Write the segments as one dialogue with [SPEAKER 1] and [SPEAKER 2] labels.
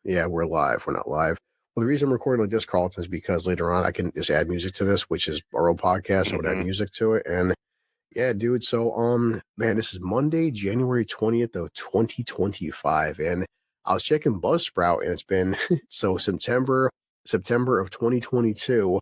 [SPEAKER 1] Yeah, we're live. We're not live. Well, the reason I'm recording like this, Carlton, is because later on I can just add music to this, which is our own podcast. I would add music to it. And yeah, dude. So, man, this is Monday, January 20th of 2025. And I was checking Buzzsprout and it's been, so September of 2022 was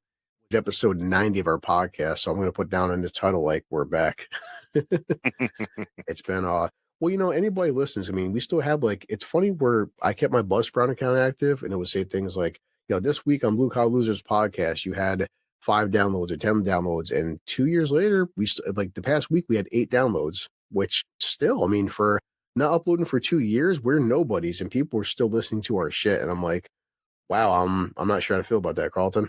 [SPEAKER 1] episode 90 of our podcast. So I'm going to put down in this title, like, we're back. It's been, well, anybody listens. I mean, we still have like, it's funny where I kept my Buzzsprout account active and it would say things like, this week on Blue Collar Losers podcast, you had 5 downloads or 10 downloads. And 2 years later, like the past week, we had 8 downloads, which still, I mean, for not uploading for 2 years, we're nobodies and people are still listening to our shit. And I'm like, wow, I'm not sure how to feel about that, Carlton.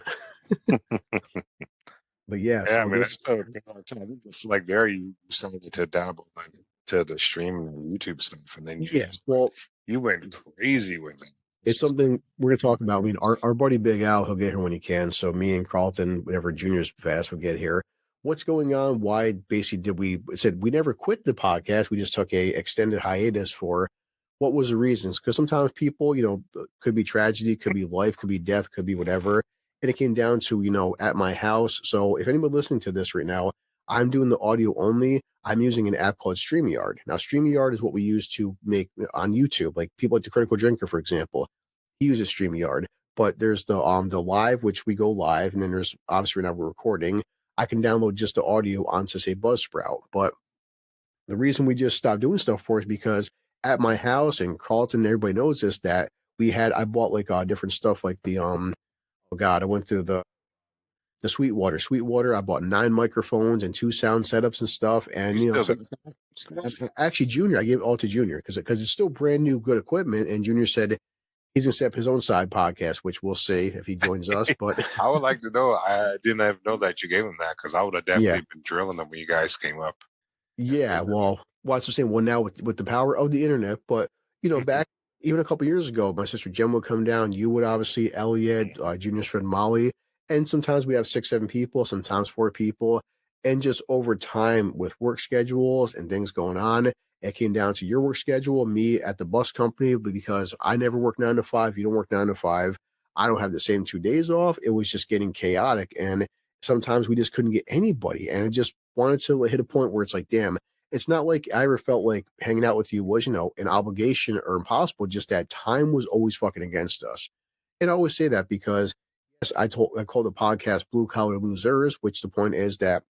[SPEAKER 1] But yeah,
[SPEAKER 2] Yeah, I
[SPEAKER 1] so
[SPEAKER 2] mean,
[SPEAKER 1] this,
[SPEAKER 2] that's so good. I think it's like there you started to dabble into the streaming and YouTube stuff, and then
[SPEAKER 1] yeah, well,
[SPEAKER 2] you went crazy with it.
[SPEAKER 1] it's something we're gonna talk about. I mean, our buddy Big Al, he'll get here when he can. So me and Carlton, whenever Junior's fast, will get here. What's going on? Why basically did we said we never quit the podcast? We just took a extended hiatus for what was the reasons? Because sometimes people, could be tragedy, could be life, could be death, could be whatever. And it came down to, at my house. So if anybody listening to this right now, I'm doing the audio only. I'm using an app called StreamYard. Now, StreamYard is what we use to make on YouTube, like people like the Critical Drinker, for example. He uses StreamYard, but there's the live, which we go live, and then there's obviously right now we're recording. I can download just the audio onto say Buzzsprout. But the reason we just stopped doing stuff for is because at my house and Carlton, everybody knows this, that I bought like different stuff like the oh god, I went to the Sweetwater. I bought 9 microphones and 2 sound setups and stuff. And so actually Junior, I gave it all to Junior because it's still brand new good equipment. And Junior said he's gonna set up his own side podcast, which we'll see if he joins us. But
[SPEAKER 2] I would like to know. I didn't even know that you gave him that because I would have
[SPEAKER 1] yeah,
[SPEAKER 2] definitely been drilling them when you guys came up.
[SPEAKER 1] yeah. Well, that's what I'm saying. Well, now with the power of the internet, but back even a couple years ago, my sister Jen would come down. You would obviously Elliot, Junior's friend Molly, and sometimes we have 6, 7 people, sometimes 4 people, and just over time with work schedules and things going on, it came down to your work schedule, me at the bus company because I never work 9 to 5. You don't work 9 to 5. I don't have the same 2 days off. It was just getting chaotic, and sometimes we just couldn't get anybody, and I just wanted to hit a point where it's like, damn, it's not like I ever felt like hanging out with you was, an obligation or impossible, just that time was always fucking against us. And I always say that because, yes, I call the podcast Blue Collar Losers, which the point is that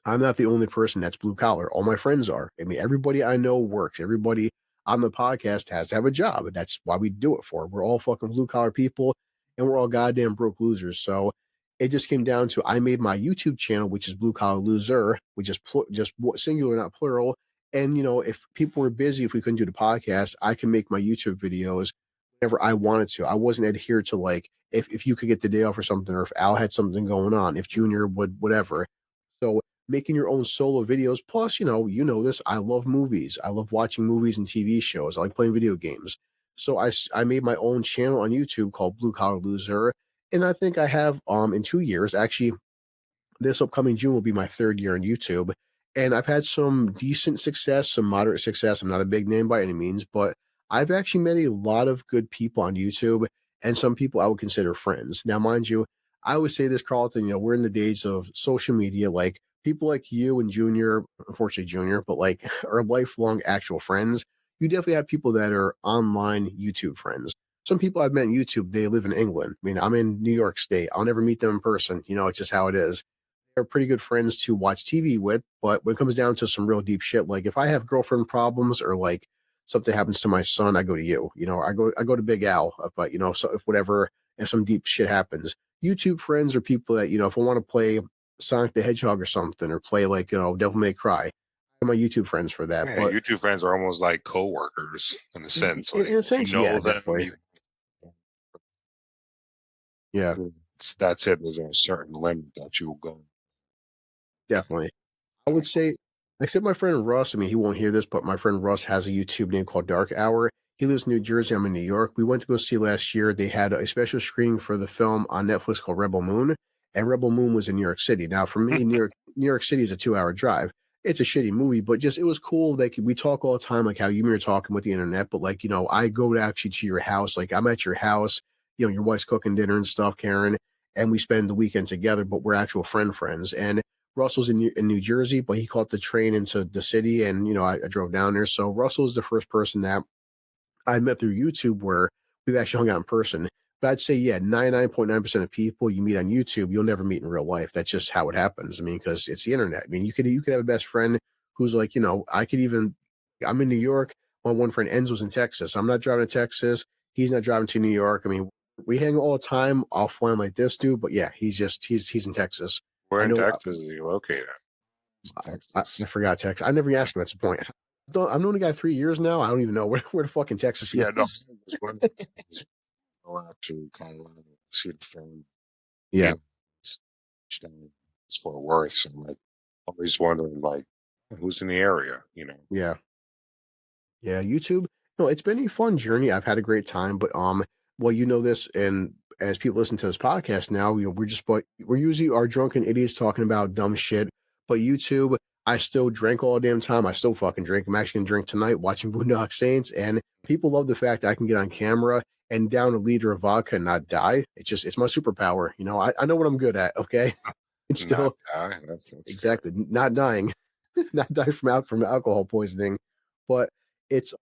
[SPEAKER 1] I'm not the only person that's blue collar. All my friends are. I mean, everybody I know works. Everybody on the podcast has to have a job. And that's why we do it for. We're all fucking blue collar people and we're all goddamn broke losers. So it just came down to I made my YouTube channel, which is Blue Collar Loser, which is just singular, not plural. And, if people were busy, if we couldn't do the podcast, I can make my YouTube videos whenever I wanted to. I wasn't adhered to like, if you could get the day off or something, or if Al had something going on, if Junior would, whatever. So making your own solo videos. Plus, you know this. I love movies. I love watching movies and TV shows. I like playing video games. So I made my own channel on YouTube called Blue Collar Loser, and I think I have in 2 years. Actually, this upcoming June will be my 3rd year on YouTube, and I've had some decent success, some moderate success. I'm not a big name by any means, but I've actually met a lot of good people on YouTube, and some people I would consider friends. Now, mind you, I always say this, Carlton. We're in the days of social media, like people like you and Junior, unfortunately Junior, but like are lifelong actual friends. You definitely have people that are online YouTube friends. Some people I've met on YouTube, they live in England. I mean, I'm in New York State. I'll never meet them in person. It's just how it is. They're pretty good friends to watch TV with, but when it comes down to some real deep shit, like if I have girlfriend problems or like something happens to my son, I go to you. I go to Big Al, but so if some deep shit happens, YouTube friends are people that if I want to play Sonic the Hedgehog or something, or play like Devil May Cry, I have my YouTube friends for that.
[SPEAKER 2] Yeah,
[SPEAKER 1] But
[SPEAKER 2] YouTube friends are almost like co-workers in a sense.
[SPEAKER 1] in
[SPEAKER 2] Like
[SPEAKER 1] a sense, yeah,
[SPEAKER 2] them,
[SPEAKER 1] definitely, yeah,
[SPEAKER 2] that's it. There's a certain limit that you will go.
[SPEAKER 1] definitely. I would say, except my friend Russ. I mean, he won't hear this, but my friend Russ has a YouTube name called Dark Hour. He lives in New Jersey. I'm in New York. We went to go see last year. They had a special screening for the film on Netflix called Rebel Moon, and Rebel Moon was in New York City. Now, for me, New York City is a 2-hour drive. it's a shitty movie, but just it was cool. Like we talk all the time, like how you and me are talking with the internet, but like I go to actually to your house, like I'm at your house, your wife's cooking dinner and stuff, Karen, and we spend the weekend together, but we're actual friends. And Russell's in New Jersey, but he caught the train into the city, and I drove down there. So Russell's the first person that I met through YouTube where we've actually hung out in person. But I'd say, yeah, 99.9% of people you meet on YouTube, you'll never meet in real life. That's just how it happens. I mean, because it's the internet. I mean, you could have a best friend who's like, I'm in New York. My one friend Enzo's in Texas. I'm not driving to Texas. He's not driving to New York. I mean, we hang all the time offline like this dude. But yeah, he's in Texas.
[SPEAKER 2] Where
[SPEAKER 1] I
[SPEAKER 2] in
[SPEAKER 1] know.
[SPEAKER 2] Texas are you located?
[SPEAKER 1] I
[SPEAKER 2] Texas.
[SPEAKER 1] forgot Texas. I never asked him. That's the point. I've known the guy 3 years now. I don't even know where the fuck in Texas he
[SPEAKER 2] Yeah, no,
[SPEAKER 1] is.
[SPEAKER 2] I was wondering if you just go out to Colorado, see the film,
[SPEAKER 1] Yeah,
[SPEAKER 2] and down for worth. So I'm like always wondering like who's in the area.
[SPEAKER 1] yeah. Yeah, YouTube. No, it's been a fun journey. I've had a great time, but well, you know this, and as people listen to this podcast now, we're usually our drunken idiots talking about dumb shit. But YouTube, I still drink all the damn time. I still fucking drink. I'm actually gonna drink tonight, watching Boondock Saints, and people love the fact I can get on camera and down a liter of vodka and not die. It's my superpower. I know what I'm good at. Okay, it's
[SPEAKER 2] Not
[SPEAKER 1] still
[SPEAKER 2] die. That's scary.
[SPEAKER 1] exactly not dying, not die from alcohol poisoning, but it's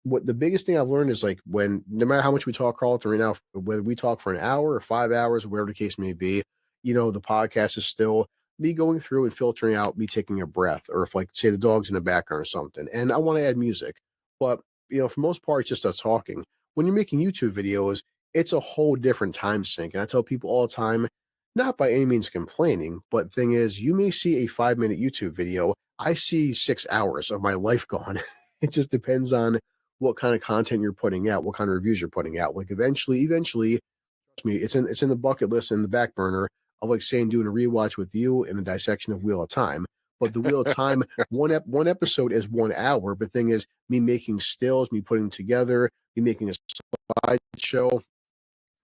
[SPEAKER 1] what the biggest thing I've learned is like when no matter how much we talk, Carlton, right now, whether we talk for an hour or 5 hours, whatever the case may be, the podcast is still me going through and filtering out me taking a breath, or if like say the dog's in the background or something, and I want to add music. But for most part, it's just us talking. When you're making YouTube videos, it's a whole different time sink. And I tell people all the time, not by any means complaining, but thing is, you may see a 5-minute YouTube video. I see 6 hours of my life gone. It just depends on what kind of content you're putting out, what kind of reviews you're putting out. Like eventually, trust me, it's in the bucket list in the back burner of like saying doing a rewatch with you and a dissection of Wheel of Time. But the Wheel of Time, one episode is 1 hour. But the thing is, me making stills, me putting together, me making a slideshow.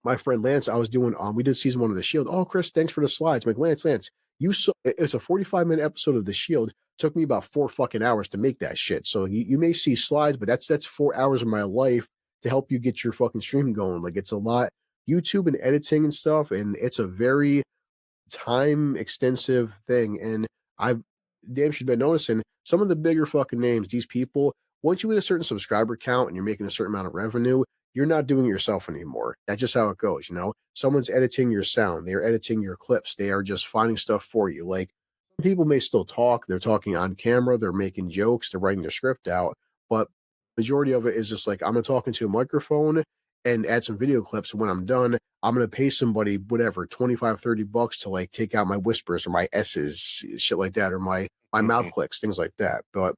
[SPEAKER 1] My friend Lance, I was doing we did season 1 of The Shield. Oh, Chris, thanks for the slides. I'm like, Lance, you saw it's a 45-minute episode of The Shield. Took me about 4 fucking hours to make that shit. So you may see slides, but that's 4 hours of my life to help you get your fucking stream going. Like it's a lot. YouTube and editing and stuff, and it's a very time extensive thing. And I've damn sure been noticing some of the bigger fucking names, these people, once you hit a certain subscriber count and you're making a certain amount of revenue, you're not doing it yourself anymore. That's just how it goes. Someone's editing your sound, they're editing your clips, they are just finding stuff for you. Like people may still talk, they're talking on camera, they're making jokes, they're writing their script out, but majority of it is just like I'm gonna talk into a microphone and add some video clips. And when I'm done, I'm gonna pay somebody whatever 25, $30 to like take out my whispers or my S's, shit like that, or my mouth clicks, things like that. But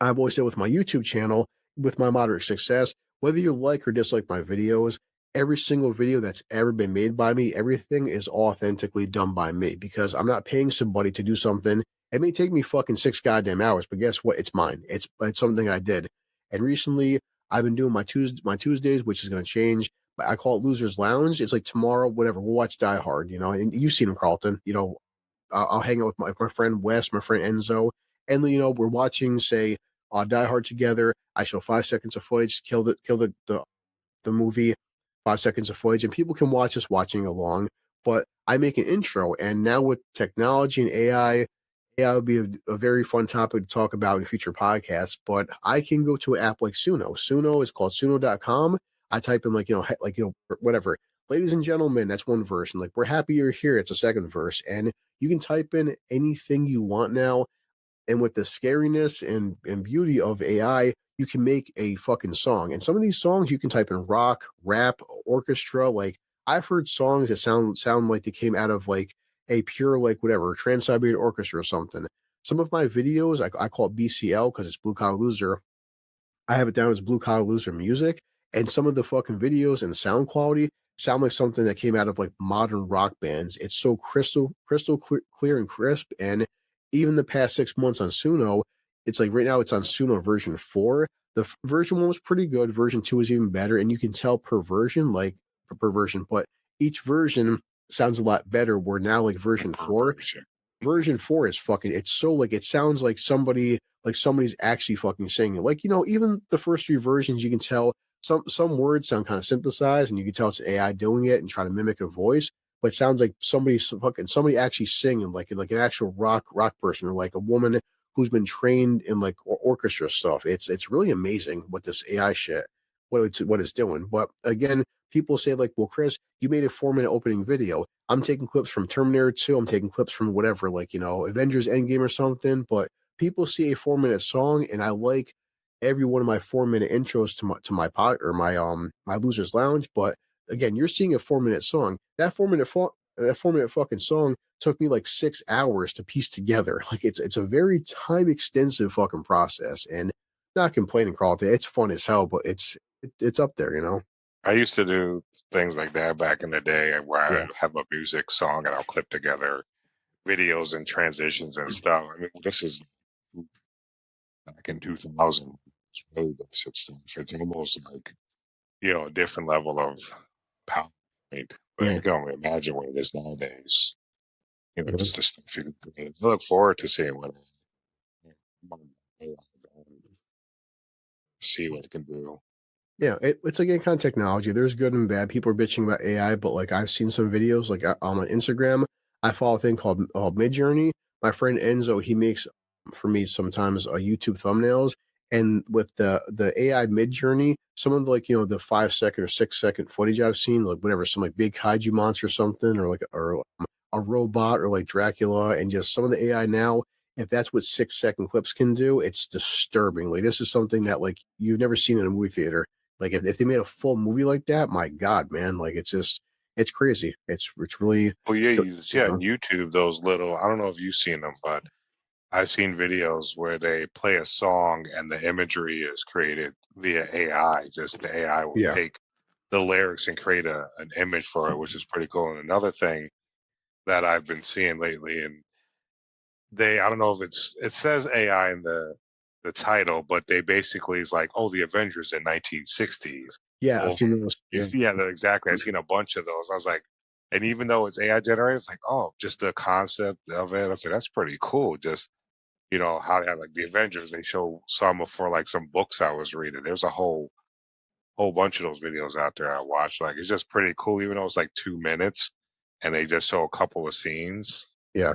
[SPEAKER 1] I've always said with my YouTube channel, with my moderate success, whether you like or dislike my videos, every single video that's ever been made by me, everything is authentically done by me because I'm not paying somebody to do something. It may take me fucking 6 goddamn hours, but guess what? It's mine. It's something I did. And recently, I've been doing my Tuesdays, which is going to change. But I call it Losers Lounge. It's like tomorrow, whatever. We'll watch Die Hard, and you've seen him, Carlton. I'll hang out with my friend Wes, my friend Enzo, and we're watching, say, Die Hard together. I show 5 seconds of footage, kill the movie, 5 seconds of footage, and people can watch us watching along. But I make an intro, and now with technology and AI would be a very fun topic to talk about in future podcasts. But I can go to an app like Suno. Suno is called Suno.com. I type in whatever. Ladies and gentlemen, that's one verse. And like, we're happy you're here. It's a second verse. And you can type in anything you want now. And with the scariness and beauty of AI, you can make a fucking song. And some of these songs you can type in rock, rap, orchestra. Like I've heard songs that sound like they came out of like a pure like whatever Trans-Siberian Orchestra or something. Some of my videos I call it BCL because it's Blue Collar Loser. I have it down as Blue Collar Loser music, and some of the fucking videos and sound quality sound like something that came out of like modern rock bands. It's so crystal clear and crisp. And even the past 6 months on Suno, it's like right now it's on Suno version 4. The version 1 was pretty good. Version 2 is even better, and you can tell per version, but each version sounds a lot better. We're now like version 4.
[SPEAKER 2] Version.
[SPEAKER 1] version 4 is fucking it's so like it sounds like somebody's actually fucking singing. Like, even the first 3 versions, you can tell some words sound kind of synthesized and you can tell it's AI doing it and trying to mimic a voice, but it sounds like somebody actually singing like an actual rock person or like a woman who's been trained in like orchestra stuff. It's really amazing what this AI shit what it's doing. But again, people say like, well, Chris, you made a 4-minute opening video. I'm taking clips from Terminator 2. I'm taking clips from whatever, like, Avengers Endgame or something. But people see a 4-minute song, and I like every one of my 4-minute intros to my pod or my Losers Lounge. But again, you're seeing a 4-minute song. That 4-minute fucking song took me like 6 hours to piece together. Like it's a very time extensive fucking process, and not complaining, Carlton. It's fun as hell, but it's up there.
[SPEAKER 2] I used to do things like that back in the day where I
[SPEAKER 1] Yeah,
[SPEAKER 2] have a music song and I'll clip together videos and transitions and stuff. I mean, this is back in 2000. It's really basic stuff. It's almost like, a different level of power, right? But
[SPEAKER 1] yeah.
[SPEAKER 2] you can only imagine what it is nowadays.
[SPEAKER 1] Mhm.
[SPEAKER 2] Just the stuff you can create. I look forward to seeing see what it can do.
[SPEAKER 1] Yeah, it's again kind of technology. There's good and bad. People are bitching about AI, but like I've seen some videos like on my Instagram. I follow a thing called Midjourney. My friend Enzo, he makes for me sometimes YouTube thumbnails, and with the AI Midjourney, some of the, like the 5 second or 6 second footage I've seen, like whatever, some like big kaiju monster or something, or like or a robot or like Dracula, and just some of the AI now. If that's what 6 second clips can do, it's disturbing. Like this is something that like you've never seen in a movie theater. Like if they made a full movie like that, my God, man, like it's crazy. It's really
[SPEAKER 2] Well, yeah,
[SPEAKER 1] you
[SPEAKER 2] you see on
[SPEAKER 1] know,
[SPEAKER 2] YouTube those little, I don't know if you've seen them, but I've seen videos where they play a song and the imagery is created via AI. Just the AI will
[SPEAKER 1] yeah.
[SPEAKER 2] take the lyrics and create an image for it, which is pretty cool. And another thing that I've been seeing lately, and I don't know if it says AI in the title, but they basically is like, oh, the Avengers in 1960s.
[SPEAKER 1] Yeah, I've
[SPEAKER 2] Well,
[SPEAKER 1] seen those.
[SPEAKER 2] you
[SPEAKER 1] Yeah.
[SPEAKER 2] see, yeah, exactly. I've seen a bunch of those. I was like, and even though it's AI generated, it's like, oh, just the concept of it. I was like, that's pretty cool. Just how they have like the Avengers. They show some for like some books I was reading. There's a whole bunch of those videos out there I watched. Like it's just pretty cool, even though it's like 2 minutes, and they just show a couple of scenes.
[SPEAKER 1] Yeah.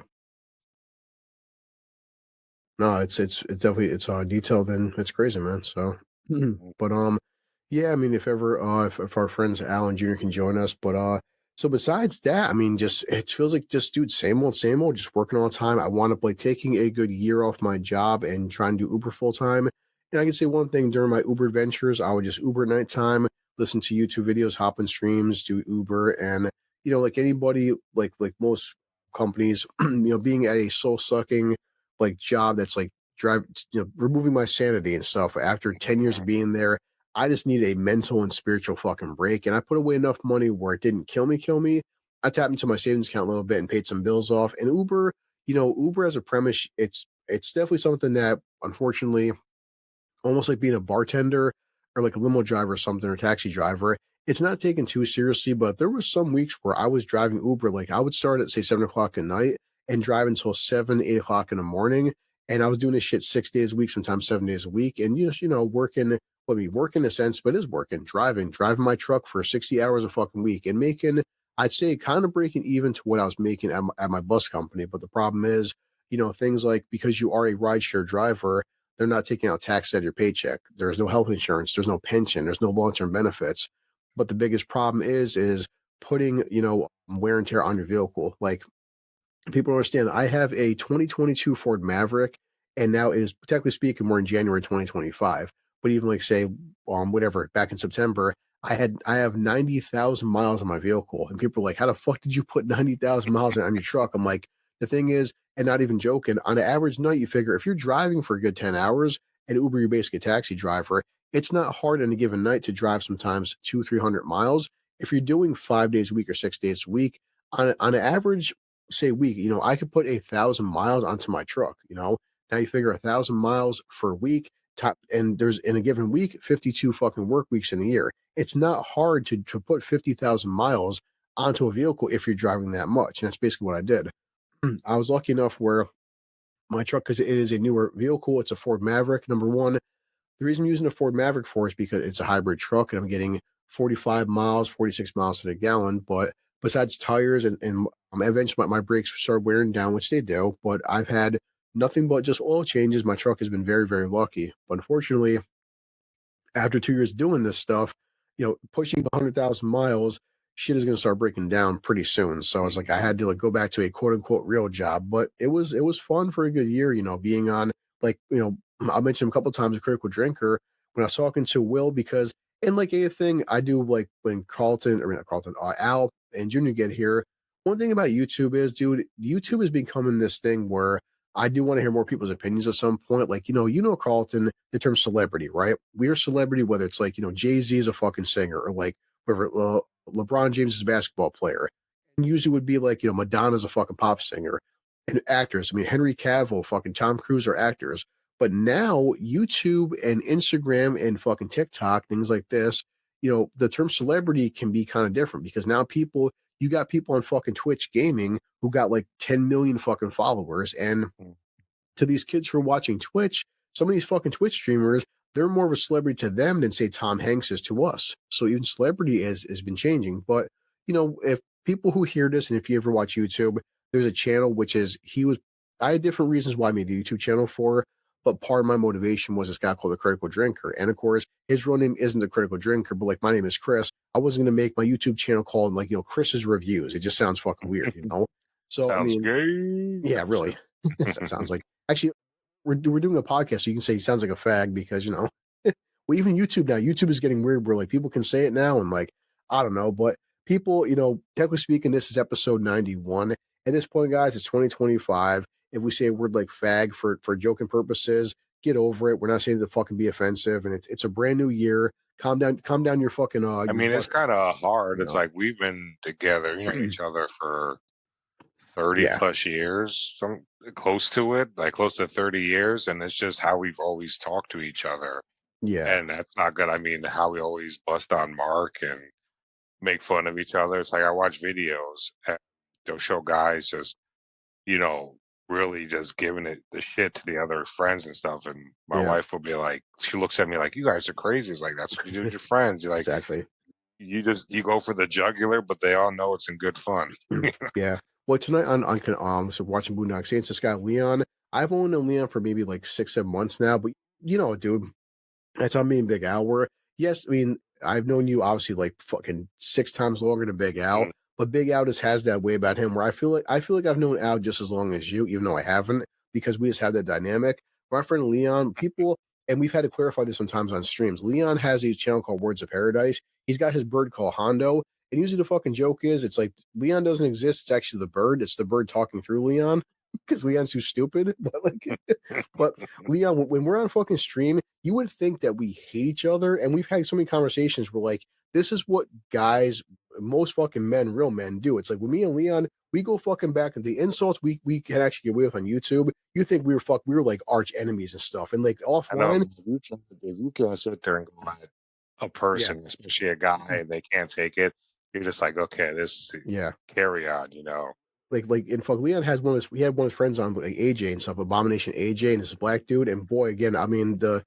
[SPEAKER 1] No, it's definitely it's detailed and it's crazy, man. So but yeah, I mean if ever if our friends Al and Junior can join us, but so besides that, I mean just it feels like just dude, same old, just working all the time. I wound up like taking a good year off my job and trying to do Uber full time. And I can say one thing during my Uber adventures, I would just Uber at nighttime, listen to YouTube videos, hop on streams, do Uber, and like anybody, like most companies, being at a soul sucking like job that's like removing my sanity and stuff after 10 years of being there. I just need a mental and spiritual fucking break, and I put away enough money where it didn't kill me. I tapped into my savings account a little bit and paid some bills off. And Uber as a premise, it's definitely something that unfortunately, almost like being a bartender or like a limo driver or something, or taxi driver. It's not taken too seriously, but there was some weeks where I was driving Uber. Like I would start at say 7 o'clock at night and drive until 7, 8 o'clock in the morning. And I was doing this shit 6 days a week, sometimes 7 days a week. And working, well, I mean, working in a sense, but it is working, driving my truck for 60 hours a fucking week and making, I'd say kind of breaking even to what I was making at my bus company. But the problem is, things like because you are a rideshare driver, they're not taking out tax out of your paycheck. There's no health insurance. There's no pension. There's no long-term benefits. But the biggest problem is putting, wear and tear on your vehicle. Like people don't understand. I have a 2022 Ford Maverick, and now it is technically speaking, we're in January 2025. But even like say, whatever, back in September, I have 90,000 miles on my vehicle, and people are like, "How the fuck did you put 90,000 miles on your truck?" I'm like, the thing is, and not even joking, on an average night, you figure if you're driving for a good 10 hours, and Uber, you're basically a taxi driver, it's not hard in a given night to drive sometimes 200, 300 miles. If you're doing 5 days a week or 6 days a week, on an average say week, I could put 1,000 miles onto my truck. Now you figure 1,000 miles for a week, top, and there's in a given week 52 fucking work weeks in a year. It's not hard to put 50,000 miles onto a vehicle if you're driving that much, and that's basically what I did. I was lucky enough where my truck, because it is a newer vehicle, it's a Ford Maverick. Number one, the reason I'm using a Ford Maverick for is because it's a hybrid truck and I'm getting 45 miles, 46 miles to the gallon. But besides tires and eventually my brakes start wearing down, which they do, but I've had nothing but just oil changes. My truck has been very, very lucky. But unfortunately, after 2 years doing this stuff, pushing 100,000 miles, shit is going to start breaking down pretty soon. So I was like, I had to like go back to a quote unquote real job, but it was fun for a good year, being on like, I mentioned a couple of times a critical drinker when I was talking to Will because in like anything I do, like when not Carlton, Al and Junior get here. One thing about YouTube is, dude, YouTube is becoming this thing where I do want to hear more people's opinions at some point. Like, Carlton, the term celebrity, right? We're celebrity, whether it's like, Jay-Z is a fucking singer or like whatever, LeBron James is a basketball player. And usually would be like, Madonna's a fucking pop singer and actors. I mean, Henry Cavill, fucking Tom Cruise are actors. But now YouTube and Instagram and fucking TikTok, things like this, the term celebrity can be kind of different because now you got people on fucking Twitch gaming who got like 10 million fucking followers. And
[SPEAKER 2] Mm.
[SPEAKER 1] to these kids who are watching Twitch, some of these fucking Twitch streamers, they're more of a celebrity to them than say Tom Hanks is to us. So even celebrity has been changing. But if people who hear this and if you ever watch YouTube, there's a channel which is I had different reasons why I made a YouTube channel for, but part of my motivation was this guy called the Critical Drinker. And of course, his real name isn't the Critical Drinker, but like my name is Chris. I wasn't gonna make my YouTube channel called like, Chris's Reviews. It just sounds fucking weird. So I
[SPEAKER 2] Sounds
[SPEAKER 1] mean,
[SPEAKER 2] gay.
[SPEAKER 1] yeah, really. That sounds like actually we're doing a podcast, so you can say he sounds like a fag because well, even YouTube now, YouTube is getting weird where like people can say it now and like I don't know, but people, technically speaking, this is episode 91. At this point, guys, it's 2025. If we say a word like fag for joking purposes, get over it. We're not saying to fucking be offensive, and it's a brand new year. Calm down your fucking
[SPEAKER 2] I
[SPEAKER 1] your
[SPEAKER 2] mean, it's
[SPEAKER 1] butt.
[SPEAKER 2] kind of hard.
[SPEAKER 1] You
[SPEAKER 2] It's
[SPEAKER 1] know,
[SPEAKER 2] like we've been together, each other for 30
[SPEAKER 1] yeah,
[SPEAKER 2] plus years, some close to it, like close to 30 years. And it's just how we've always talked to each other.
[SPEAKER 1] yeah,
[SPEAKER 2] And that's not good. I mean, how we always bust on Mark and make fun of each other. It's like I watch videos and they'll show guys just, you know, really just giving it the shit to the other friends and stuff. And my
[SPEAKER 1] yeah,
[SPEAKER 2] wife will be like, she looks at me like, you guys are crazy. It's like, that's what you do with your friends. You're like,
[SPEAKER 1] exactly.
[SPEAKER 2] you go for the jugular, but they all know it's in good fun.
[SPEAKER 1] Yeah. Well, tonight so watching Boondock Saints, this guy Leon. I've only known Leon for maybe like 6, 7 months now, but dude, that's on me and Big Al. Where yes, I mean I've known you obviously like fucking 6 times longer than Big Al,
[SPEAKER 2] Mm.
[SPEAKER 1] but Big Al just has that way about him where I feel like I've known Al just as long as you, even though I haven't, because we just have that dynamic. My friend Leon, people, and we've had to clarify this sometimes on streams. Leon has a channel called Words of Paradise. He's got his bird called Hondo, and usually the fucking joke is it's like Leon doesn't exist. It's actually the bird. It's the bird talking through Leon because Leon's too stupid. But Leon, when we're on fucking stream, you would think that we hate each other, and we've had so many conversations where like this is what guys, most fucking men, real men do. It's like with me and Leon, we go fucking back and the insults we can actually get away with on YouTube. You think we were like arch enemies and stuff, and like
[SPEAKER 2] I know
[SPEAKER 1] offline,
[SPEAKER 2] if you can't sit there and go at a
[SPEAKER 1] yeah,
[SPEAKER 2] person, especially a guy, and they can't take it, you're just like, okay, this
[SPEAKER 1] yeah.
[SPEAKER 2] carry on.
[SPEAKER 1] Like in fuck Leon has he had one of his friends on like AJ and stuff, Abomination AJ, and this black dude, and boy, again, I mean the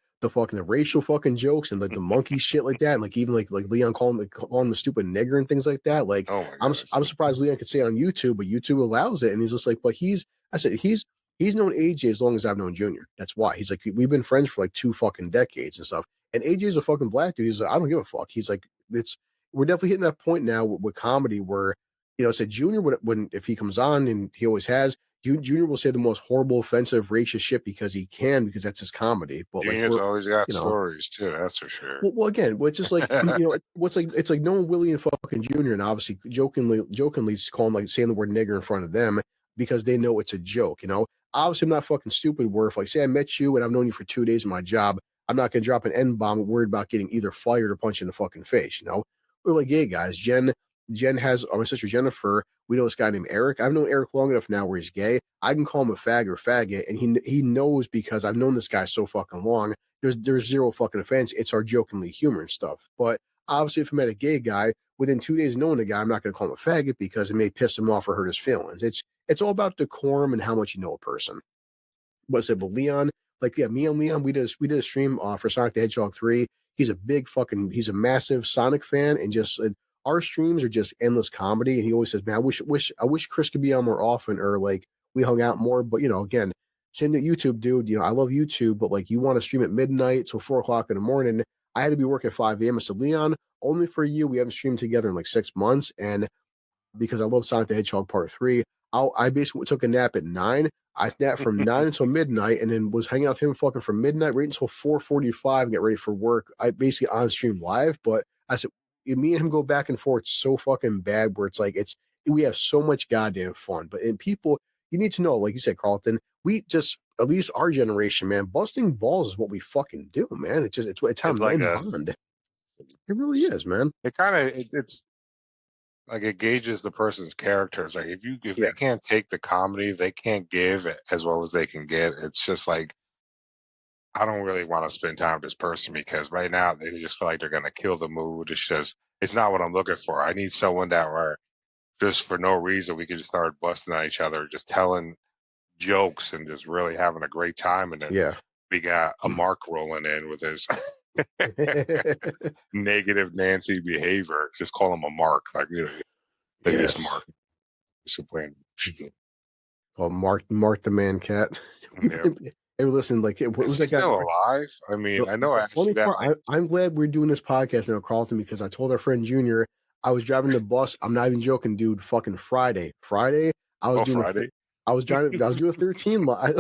[SPEAKER 1] racial fucking jokes and like the monkey shit like that, and like even like Leon calling him the stupid nigger and things like that. Like
[SPEAKER 2] Oh my
[SPEAKER 1] I'm
[SPEAKER 2] goodness.
[SPEAKER 1] surprised Leon could say it on YouTube, but YouTube allows it, and he's just like, but I said he's known AJ as long as I've known Junior. That's why he's like we've been friends for like 2 fucking decades and stuff. And AJ's a fucking black dude. He's like, I don't give a fuck. He's like, we're definitely hitting that point now with comedy where said Junior when if he comes on and he always has, Junior will say the most horrible, offensive, racist shit because that's his comedy. But like
[SPEAKER 2] Junior's always got
[SPEAKER 1] you know,
[SPEAKER 2] stories too, that's for sure.
[SPEAKER 1] again, it's just like what's like it's like knowing Willie and fucking Junior and obviously jokingly calling like saying the word nigger in front of them because they know it's a joke. Obviously I'm not fucking stupid. Where if like say I met you and I've known you for 2 days in my job, I'm not gonna drop an N bomb worried about getting either fired or punched in the fucking face. We're like, hey guys, Jen has my sister Jennifer. We know this guy named Eric. I've known Eric long enough now where he's gay. I can call him a fag or faggot, and he knows because I've known this guy so fucking long. There's zero fucking offense. It's our jokingly humor and stuff. But obviously, if I met a gay guy within 2 days knowing the guy, I'm not going to call him a faggot because it may piss him off or hurt his feelings. it's all about decorum and how much you know a person. What's it? But Leon, like yeah, me and Leon, we did a stream for Sonic the Hedgehog 3. He's a massive Sonic fan, and just our streams are just endless comedy. And he always says, "Man, I wish Chris could be on more often, or like we hung out more." But again, same to YouTube, dude. I love YouTube, but like you want to stream at midnight till 4 o'clock in the morning. I had to be working at 5 a.m. So Leon, only for you, we haven't streamed together in like 6 months, and because I love Sonic the Hedgehog Part 3. I basically took a nap at 9. I napped from 9 until midnight, and then was hanging out with him fucking from midnight right until 4:45 and get ready for work. I basically on stream live, but I said me and him go back and forth so fucking bad where it's like we have so much goddamn fun. But in people, you need to know, like you said, Carlton, we just at least our generation, man, busting balls is what we fucking do, man. It's how
[SPEAKER 2] It's like
[SPEAKER 1] men
[SPEAKER 2] a
[SPEAKER 1] bond. It really is, man.
[SPEAKER 2] it kind of it's like it gauges the person's characters. Like if
[SPEAKER 1] Yeah.
[SPEAKER 2] they can't take the comedy, if they can't give as well as they can get. It's just like I don't really want to spend time with this person because right now they just feel like they're gonna kill the mood. It's not what I'm looking for. I need someone that where just for no reason we can just start busting on each other, just telling jokes and just really having a great time. And then
[SPEAKER 1] Yeah.
[SPEAKER 2] we got a Mark rolling in with his negative Nancy behavior. Just call him a Mark, like maybe it's
[SPEAKER 1] Yes.
[SPEAKER 2] Mark. Just playing.
[SPEAKER 1] Called Mark the Man Cat.
[SPEAKER 2] Yeah.
[SPEAKER 1] Hey, listen, like what
[SPEAKER 2] Is
[SPEAKER 1] was
[SPEAKER 2] he
[SPEAKER 1] that guy?
[SPEAKER 2] still alive? I mean,
[SPEAKER 1] The,
[SPEAKER 2] I know I
[SPEAKER 1] the
[SPEAKER 2] asked
[SPEAKER 1] funny
[SPEAKER 2] you that
[SPEAKER 1] part,
[SPEAKER 2] like
[SPEAKER 1] I'm glad we're doing this podcast now, Carlton, because I told our friend Junior I was driving the bus. I'm not even joking, dude. Fucking Friday, I was
[SPEAKER 2] oh
[SPEAKER 1] doing
[SPEAKER 2] Friday.
[SPEAKER 1] I was doing a 13 line.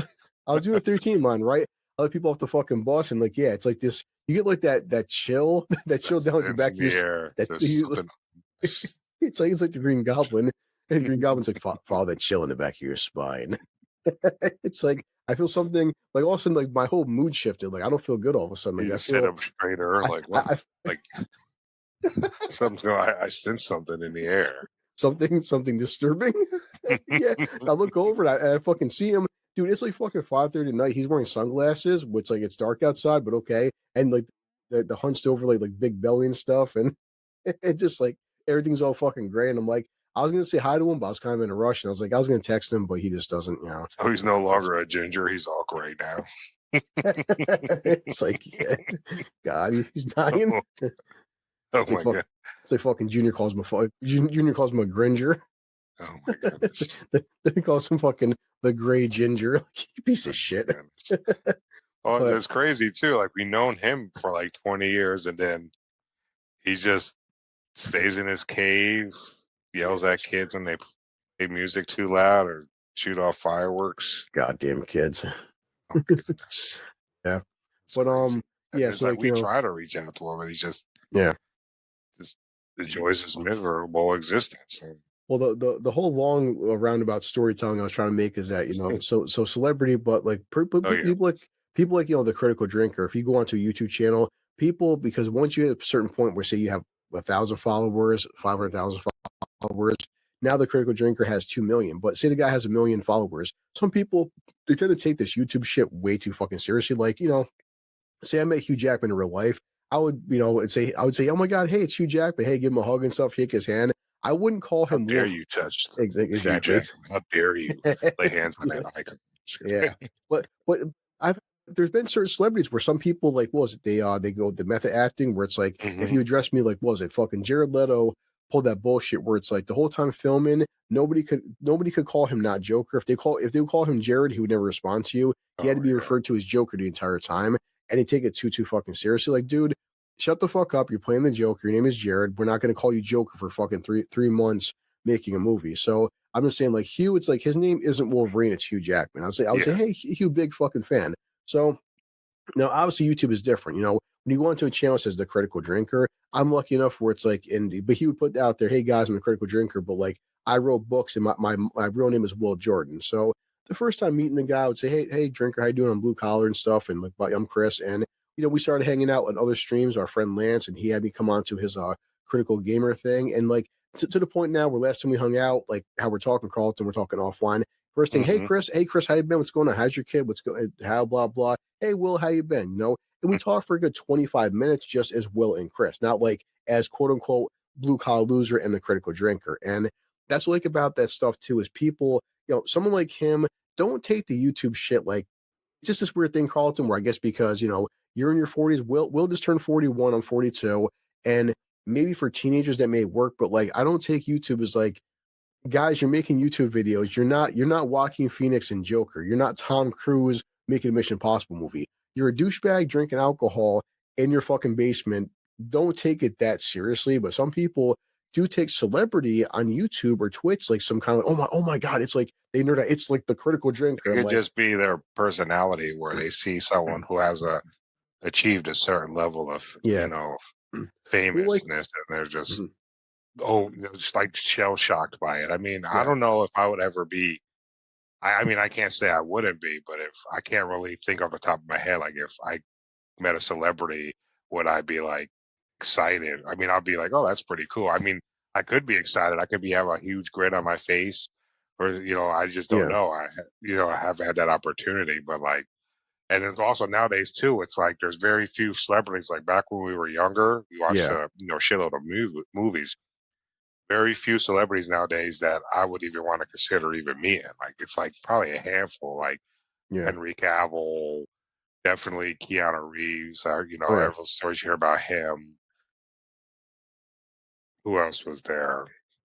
[SPEAKER 1] I was doing a 13 line, right? Other people off the fucking bus, and like, yeah, it's like this. You get like that chill, that chill
[SPEAKER 2] That's
[SPEAKER 1] down like the
[SPEAKER 2] dense
[SPEAKER 1] back
[SPEAKER 2] in
[SPEAKER 1] of
[SPEAKER 2] the
[SPEAKER 1] your.
[SPEAKER 2] air.
[SPEAKER 1] That
[SPEAKER 2] There's something
[SPEAKER 1] it's like the Green Goblin, and Green Goblin's like follow that chill in the back of your spine. It's like I feel something like all of a sudden like my whole mood shifted. Like I don't feel good all of a sudden.
[SPEAKER 2] you
[SPEAKER 1] Like I
[SPEAKER 2] just sit
[SPEAKER 1] feel
[SPEAKER 2] up straighter,
[SPEAKER 1] I
[SPEAKER 2] like what?
[SPEAKER 1] I,
[SPEAKER 2] Like something's going I sense something in the air.
[SPEAKER 1] something disturbing. Yeah, I look over and I fucking see him, dude. It's like fucking 5:30 at night. He's wearing sunglasses, which like it's dark outside, but okay. And like the hunched over like big belly and stuff, and it just like everything's all fucking gray. And I'm like, I was gonna say hi to him, but I was kind of in a rush, and I was like, I was gonna text him, but he just doesn't,
[SPEAKER 2] So he's no longer a ginger, he's all gray now.
[SPEAKER 1] It's like, yeah, God, he's dying.
[SPEAKER 2] Oh, oh
[SPEAKER 1] It's like
[SPEAKER 2] my
[SPEAKER 1] fuck.
[SPEAKER 2] god.
[SPEAKER 1] It's like fucking Junior calls him a Gringer.
[SPEAKER 2] Oh my goodness.
[SPEAKER 1] Then he calls him fucking the Gray Ginger. Like, you piece
[SPEAKER 2] Oh
[SPEAKER 1] of
[SPEAKER 2] my
[SPEAKER 1] shit.
[SPEAKER 2] goodness. Well,
[SPEAKER 1] But
[SPEAKER 2] it's crazy too. Like we've known him for like 20 years and then he just stays in his cave, yells at
[SPEAKER 1] yes,
[SPEAKER 2] kids when they play music too loud or shoot off fireworks.
[SPEAKER 1] goddamn kids.
[SPEAKER 2] Oh goodness.
[SPEAKER 1] Yeah,
[SPEAKER 2] It's
[SPEAKER 1] but
[SPEAKER 2] crazy. And
[SPEAKER 1] yeah.
[SPEAKER 2] it's
[SPEAKER 1] So
[SPEAKER 2] like
[SPEAKER 1] like
[SPEAKER 2] we try to reach out to him and he
[SPEAKER 1] yeah.
[SPEAKER 2] just enjoys his miserable existence. And,
[SPEAKER 1] Well, the whole long roundabout storytelling I was trying to make is that so celebrity, but like
[SPEAKER 2] oh yeah.
[SPEAKER 1] people like the critical drinker. If you go onto a YouTube channel, people because once you hit a certain point where say you have 1,000 followers, 500,000 followers, now the critical drinker has 2 million. But say the guy has 1 million followers, some people they kind of take this YouTube shit way too fucking seriously. Like say I met Hugh Jackman in real life, I would I would say, oh my god, hey, it's Hugh Jackman. Hey, give him a hug and stuff, shake his hand. I wouldn't call
[SPEAKER 2] How
[SPEAKER 1] him
[SPEAKER 2] dare
[SPEAKER 1] Wolf.
[SPEAKER 2] you touch Hugh
[SPEAKER 1] Exactly.
[SPEAKER 2] Jackman? How dare you lay hands on
[SPEAKER 1] Yeah,
[SPEAKER 2] that icon?
[SPEAKER 1] yeah. But I've there's been certain celebrities where some people like what was it they go the method acting where it's like if
[SPEAKER 2] hmm
[SPEAKER 1] you address me like what was it fucking Jared Leto pulled that bullshit where it's like the whole time filming nobody could call him not Joker if they would call him Jared he would never respond to you he had
[SPEAKER 2] Oh
[SPEAKER 1] to be
[SPEAKER 2] yeah.
[SPEAKER 1] referred to as Joker the entire time and they take it too fucking seriously like dude shut the fuck up you're playing the Joker your name is Jared we're not going to call you Joker for fucking three months making a movie so I'm just saying like Hugh it's like his name isn't Wolverine it's Hugh Jackman I would say
[SPEAKER 2] Yeah.
[SPEAKER 1] hey Hugh big fucking fan so now, obviously, YouTube is different. When you go into a channel that says the critical drinker, I'm lucky enough where it's like but he would put out there, hey guys, I'm a critical drinker, but like I wrote books and my real name is Will Jordan. So the first time meeting the guy, I would say, hey, drinker, how you doing? I'm blue collar and stuff. And like, I'm Chris. And, we started hanging out on other streams, our friend Lance, and he had me come on to his critical gamer thing. And like, to the point now where last time we hung out, like how we're talking, Carlton, we're talking offline. First thing,
[SPEAKER 2] hmm
[SPEAKER 1] hey Chris, how you been? What's going on? How's your kid? What's going? How blah blah. Hey Will, how you been? And we talked for a good 25 minutes just as Will and Chris, not like as quote unquote blue collar loser and the critical drinker. And that's what I like about that stuff too, is people, someone like him, don't take the YouTube shit like it's just this weird thing, Carlton, where I guess because, you're in your 40s, we'll just turn 41, I'm 42, and maybe for teenagers that may work, but like I don't take YouTube as like, guys, you're making YouTube videos. You're not Joaquin Phoenix and Joker. You're not Tom Cruise making a Mission Impossible movie. You're a douchebag drinking alcohol in your fucking basement. Don't take it that seriously. But some people do take celebrity on YouTube or Twitch like some kind of oh my god, it's like they nerd out. It's like the critical drinker.
[SPEAKER 2] It
[SPEAKER 1] I'm
[SPEAKER 2] could
[SPEAKER 1] like,
[SPEAKER 2] just be their personality where they see someone who has achieved a certain level of,
[SPEAKER 1] yeah, well, like,
[SPEAKER 2] famousness, and they're just
[SPEAKER 1] mhm,
[SPEAKER 2] just like shell shocked by it. I mean, I
[SPEAKER 1] yeah,
[SPEAKER 2] don't know if I would ever be. I mean, I can't say I wouldn't be, but if I can't really think off the top of my head, like if I met a celebrity, would I be like excited? I mean, I'll be like, oh, that's pretty cool. I mean, I could be excited. I could be have a huge grin on my face, or I just don't
[SPEAKER 1] yeah,
[SPEAKER 2] know. I haven't had that opportunity, but like, and it's also nowadays too. It's like there's very few celebrities. Like back when we were younger, we watched
[SPEAKER 1] yeah,
[SPEAKER 2] a shitload of movies. Very few celebrities nowadays that I would even want to consider even meeting. Like it's like probably a handful. Like
[SPEAKER 1] yeah,
[SPEAKER 2] Henry Cavill, definitely Keanu Reeves.
[SPEAKER 1] oh yeah,
[SPEAKER 2] Every stories you hear about him. Who else was there?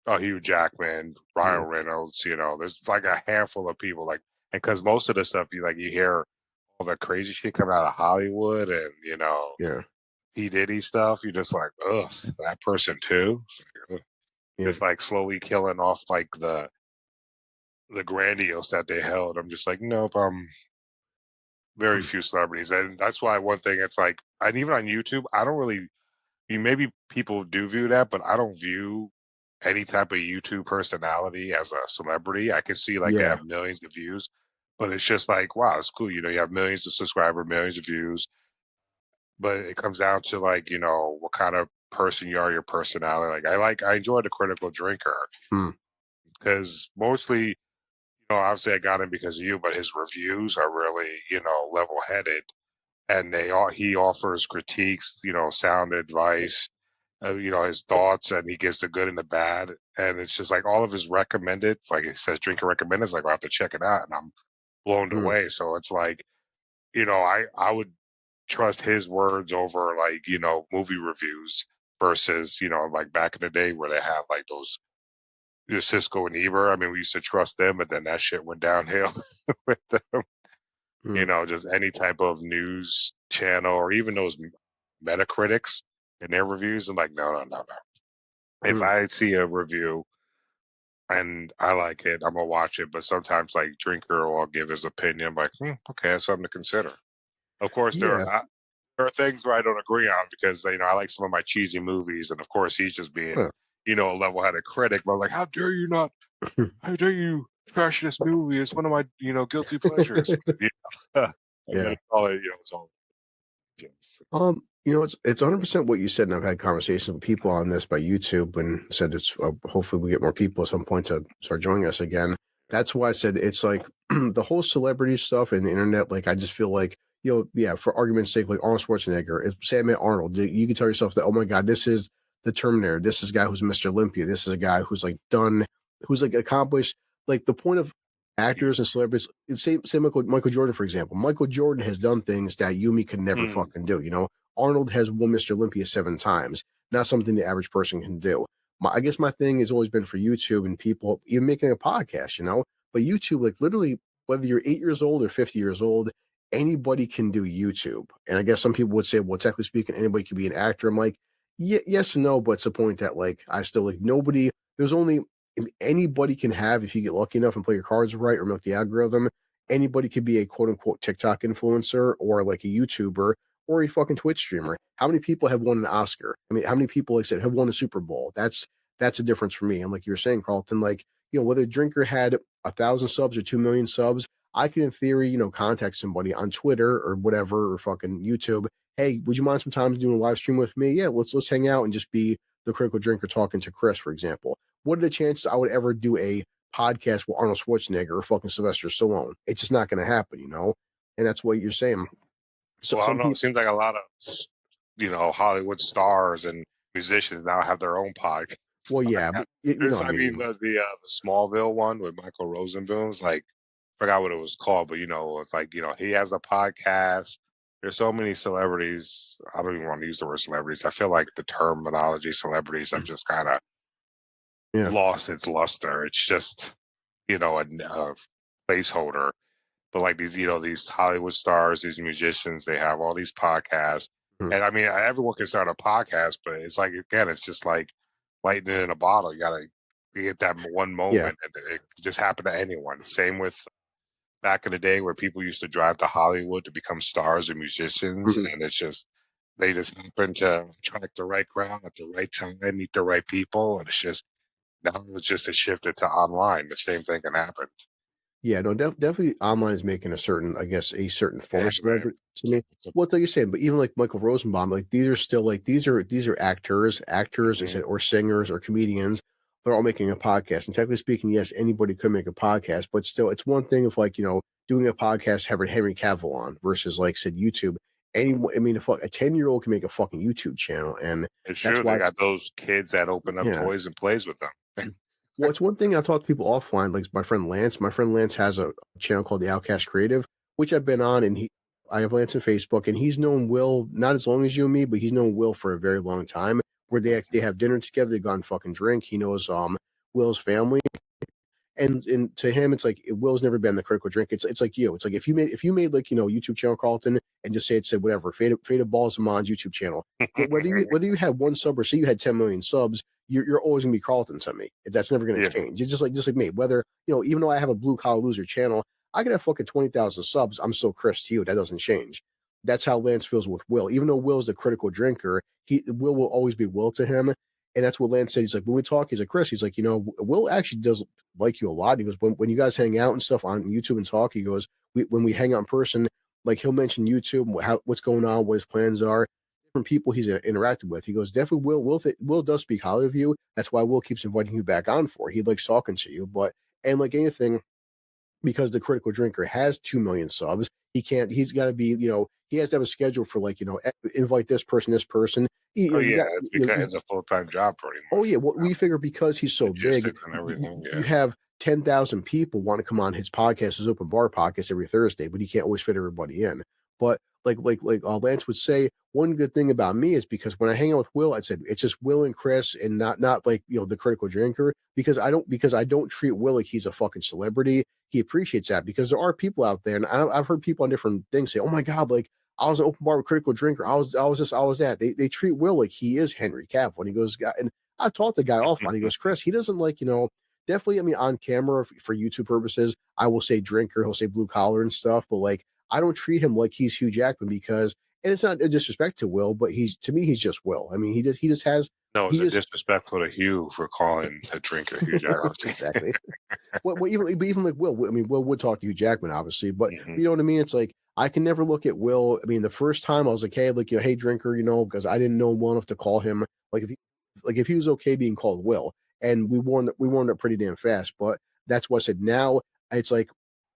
[SPEAKER 2] Oh, Hugh Jackman,
[SPEAKER 1] mhm,
[SPEAKER 2] Ryan Reynolds. There's like a handful of people. Like, and because most of the stuff you hear all the crazy shit coming out of Hollywood, and
[SPEAKER 1] yeah,
[SPEAKER 2] P Diddy stuff. You're just like, ugh, that person too.
[SPEAKER 1] yeah,
[SPEAKER 2] Just like slowly killing off like the grandiose that they held. I'm just like, nope. Very
[SPEAKER 1] mm,
[SPEAKER 2] few celebrities, and that's why one thing it's like, and even on YouTube, I don't really. Maybe people do view that, but I don't view any type of YouTube personality as a celebrity. I can see like they
[SPEAKER 1] yeah,
[SPEAKER 2] have millions of views, but it's just like, wow, it's cool. You have millions of subscribers, millions of views, but it comes down to like, what kind of person you are, your personality. I enjoy the critical drinker
[SPEAKER 1] mm,
[SPEAKER 2] because mostly, obviously I got him because of you, but his reviews are really, level headed, and he offers critiques, sound advice, his thoughts, and he gives the good and the bad. And it's just like all of his recommended, like it says drinker recommended, it's like I have to check it out, and I'm blown
[SPEAKER 1] mm,
[SPEAKER 2] away. So it's like, I would trust his words over like, movie reviews versus, like back in the day where they have like those Cisco and Ebert. I mean, we used to trust them, but then that shit went downhill with them.
[SPEAKER 1] mm,
[SPEAKER 2] Just any type of news channel or even those Metacritics in their reviews. I'm like, no, no, no, no. If
[SPEAKER 1] mm,
[SPEAKER 2] I see a review and I like it, I'm gonna watch it. But sometimes, like Drinker will give his opinion. I'm like, okay, that's something to consider. Of course,
[SPEAKER 1] yeah,
[SPEAKER 2] there are things where I don't agree on because I like some of my cheesy movies, and of course, he's just being
[SPEAKER 1] huh,
[SPEAKER 2] a level-headed critic. But I was like, how dare you not? How dare you trash this movie? It's one of my guilty pleasures. And then
[SPEAKER 1] yeah.
[SPEAKER 2] it's all it's all.
[SPEAKER 1] It's 100% what you said, and I've had conversations with people on this by YouTube, and said it's hopefully we get more people at some point to start joining us again. That's why I said it's like the whole celebrity stuff and the internet. Like I just feel like yeah, for argument's sake, like Arnold Schwarzenegger, if Sam met Arnold, you can tell yourself that oh my god, this is the Terminator. This is a guy who's Mr. Olympia. This is a guy who's like done, who's like accomplished. Like the point of actors and celebrities, it's same Michael Jordan, for example. Michael Jordan has done things that Yumi could never
[SPEAKER 2] Mm.
[SPEAKER 1] fucking do. Arnold has won Mr. Olympia 7 times. Not something the average person can do. I guess my thing has always been for YouTube and people even making a podcast. But YouTube, like literally, whether you're 8 years old or 50 years old, anybody can do YouTube. And I guess some people would say, well, technically speaking, anybody can be an actor. I'm like, yes and no, but it's the point that like I still like nobody. There's only anybody can have if you get lucky enough and play your cards right or milk the algorithm. Anybody could be a quote unquote TikTok influencer or like a YouTuber or a fucking Twitch streamer. How many people have won an Oscar? I mean, how many people, like I said, have won a Super Bowl? That's a difference for me. And like you were saying, Carlton, like, whether Drinker had 1,000 subs or 2 million subs, I could in theory, contact somebody on Twitter or whatever or fucking YouTube. Hey, would you mind sometimes doing a live stream with me? Yeah, let's hang out and just be the critical drinker talking to Chris, for example. What are the chances I would ever do a podcast with Arnold Schwarzenegger or fucking Sylvester Stallone? It's just not going to happen. And that's what you're saying. So
[SPEAKER 2] Well, I don't
[SPEAKER 1] some
[SPEAKER 2] know. It
[SPEAKER 1] people,
[SPEAKER 2] seems like a lot of Hollywood stars and musicians now have their own podcast.
[SPEAKER 1] Well, yeah, but you know
[SPEAKER 2] There's,
[SPEAKER 1] what I
[SPEAKER 2] I mean,
[SPEAKER 1] mean.
[SPEAKER 2] the Smallville one with Michael Rosenbaum's like, forgot what it was called, but it's like, he has a podcast. There's so many celebrities. I don't even want to use the word celebrities. I feel like the terminology celebrities have just kind of
[SPEAKER 1] Yeah.
[SPEAKER 2] lost its luster. It's just, a placeholder. But like these Hollywood stars, these musicians, they have all these podcasts.
[SPEAKER 1] Mhm.
[SPEAKER 2] And I mean, everyone can start a podcast, but it's like, again, it's just like lightning in a bottle. You got to get that one
[SPEAKER 1] Yeah.
[SPEAKER 2] moment, and it can just happen to anyone. Same with back in the day where people used to drive to Hollywood to become stars and musicians,
[SPEAKER 1] Mhm.
[SPEAKER 2] and they just happen to attract the right crowd at the right time, meet the right people, and now it's just a shifted to online. The same thing can happen.
[SPEAKER 1] Yeah, no, definitely online is making a certain, I guess, a certain form
[SPEAKER 2] Yeah,
[SPEAKER 1] of
[SPEAKER 2] man.
[SPEAKER 1] celebrity to me. Well, like you're saying, but even like Michael Rosenbaum, like these are still like these are actors, I
[SPEAKER 2] Mhm.
[SPEAKER 1] said, or singers or comedians. They're all making a podcast. And technically speaking, yes, anybody could make a podcast, but still, it's one thing if like doing a podcast having Henry Cavill on versus like said YouTube. Anyone, I mean, if a 10-year-old can make a fucking YouTube channel, and
[SPEAKER 2] It's
[SPEAKER 1] that's
[SPEAKER 2] true.
[SPEAKER 1] why
[SPEAKER 2] They
[SPEAKER 1] it's
[SPEAKER 2] got those kids that open up
[SPEAKER 1] yeah.
[SPEAKER 2] toys and plays with them.
[SPEAKER 1] Well, it's one thing I talk to people offline, like my friend Lance. My friend Lance has a channel called the Outcast Creative, which I've been on, and I have Lance on Facebook, and he's known Will not as long as you and me, but he's known Will for a very long time. Where they have dinner together, they go and fucking drink. He knows Will's family, and to him, it's like Will's never been the critical drink. It's like you. It's like if you made like YouTube channel Carlton and just say it said whatever faded balls of Mon's YouTube channel. Whether you had one sub or say you had 10 million subs, you're always gonna be Carlton to me. That's never gonna
[SPEAKER 2] Yeah.
[SPEAKER 1] change. It's just like me. Whether even though I have a blue collar loser channel, I could have fucking 20,000 subs. I'm still Chris to you. That doesn't change. That's how Lance feels with Will. Even though Will's the critical drinker, Will always be Will to him. And that's what Lance said. He's like, when we talk, he's like, Chris, he's like, Will actually does like you a lot. He goes, when you guys hang out and stuff on YouTube and talk, he goes, when we hang out in person, like he'll mention YouTube, what's going on, what his plans are, different people he's interacted with. He goes, definitely Will does speak highly of you. That's why Will keeps inviting you back on for. He likes talking to you, but and like anything, because the critical drinker has 2 million subs, he's got to be, he has to have a schedule for like, invite this person.
[SPEAKER 2] Oh
[SPEAKER 1] You
[SPEAKER 2] yeah,
[SPEAKER 1] got,
[SPEAKER 2] it's because it's a full-time job pretty
[SPEAKER 1] oh
[SPEAKER 2] much.
[SPEAKER 1] yeah, well, we figure because he's so big,
[SPEAKER 2] Logistics and everything.
[SPEAKER 1] you
[SPEAKER 2] Yeah.
[SPEAKER 1] have 10,000 people want to come on his podcast, his open bar podcast every Thursday, but he can't always fit everybody in. But Lance would say, one good thing about me is because when I hang out with Will, I said it's just Will and Chris, and not like the critical drinker, because I don't treat Will like he's a fucking celebrity. He appreciates that because there are people out there, and I've heard people on different things say, "Oh my god, like I was an open bar with critical drinker. I was that." They treat Will like he is Henry Cavill, and he goes, and I taught the guy offline. He goes, Chris, he doesn't like, definitely, I mean, on camera for YouTube purposes, I will say drinker, he'll say blue collar and stuff, but like, I don't treat him like he's Hugh Jackman because, and it's not a disrespect to Will, but to me, he's just Will. I mean, he just has,
[SPEAKER 2] No,
[SPEAKER 1] he
[SPEAKER 2] it's a
[SPEAKER 1] just,
[SPEAKER 2] disrespectful to Hugh for calling a drinker Hugh Jackson.
[SPEAKER 1] exactly. Even like Will, I mean, Will would talk to Hugh Jackman, obviously, but
[SPEAKER 2] Hmm.
[SPEAKER 1] you know what I mean? It's like, I can never look at Will. I mean, the first time I was like, hey, look, hey, drinker, because I didn't know him well enough to call him. If he was okay being called Will, and we warmed up pretty damn fast. But that's what I said. Now it's like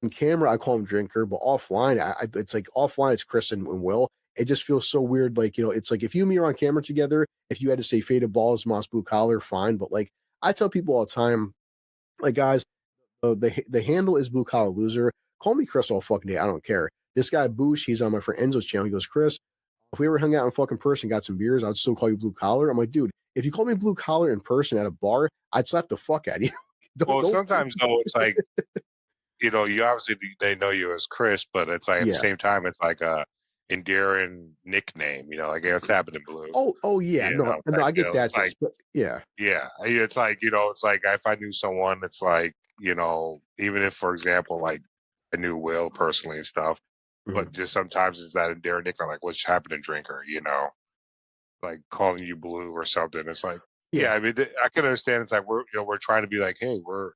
[SPEAKER 1] on camera I call him drinker, but offline it's like offline it's Chris and Will. It just feels so weird. Like it's like if you and me are on camera together, if you had to say faded balls, moss blue collar, fine. But like I tell people all the time, like guys, the handle is blue collar loser. Call me Chris all fucking day. I don't care. This guy Boosh, he's on my friend Enzo's channel. He goes, Chris, if we ever hung out in fucking person, got some beers, I'd still call you blue collar. I'm like, dude, if you call me blue collar in person at a bar, I'd slap the fuck out of you. don't
[SPEAKER 2] Well,
[SPEAKER 1] don't.
[SPEAKER 2] sometimes though, it's like you obviously they know you as Chris, but it's like at the
[SPEAKER 1] Yeah.
[SPEAKER 2] same time, it's like a endearing nickname. Like it's happened in Blue.
[SPEAKER 1] Oh yeah. No, no,
[SPEAKER 2] Like
[SPEAKER 1] I get that.
[SPEAKER 2] it's like
[SPEAKER 1] Yeah.
[SPEAKER 2] yeah, it's like it's like if I knew someone, it's like even if for example like I knew Will personally and stuff,
[SPEAKER 1] Mhm.
[SPEAKER 2] but just sometimes it's that endearing nickname like what's happening, drinker, like calling you Blue or something. It's like
[SPEAKER 1] Yeah.
[SPEAKER 2] yeah, I mean I can understand. It's like we're trying to be like hey we're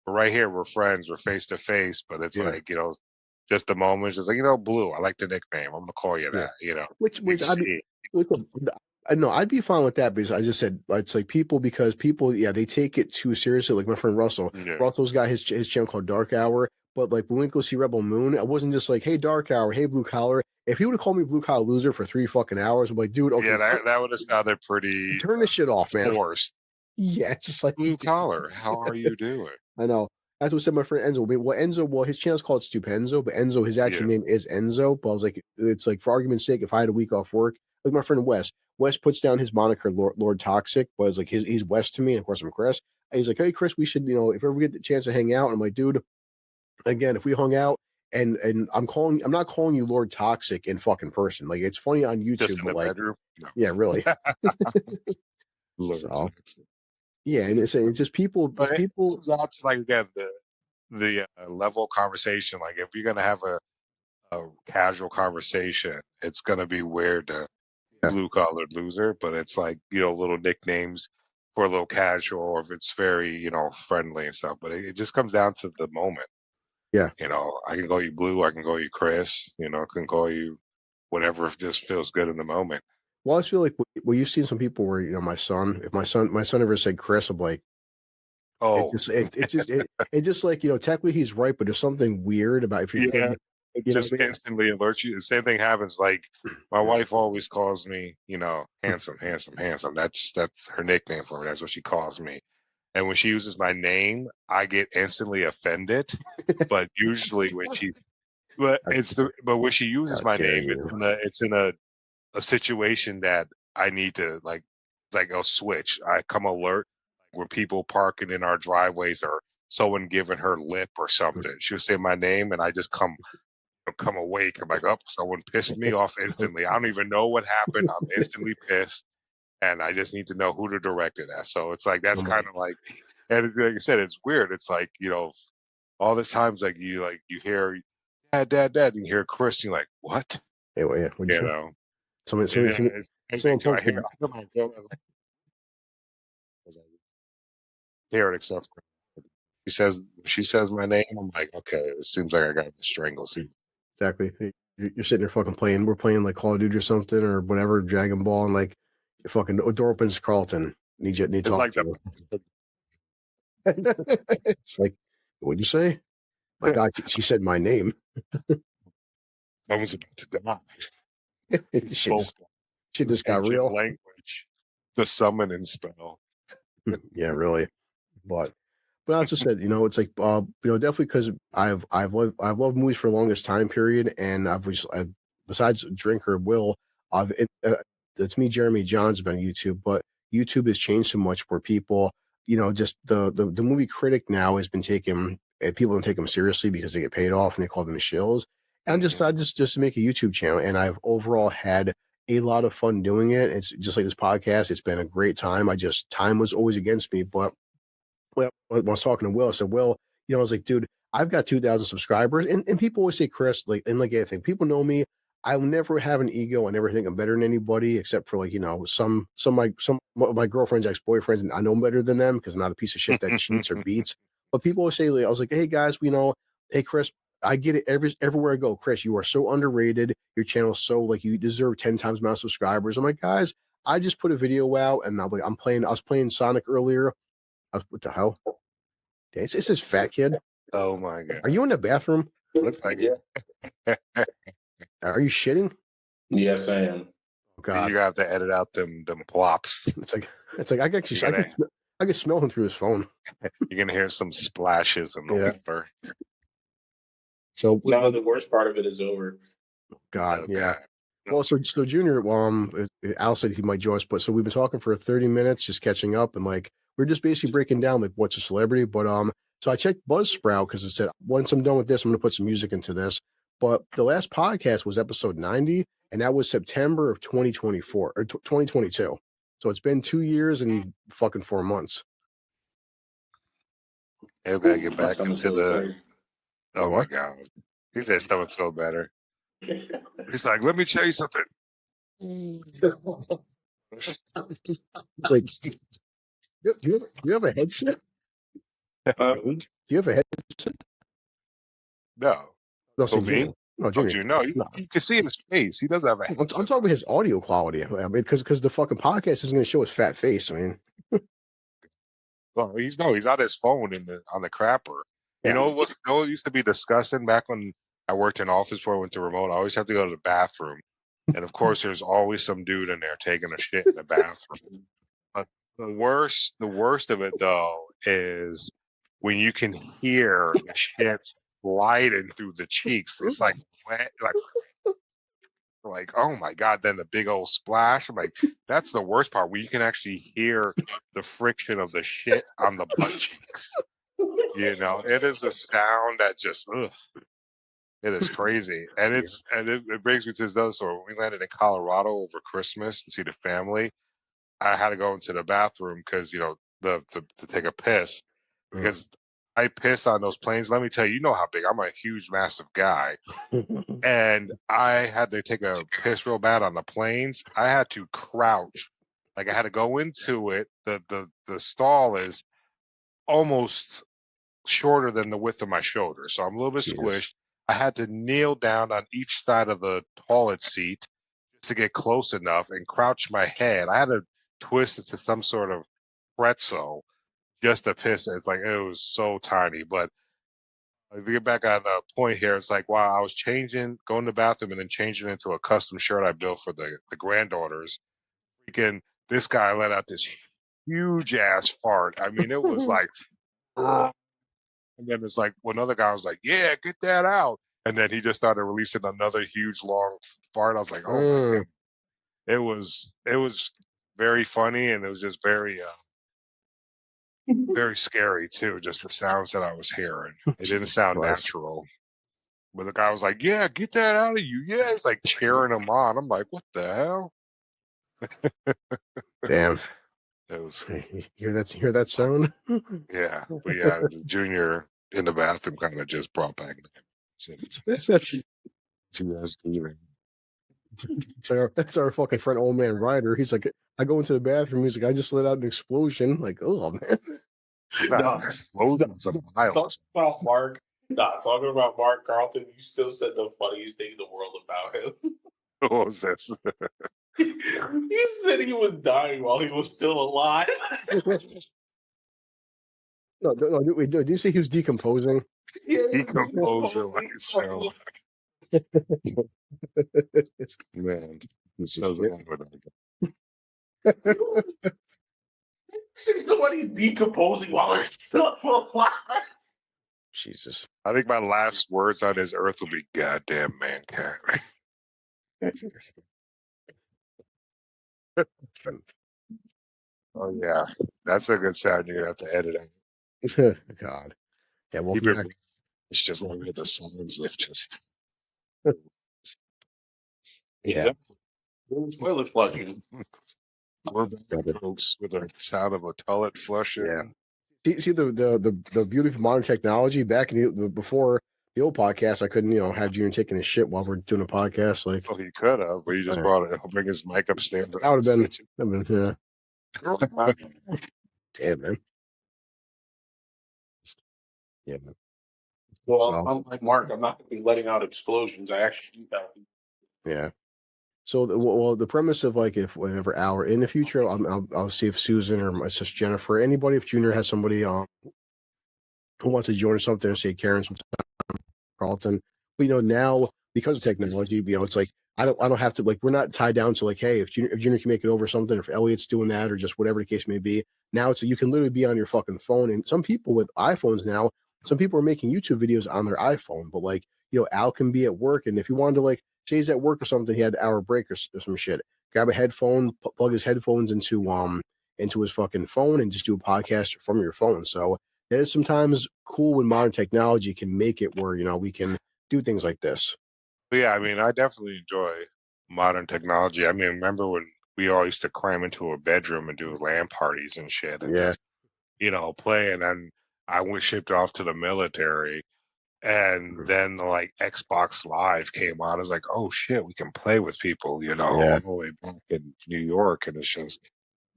[SPEAKER 2] right here. We're friends. We're face to face. But it's
[SPEAKER 1] Yeah.
[SPEAKER 2] like, just the moments. It's like, Blue, I like the nickname. I'm gonna call you
[SPEAKER 1] Yeah.
[SPEAKER 2] that. You
[SPEAKER 1] Which I mean,
[SPEAKER 2] see.
[SPEAKER 1] listen, I know I'd be fine with that because I just said it's like because people, yeah, they take it too seriously. Like my friend Russell,
[SPEAKER 2] Yeah.
[SPEAKER 1] Russell's got his channel called Dark Hour. But like when we go see Rebel Moon, I wasn't just like, hey, Dark Hour, hey, blue collar. If he would have called me blue collar loser for 3 fucking hours, I'm like, dude,
[SPEAKER 2] Yeah,
[SPEAKER 1] okay,
[SPEAKER 2] that would have sounded pretty
[SPEAKER 1] turn this shit off, man.
[SPEAKER 2] forced.
[SPEAKER 1] Yeah, it's just like,
[SPEAKER 2] Blue collar, how are you doing?
[SPEAKER 1] I know. That's what said my friend Enzo. I mean, well, Enzo, well, his channel's called Stupenzo, but Enzo, his actual
[SPEAKER 2] Yeah,
[SPEAKER 1] name is Enzo. But I was like, it's like for argument's sake, if I had a week off work, like my friend Wes, Wes puts down his moniker Lord Toxic, but it's like he's Wes to me, and of course I'm Chris. And he's like, hey Chris, we should, if ever we get the chance to hang out. And I'm like, dude, again, if we hung out and I'm not calling you Lord Toxic in fucking person. Like it's funny on
[SPEAKER 2] just
[SPEAKER 1] YouTube,
[SPEAKER 2] in
[SPEAKER 1] but
[SPEAKER 2] the
[SPEAKER 1] like,
[SPEAKER 2] bedroom? No.
[SPEAKER 1] yeah, really.
[SPEAKER 2] Lord
[SPEAKER 1] So
[SPEAKER 2] Jackson.
[SPEAKER 1] yeah, and it's just people,
[SPEAKER 2] But
[SPEAKER 1] just
[SPEAKER 2] it
[SPEAKER 1] people.
[SPEAKER 2] comes out to, like, again, the level of conversation, like, if you're gonna have a casual conversation, it's gonna be weird to
[SPEAKER 1] Yeah,
[SPEAKER 2] blue-collared loser, but it's like, little nicknames for a little casual, or if it's very, friendly and stuff, but it just comes down to the moment,
[SPEAKER 1] yeah.
[SPEAKER 2] I can call you Blue, I can call you Chris, I can call you whatever if just feels good in the moment.
[SPEAKER 1] Well, I just feel like well, you've seen some people where my son, if my son ever said Chris, I'm like,
[SPEAKER 2] Oh,
[SPEAKER 1] it just like technically he's right, but there's something weird about if you're
[SPEAKER 2] yeah,
[SPEAKER 1] thinking,
[SPEAKER 2] it
[SPEAKER 1] you know
[SPEAKER 2] just
[SPEAKER 1] what I mean?
[SPEAKER 2] instantly alerts you. The same thing happens, like, my
[SPEAKER 1] Yeah,
[SPEAKER 2] wife always calls me, handsome, handsome, handsome. That's her nickname for me. That's what she calls me. And when she uses my name, I get instantly offended. But usually but when she uses
[SPEAKER 1] how
[SPEAKER 2] my
[SPEAKER 1] dare
[SPEAKER 2] name,
[SPEAKER 1] you?
[SPEAKER 2] it's in a situation that I need to, like, a switch. I come alert when people parking in our driveways, or someone giving her lip or something. She'll say my name, and I just come awake. I'm like, oh, someone pissed me off instantly. I don't even know what happened. I'm instantly pissed, and I just need to know who to direct it at. So it's like that's kind
[SPEAKER 1] Somebody,
[SPEAKER 2] of like, and like I said, it's weird. It's like, all the times, you hear dad, dad, dad, and you hear Chris, and you're like, what?
[SPEAKER 1] anyway, yeah, what'd you
[SPEAKER 2] You
[SPEAKER 1] say?
[SPEAKER 2] know, and then
[SPEAKER 1] Somebody,
[SPEAKER 2] it's the same thing
[SPEAKER 1] someone
[SPEAKER 2] too. I
[SPEAKER 1] posted.
[SPEAKER 2] hear, I hear my girl, I hear it except she says my name. I'm like, okay, it seems like I got to strangle soon.
[SPEAKER 1] Exactly. You're sitting there fucking playing. We're playing like Call of Duty or something or whatever, Dragon Ball, and like your fucking door opens, Carlton. Need to
[SPEAKER 2] It's
[SPEAKER 1] talk
[SPEAKER 2] like
[SPEAKER 1] to you. It's like, what'd you say? My God, she said my name.
[SPEAKER 2] someone's about to die. He
[SPEAKER 1] shit,
[SPEAKER 2] spoke
[SPEAKER 1] just, shit just got
[SPEAKER 2] ancient
[SPEAKER 1] real.
[SPEAKER 2] language, the summoning spell.
[SPEAKER 1] Yeah, really. But I also said, it's like, definitely because I've loved movies for the longest time period, and besides Drinker Will, it's me, Jeremy Johns, been on YouTube, but YouTube has changed so much where people, just the movie critic now has been taken, and people don't take them seriously because they get paid off and they call them shills. And
[SPEAKER 2] Mhm.
[SPEAKER 1] I just to make a YouTube channel, and I've overall had a lot of fun doing it. It's just like this podcast. It's been a great time. Time was always against me, but well, when I was talking to Will, I said, Will, I was like, dude, I've got 2,000 subscribers. And people always say, Chris, like, and like anything, people know me. I'll never have an ego. I never think I'm better than anybody, except for like, some of my girlfriend's ex-boyfriends, and I know better than them because I'm not a piece of shit that cheats or beats. But people always say, like, I was like, hey guys, hey Chris, I get it everywhere I go. Chris, you are so underrated. Your channel's so like you deserve 10 times my subscribers. I'm like, guys, I just put a video out and I'm like, I was playing Sonic earlier. What the hell? It's this fat kid.
[SPEAKER 2] Oh my
[SPEAKER 1] Are
[SPEAKER 2] god!
[SPEAKER 1] you in the bathroom?
[SPEAKER 2] Looks like it.
[SPEAKER 1] Are you shitting?
[SPEAKER 3] Yes, I am.
[SPEAKER 1] Oh
[SPEAKER 2] You
[SPEAKER 1] God!
[SPEAKER 2] have to edit out them plops.
[SPEAKER 1] It's like I can
[SPEAKER 2] You're
[SPEAKER 1] actually
[SPEAKER 2] gonna
[SPEAKER 1] I can smell him through his phone.
[SPEAKER 2] you're gonna hear some splashes in the
[SPEAKER 1] Yeah.
[SPEAKER 2] water.
[SPEAKER 1] So
[SPEAKER 3] No, the worst part of it is over.
[SPEAKER 1] God, yeah.
[SPEAKER 2] Okay.
[SPEAKER 1] Well, so Junior, Al said he might join us, but so we've been talking for 30 minutes, just catching up, and like we're just basically breaking down like what's a celebrity. But so I checked Buzzsprout because it said once I'm done with this, I'm gonna put some music into this. But the last podcast was episode 90, and that was September of 2024 or 2022. So it's been 2 years and fucking 4 months.
[SPEAKER 2] Maybe I get
[SPEAKER 3] My
[SPEAKER 2] back
[SPEAKER 3] stomach
[SPEAKER 2] into
[SPEAKER 3] feels
[SPEAKER 2] the.
[SPEAKER 3] better.
[SPEAKER 1] My
[SPEAKER 2] Oh my
[SPEAKER 1] what?
[SPEAKER 2] god! He said stomach feel better. He's like, let me tell you something.
[SPEAKER 1] Like, do you have a headset?
[SPEAKER 3] Um,
[SPEAKER 1] Do you have a headset?
[SPEAKER 2] No.
[SPEAKER 1] No,
[SPEAKER 2] For
[SPEAKER 1] say
[SPEAKER 2] me?
[SPEAKER 1] Junior. No,
[SPEAKER 2] Oh,
[SPEAKER 1] Junior.
[SPEAKER 2] you know,
[SPEAKER 1] No.
[SPEAKER 2] you can see his face. He does have a
[SPEAKER 1] I'm talking
[SPEAKER 2] headset on.
[SPEAKER 1] about his audio quality. I mean, because the fucking podcast isn't going to show his fat face. I mean,
[SPEAKER 2] Well, he's on his phone on the crapper.
[SPEAKER 1] yeah.
[SPEAKER 2] What used to be disgusting back when I worked in office before I went to remote. I always have to go to the bathroom, and of course, there's always some dude in there taking a shit in the bathroom. The worst of it though is when you can hear the shit sliding through the cheeks. It's like wet, like oh my god! Then the big old splash. I'm like, that's the worst part. Where you can actually hear the friction of the shit on the butt cheeks. You know, it is a sound that just ugh, it is crazy, and it brings me to this other story. When we landed in Colorado over Christmas to see the family, I had to go into the bathroom because to take a piss because I pissed on those planes. Let me tell you, you know how big I'm a huge, massive guy, and I had to take a piss real bad on the planes. I had to crouch, like I had to go into it. The stall is almost shorter than the width of my shoulder, so I'm a little bit
[SPEAKER 1] Jesus.
[SPEAKER 2] squished. I had to kneel down on each side of the toilet seat just to get close enough and crouch my head. I had to twist it to some sort of pretzel just to piss. It's like it was so tiny. But to get back on the point here, it's like while I was changing, going to the bathroom, and then changing into a custom shirt I built for the granddaughters. Freaking, this guy let out this huge ass fart. I mean, it was like, "Ugh." And then it's like one other guy was like, "Yeah, get that out," and then he just started releasing another huge long fart. I was like, "Oh my god!" It was very funny, and it was just very scary too. Just the sounds that I was hearing. It didn't sound
[SPEAKER 1] Christ.
[SPEAKER 2] natural. But the guy was like, "Yeah, get that out of you." Yeah, it's like cheering him on. I'm like, "What the hell?"
[SPEAKER 1] Damn.
[SPEAKER 2] It was
[SPEAKER 1] You hear that sound?
[SPEAKER 2] yeah, but yeah, the junior in the bathroom kind of just brought back
[SPEAKER 1] That's that's our fucking friend, old man Ryder. He's like, I go into the bathroom. He's like, I just let out an explosion. Like, oh man.
[SPEAKER 3] No,
[SPEAKER 2] explosions of miles.
[SPEAKER 3] talking about Mark. Nah, talking about Mark Carlton, you still said the funniest thing in the world about him.
[SPEAKER 2] What was this?
[SPEAKER 3] He said he was dying while he was still alive.
[SPEAKER 1] No, did you say he was decomposing?
[SPEAKER 3] Yeah,
[SPEAKER 2] Decomposing like it's hell. Man, this is
[SPEAKER 3] somebody's decomposing while they're still alive.
[SPEAKER 1] Jesus.
[SPEAKER 2] I think my last words on this earth will be "goddamn man cat." Oh yeah, that's a good sound. You're gonna have to edit it.
[SPEAKER 1] God. Yeah,
[SPEAKER 2] Keep
[SPEAKER 1] welcome
[SPEAKER 2] it.
[SPEAKER 1] back.
[SPEAKER 2] It's just like with the sounds of just.
[SPEAKER 1] Yeah.
[SPEAKER 3] Toilet flushing.
[SPEAKER 2] We're back, folks, with the sound of a toilet flushing.
[SPEAKER 1] Yeah. See the beauty of modern technology. Back in before the old podcast, I couldn't have Junior taking his shit while we're doing a podcast. Like,
[SPEAKER 2] Well, he could have, but he just brought it. He'll bring his mic upstairs.
[SPEAKER 1] that would have been yeah. Damn, man. Yeah.
[SPEAKER 3] Well,
[SPEAKER 1] So,
[SPEAKER 3] unlike Mark, I'm not going to be letting out explosions. I actually
[SPEAKER 1] yeah. So the premise of like if whenever Al in the future, I'll see if Susan or my sister Jennifer, anybody, if Junior has somebody who wants to join or something, say Karen, some Carlton. But now because of technology, it's like I don't have to, like, we're not tied down to like, hey, if Junior can make it over something, if Elliot's doing that or just whatever the case may be. Now it's you can literally be on your fucking phone, and some people with iPhones now, some people are making YouTube videos on their iPhone, but like Al can be at work, and if he wanted to, like, say he's at work or something, he had an hour break or some shit, grab a headphone, plug his headphones into his fucking phone, and just do a podcast from your phone. So that is sometimes cool when modern technology can make it where we can do things like this.
[SPEAKER 2] But yeah, I mean, I definitely enjoy modern technology. I mean, remember when we all used to cram into a bedroom and do LAN parties and shit, and
[SPEAKER 1] Yeah.
[SPEAKER 2] just, play, and then I was shipped off to the military, and then like Xbox Live came out. I was like, oh shit, we can play with people,
[SPEAKER 1] Yeah.
[SPEAKER 2] all the way back in New York, and it's just,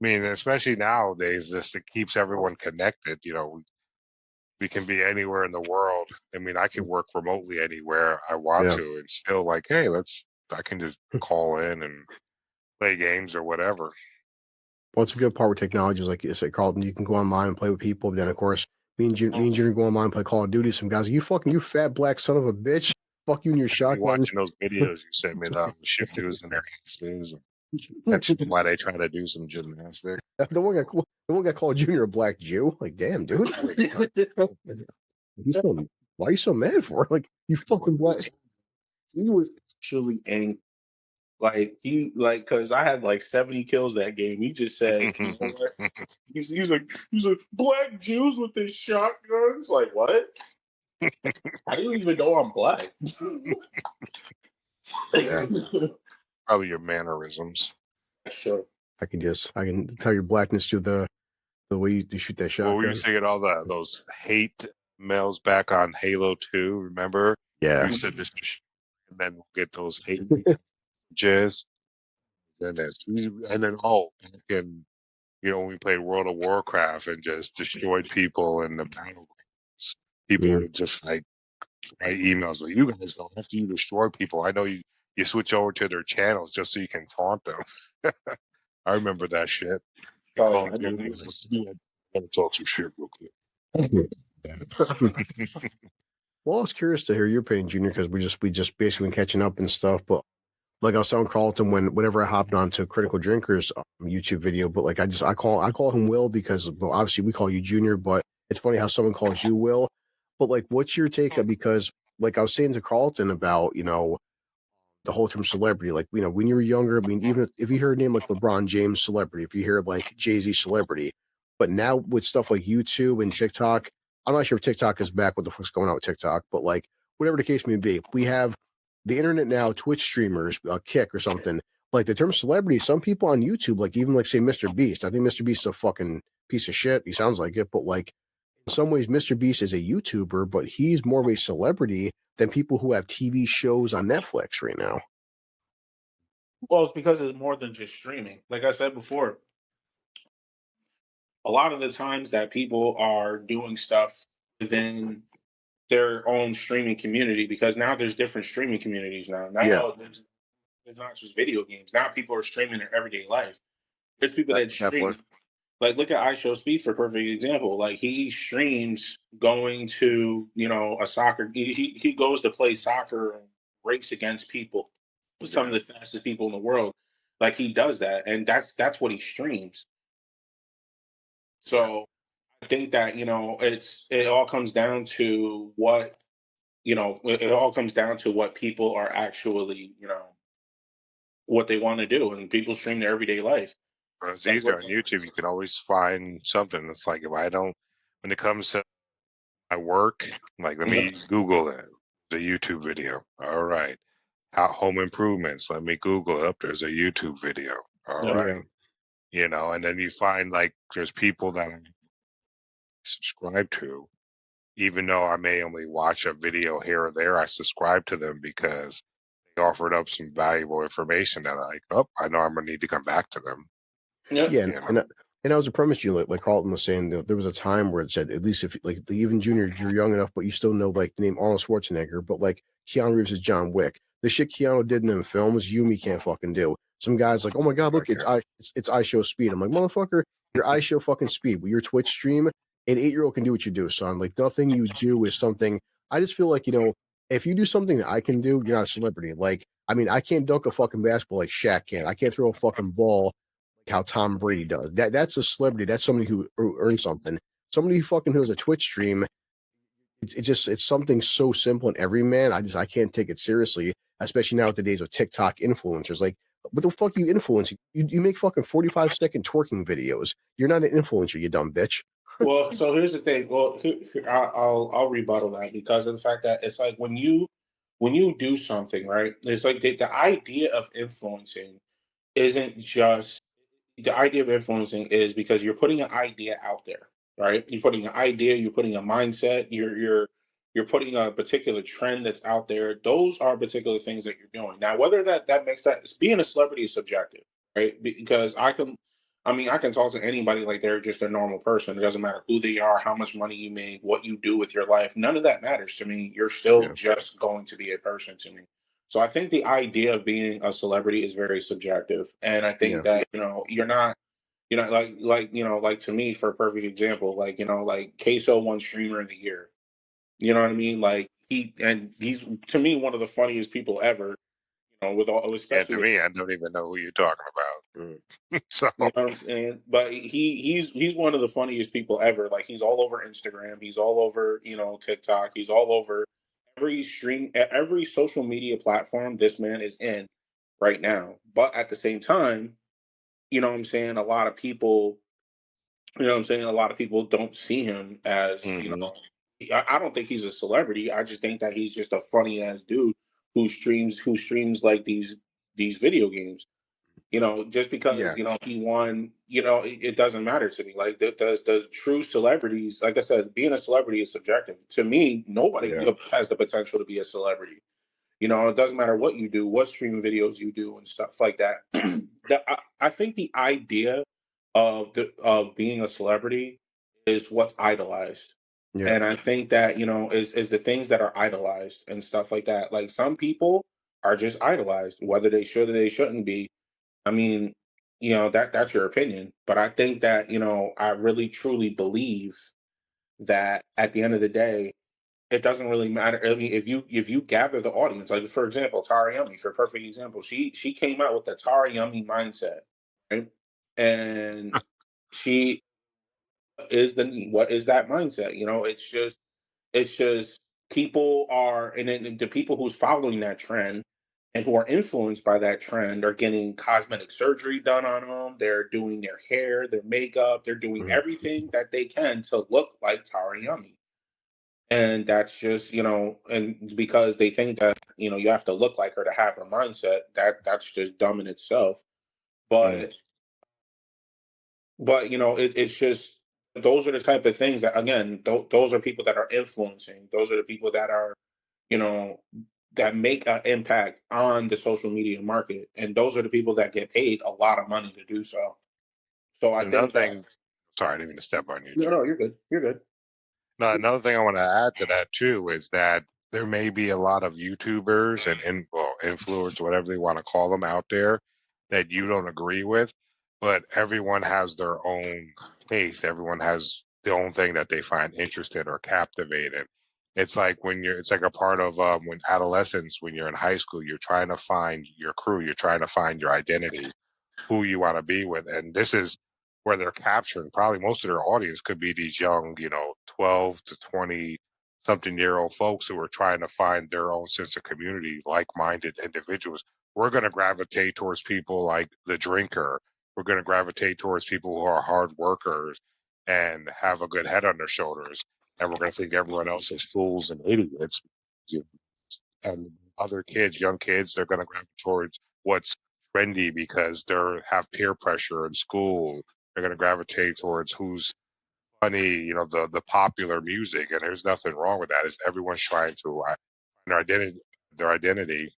[SPEAKER 2] I mean, especially nowadays, it keeps everyone connected. We can be anywhere in the world. I mean, I can work remotely anywhere I want
[SPEAKER 1] Yeah.
[SPEAKER 2] to, and still like, hey, I can just call in and play games or whatever.
[SPEAKER 1] Well, it's a good part with technology is, like you said, Carlton, you can go online and play with people. But then, of course, me and Junior go online and play Call of Duty. Some guys, you fat black son of a bitch. Fuck you and your
[SPEAKER 2] You
[SPEAKER 1] shotgun.
[SPEAKER 2] watching those videos you sent me, the ship dudes and their asses. That's why they try to do some gymnastics.
[SPEAKER 1] The one got called Junior a black Jew. Like, damn, dude. He's so, why are you so mad for? Like, you fucking black.
[SPEAKER 3] He was actually angry. Because I had like 70 kills that game. He just said, you know what? He's like black Jews with their shotguns. Like what? I didn't even know I'm black.
[SPEAKER 2] Yeah, probably your mannerisms.
[SPEAKER 3] Sure.
[SPEAKER 1] I can tell your blackness to the way you shoot that
[SPEAKER 2] Well, we
[SPEAKER 1] shotgun.
[SPEAKER 2] used to get all those hate mails back on Halo 2, remember?
[SPEAKER 1] Yeah.
[SPEAKER 2] We used to just and then we'll get those hate messages. And then back in, when we played World of Warcraft and just destroyed people in the battlegrounds, people
[SPEAKER 1] Yeah.
[SPEAKER 2] would just like write emails. Well, you guys don't have to destroy people. I know you switch over to their channels just so you can taunt them. I remember that shit.
[SPEAKER 3] Oh,
[SPEAKER 2] I gotta talk some shit real quick.
[SPEAKER 1] Well, I was curious to hear your opinion, Junior, because we just basically been catching up and stuff. But like I was telling Carlton whenever I hopped on to Critical Drinkers YouTube video, but like I call him Will because, well, obviously we call you Junior, but it's funny how someone calls you Will. But like, what's your take? Because like I was saying to Carlton about the whole term celebrity, like when you were younger, I mean, even if you hear a name like LeBron James celebrity, if you hear like Jay-Z celebrity, but now with stuff like YouTube and TikTok, I'm not sure if TikTok is back, what the fuck's going on with TikTok, but like whatever the case may be, we have the internet now, Twitch streamers, Kick or something. Like the term celebrity, some people on YouTube, like even like say Mr. Beast, I think Mr. Beast's a fucking piece of shit. He sounds like it, but like in some ways, Mr. Beast is a YouTuber, but he's more of a celebrity than people who have TV shows on Netflix right now.
[SPEAKER 3] Well, it's because it's more than just streaming. Like I said before, a lot of the times that people are doing stuff within their own streaming community, because now there's different streaming communities now.
[SPEAKER 1] Yeah.
[SPEAKER 3] Now there's not just video games. Now people are streaming their everyday life. There's people that
[SPEAKER 1] Definitely.
[SPEAKER 3] stream. Like look at I Show Speed for a perfect example. Like he streams going to a soccer. He goes to play soccer and race against people, some of the fastest people in the world. Like he does that, and that's what he streams. So I think that it all comes down to what it all comes down to what people are actually what they want to do, and people stream their everyday life.
[SPEAKER 2] It's
[SPEAKER 3] Like
[SPEAKER 2] easier on YouTube. You can always find something. It's like if I don't, when it comes to my work, like let me Google it. The YouTube video. All right. Home improvements. Let me Google it. Up there's a YouTube video. All right. And then you find like there's people that I subscribe to, even though I may only watch a video here or there, I subscribe to them because they offered up some valuable information that I know I'm gonna need to come back to them.
[SPEAKER 1] Yeah, and I was a premise you like Carlton was saying that there was a time where it said at least if like even Junior you're young enough, but you still know like the name Arnold Schwarzenegger, but like Keanu Reeves is John Wick. The shit Keanu did in them films, Yumi can't fucking do. Some guys like, oh my god, look, it's I Show Speed. I'm like, motherfucker, your I Show fucking Speed. With your Twitch stream, an 8-year-old can do what you do, son. Like nothing you do is something. I just feel like if you do something that I can do, you're not a celebrity. Like I mean, I can't dunk a fucking basketball like Shaq can. I can't throw a fucking ball how Tom Brady does. That's a celebrity. That's somebody who earns something. Somebody who fucking does a Twitch stream. It's something so simple and every man. I can't take it seriously, especially now with the days of TikTok influencers. Like, what the fuck you influence? You make fucking 45-second twerking videos. You're not an influencer, you dumb bitch.
[SPEAKER 3] Well, so here's the thing. Well, I'll rebuttal that because of the fact that it's like when you do something, right? It's like the idea of influencing isn't just the idea of influencing is because you're putting an idea out there, right? You're putting an idea, you're putting a mindset, you're putting a particular trend that's out there. Those are particular things that you're doing. Now, whether that makes that being a celebrity is subjective, right? Because I can talk to anybody like they're just a normal person. It doesn't matter who they are, how much money you make, what you do with your life. None of that matters to me. You're still just going to be a person to me. So I think the idea of being a celebrity is very subjective, and I think that you're not, like to me, for a perfect example, like Queso won Streamer of the Year. You know what I mean? Like he's to me one of the funniest people ever. with all,
[SPEAKER 2] Yeah,
[SPEAKER 3] especially
[SPEAKER 2] to
[SPEAKER 3] with,
[SPEAKER 2] me, I don't even know who you're talking about.
[SPEAKER 1] Mm.
[SPEAKER 2] So
[SPEAKER 3] you know what I'm saying? But he's one of the funniest people ever. Like he's all over Instagram. He's all over, TikTok. He's all over every social media platform this man is in right now. But at the same time, you know what I'm saying, a lot of people, a lot of people don't see him as,
[SPEAKER 2] hmm
[SPEAKER 3] I don't think he's a celebrity. I just think that he's just a funny ass dude who streams like these video games. Just because
[SPEAKER 1] Yeah,
[SPEAKER 3] he won, it doesn't matter to me. Like does true celebrities, like I said, being a celebrity is subjective. To me, nobody
[SPEAKER 2] yeah,
[SPEAKER 3] has the potential to be a celebrity. It doesn't matter what you do, what streaming videos you do, and stuff like that. I think the idea of being a celebrity is what's idolized,
[SPEAKER 1] yeah,
[SPEAKER 3] and I think that is the things that are idolized and stuff like that. Like some people are just idolized, whether they should or they shouldn't be. I mean, that's your opinion, but I think that I really truly believe that at the end of the day, it doesn't really matter. I mean, if you gather the audience, like for example, Tara Yummy, for a perfect example, she came out with the Tara Yummy mindset, right? And she what is that mindset? It's just people are, and then the people who's following that trend and who are influenced by that trend are getting cosmetic surgery done on them. They're doing their hair, their makeup, they're doing
[SPEAKER 1] mhm,
[SPEAKER 3] everything that they can to look like Tara Yummy. And that's just, and because they think that, you have to look like her to have her mindset, that's just dumb in itself.
[SPEAKER 1] mm,
[SPEAKER 3] But it's just, those are the type of things that, again, those are people that are influencing. Those are the people that are, you know, that make an impact on the social media market, and those are the people that get paid a lot of money to do so. So I
[SPEAKER 2] another
[SPEAKER 3] think that,
[SPEAKER 2] thing. Sorry, I didn't mean to step on you,
[SPEAKER 3] no,
[SPEAKER 2] Jim.
[SPEAKER 3] no, you're good, you're good.
[SPEAKER 2] No, another thing I want to add to that too is that there may be a lot of YouTubers and well, influencers, whatever they want to call them, out there that you don't agree with, but everyone has their own taste. Everyone has their own thing that they find interesting or captivating. It's like a part of when adolescence, when you're in high school, you're trying to find your crew, you're trying to find your identity, who you want to be with. And this is where they're capturing probably most of their audience could be these young, 12 to 20 something year old folks who are trying to find their own sense of community, like minded individuals. We're going to gravitate towards people like the drinker. We're going to gravitate towards people who are hard workers and have a good head on their shoulders. And we're going to think everyone else is fools and idiots. And other kids, young kids, they're going to gravitate towards what's trendy because have peer pressure in school. They're going to gravitate towards who's funny, the popular music, and there's nothing wrong with that. It's everyone's trying to find their identity,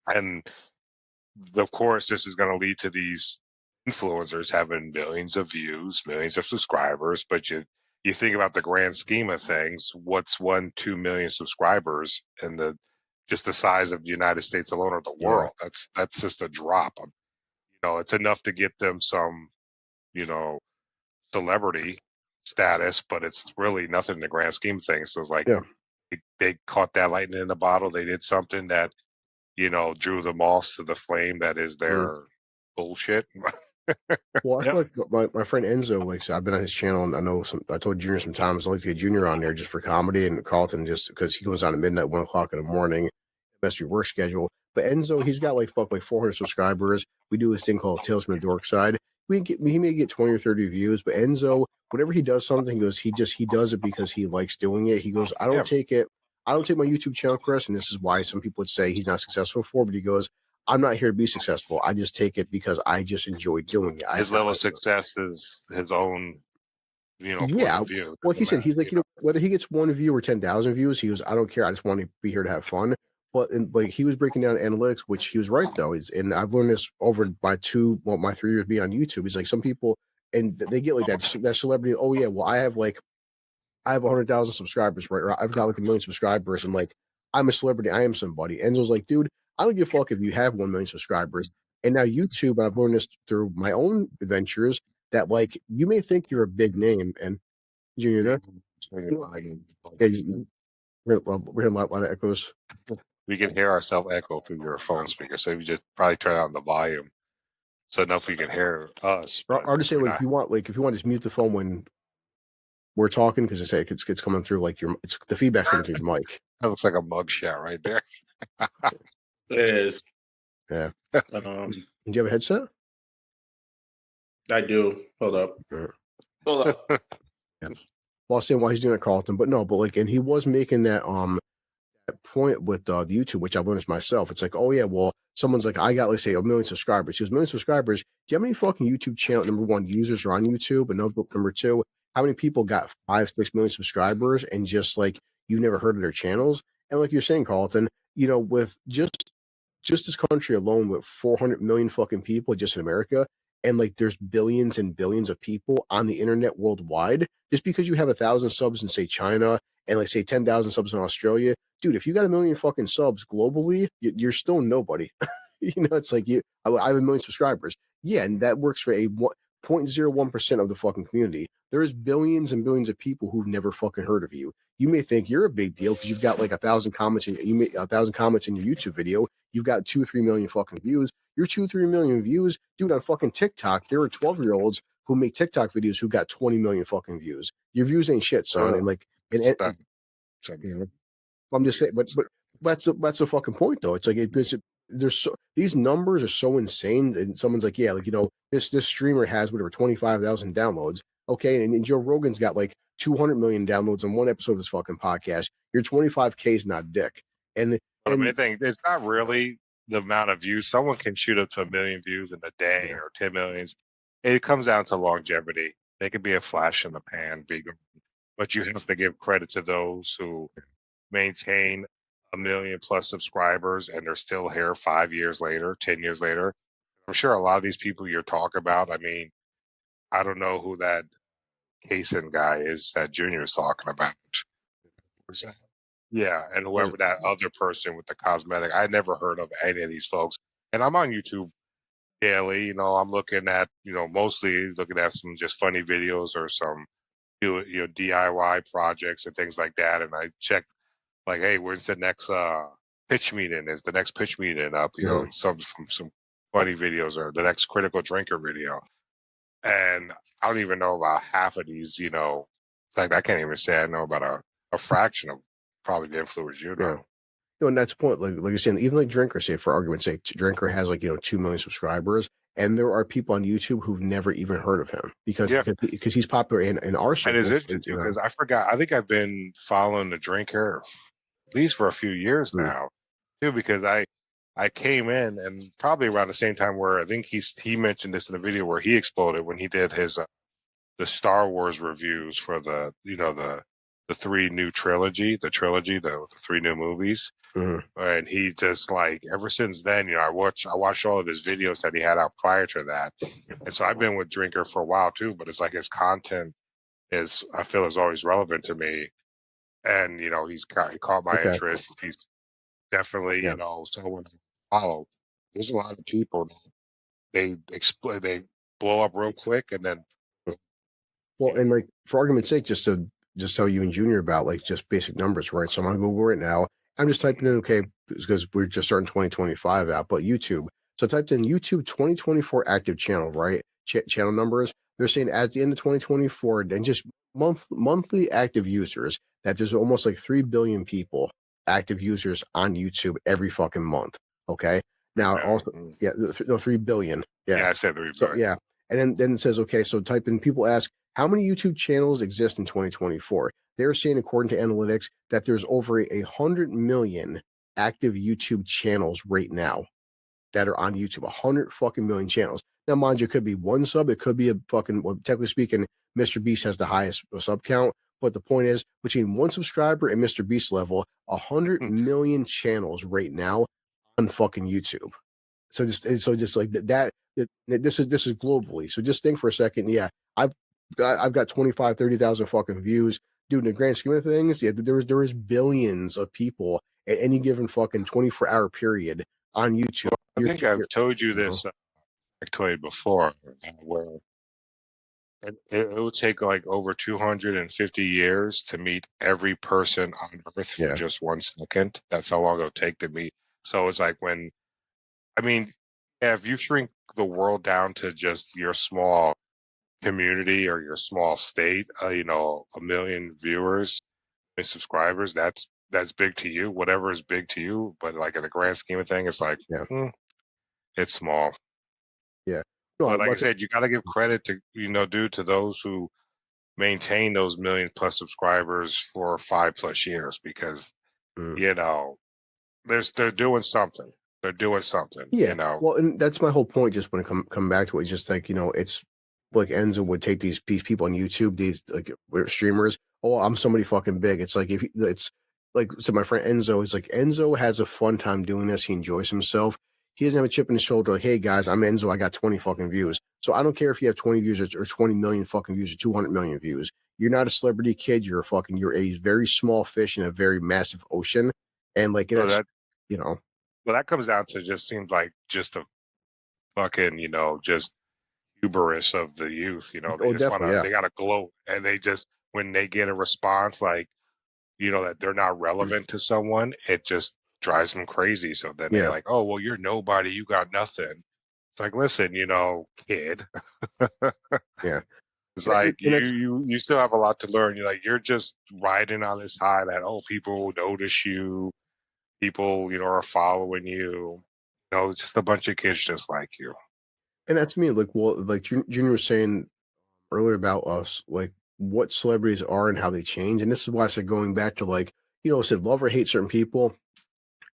[SPEAKER 2] and of course, this is going to lead to these influencers having millions of views, millions of subscribers. But you think about the grand scheme of things, what's 1, 2 million subscribers and just the size of the United States alone or the
[SPEAKER 1] yeah,
[SPEAKER 2] world? That's just a drop. It's enough to get them some, you know, celebrity status, but it's really nothing in the grand scheme of things. So it's like
[SPEAKER 1] yeah.
[SPEAKER 2] they caught that lightning in the bottle. They did something that drew the moths to the flame that is
[SPEAKER 1] Mm.
[SPEAKER 2] their bullshit.
[SPEAKER 1] Well, I feel
[SPEAKER 2] Yep.
[SPEAKER 1] like my friend Enzo, like, so I've been on his channel, and I know I told Junior sometimes I like to get Junior on there just for comedy, and Carlton just because he goes on at midnight, 1 o'clock in the morning, mess your work schedule. But Enzo, he's got like 400 subscribers. We do this thing called Tales from the Dork Side. He may get 20 or 30 views, but Enzo, whenever he does something, he goes, he does it because he likes doing it. He goes,
[SPEAKER 2] Yeah.
[SPEAKER 1] I don't take my YouTube channel, Chris, and this is why some people would say he's not successful for, but he goes, I'm not here to be successful. I just take it because I just enjoy doing it.
[SPEAKER 2] His level of success is his own, point
[SPEAKER 1] Yeah.
[SPEAKER 2] of view.
[SPEAKER 1] Well, he
[SPEAKER 2] Doesn't
[SPEAKER 1] said
[SPEAKER 2] matter,
[SPEAKER 1] he's like, whether he gets 1 view or 10,000 views, he goes, I don't care. I just want to be here to have fun. But like he was breaking down analytics, which he was right though. And I've learned this over my 3 years being on YouTube. He's like some people, and they get like that celebrity. Oh yeah, well I have 100,000 subscribers, right? Or I've got like 1 million subscribers, and like I'm a celebrity. I am somebody. Enzo's like, dude, I don't give a fuck if you have 1 million subscribers. And now YouTube, I've learned this through my own adventures that like you may think you're a big name, and Junior there. Yeah, we're hearing a lot of echoes.
[SPEAKER 2] we can hear ourselves echo through your phone speaker. So if you just probably turn down the volume so enough you can hear us. But
[SPEAKER 1] Or just say
[SPEAKER 2] we're
[SPEAKER 1] like
[SPEAKER 2] not,
[SPEAKER 1] if you want to just mute the phone when we're talking because it's like it's coming through like it's the feedback's coming through your mic.
[SPEAKER 2] that looks like a mugshot right there.
[SPEAKER 3] It is.
[SPEAKER 1] Yeah.
[SPEAKER 3] Um,
[SPEAKER 1] Do you have a headset?
[SPEAKER 3] I do. Hold up. Hold up.
[SPEAKER 1] Yeah. Well, I'll say why he's doing it, Carlton, but no, but like, and he was making that point with the YouTube, which I've learned myself. It's like, oh yeah, well, someone's like, I got, let's say, 1 million subscribers. He goes, 1 million subscribers. Do you have any fucking YouTube channel? Number one, users are on YouTube, and number two, how many people got 5-6 million subscribers and just like you never heard of their channels? And like you're saying, Carlton, with just this country alone with 400 million fucking people just in America, and like there's billions and billions of people on the internet worldwide. Just because you have 1,000 subs in say China and like say 10,000 subs in Australia, dude, if you got 1 million fucking subs globally, you're still nobody. It's like I have 1 million subscribers. Yeah, and that works for a 0.01% of the fucking community. There is billions and billions of people who've never fucking heard of you. You may think you're a big deal because you've got like 1,000 comments and you make 1,000 comments in your YouTube video. You've got 2-3 million fucking views. Your 2-3 million views, dude, on fucking TikTok, there are 12-year-olds who make TikTok videos who got 20 million fucking views. Your views ain't shit, son. And like, and I'm just saying, but that's the fucking point though. It's like there's these numbers are so insane, and someone's like, yeah, like this streamer has whatever 25,000 downloads, okay, and Joe Rogan's got like 200 million downloads on one episode of this fucking podcast. Your 25K is not dick, and
[SPEAKER 2] But I mean, I think it's not really the amount of views. Someone can shoot up to 1 million views in a day or 10 millions. It comes down to longevity. They could be a flash in the pan, but you have to give credit to those who maintain 1 million plus subscribers and they're still here 5 years later, 10 years later. I'm sure a lot of these people you're talking about, I mean, I don't know who that Kaysen guy is that Junior is talking about. Yeah, and whoever that other person with the cosmetic, I never heard of any of these folks. And I'm on YouTube daily. I'm looking at, mostly looking at some just funny videos or some, DIY projects and things like that. And I check like, hey, where's the next pitch meeting? Is the next pitch meeting up? Some funny videos or the next critical drinker video. And I don't even know about half of these. Like I can't even say I know about a fraction of probably the influence know.
[SPEAKER 1] And that's the point. Like you're saying, even like Drinker, say for argument's sake, Drinker has like 2 million subscribers, and there are people on YouTube who've never even heard of him because he's popular in our circle.
[SPEAKER 2] And it's interesting because I forgot. I think I've been following the Drinker at least for a few years now, too, because I came in and probably around the same time where I think he mentioned this in a video where he exploded when he did his the Star Wars reviews for the the 3 new trilogy, the 3 new movies. And he just like ever since then, I watched all of his videos that he had out prior to that. And so I've been with Drinker for a while too, but it's like his content I feel is always relevant to me. And he caught my interest. He's definitely, someone to follow. There's a lot of people they blow up real quick and then
[SPEAKER 1] and like for argument's sake, just tell you and Junior about like just basic numbers, right? So I'm on Google right now. I'm just typing in, okay, because we're just starting 2025 out, but YouTube. So I typed in YouTube 2024 active channel, right? Channel numbers. They're saying at the end of 2024, and just monthly active users, that there's almost like 3 billion people active users on YouTube every fucking month. Okay. Now also, 3 billion.
[SPEAKER 2] Yeah, I said 3 billion.
[SPEAKER 1] So, yeah. And then it says, okay, so type in, people ask, how many YouTube channels exist in 2024? They're saying, according to analytics, that there's over 100 million active YouTube channels right now that are on YouTube. 100 fucking million channels. Now, mind you, it could be one sub. It could be a fucking, well, technically speaking, Mr. Beast has the highest sub count. But the point is, between one subscriber and Mr. Beast level, 100 million channels right now on fucking YouTube. So just like that, this is globally. So just think for a second. Yeah, I've got 30,000 fucking views. Dude, in the grand scheme of things, yeah, there is billions of people at any given fucking 24-hour period on YouTube.
[SPEAKER 2] I think I've told you this factoid before, where it would take like over 250 years to meet every person on Earth for
[SPEAKER 1] Yeah.
[SPEAKER 2] just 1 second. That's how long it'll take to meet. So it's like when, I mean, yeah, if you shrink the world down to just your small community or your small state, you know, 1 million viewers and subscribers, that's big to you. Whatever is big to you, but like in the grand scheme of things, it's like,
[SPEAKER 1] Yeah.
[SPEAKER 2] it's small.
[SPEAKER 1] Yeah. No,
[SPEAKER 2] But like I
[SPEAKER 1] what's it?
[SPEAKER 2] said, you got to give credit to, due to those who maintain those million plus subscribers for 5+ years because,
[SPEAKER 1] Mm.
[SPEAKER 2] you know, they're doing something. They're doing something,
[SPEAKER 1] Yeah. Well, and that's my whole point. Just when it come back to it, it's just like it's like Enzo would take these people on YouTube, these like streamers. Oh, I'm somebody fucking big. It's like it's like so. My friend Enzo is like Enzo has a fun time doing this. He enjoys himself. He doesn't have a chip in his shoulder. Like, hey guys, I'm Enzo. I got 20 fucking views. So I don't care if you have 20 views or 20 million fucking views or 200 million views. You're not a celebrity kid. You're a very small fish in a very massive ocean. And like
[SPEAKER 2] So
[SPEAKER 1] that's
[SPEAKER 2] that
[SPEAKER 1] you know
[SPEAKER 2] well, that comes down to just seems like just a fucking, just hubris of the youth. They
[SPEAKER 1] oh
[SPEAKER 2] just
[SPEAKER 1] definitely yeah.
[SPEAKER 2] they gotta gloat, and they just when they get a response like, that they're not relevant to someone, it just drives them crazy. So then they're
[SPEAKER 1] Yeah.
[SPEAKER 2] like, oh well, you're nobody, you got nothing. It's like, listen, kid.
[SPEAKER 1] Yeah.
[SPEAKER 2] It's
[SPEAKER 1] And
[SPEAKER 2] like
[SPEAKER 1] that's
[SPEAKER 2] you still have a lot to learn. You're just riding on this high that, oh, people will notice you, people are following you. It's just a bunch of kids just like you.
[SPEAKER 1] and that's me. Like, well, like Junior was saying earlier about us, like what celebrities are and how they change. And this is why I said going back to like, said love or hate certain people,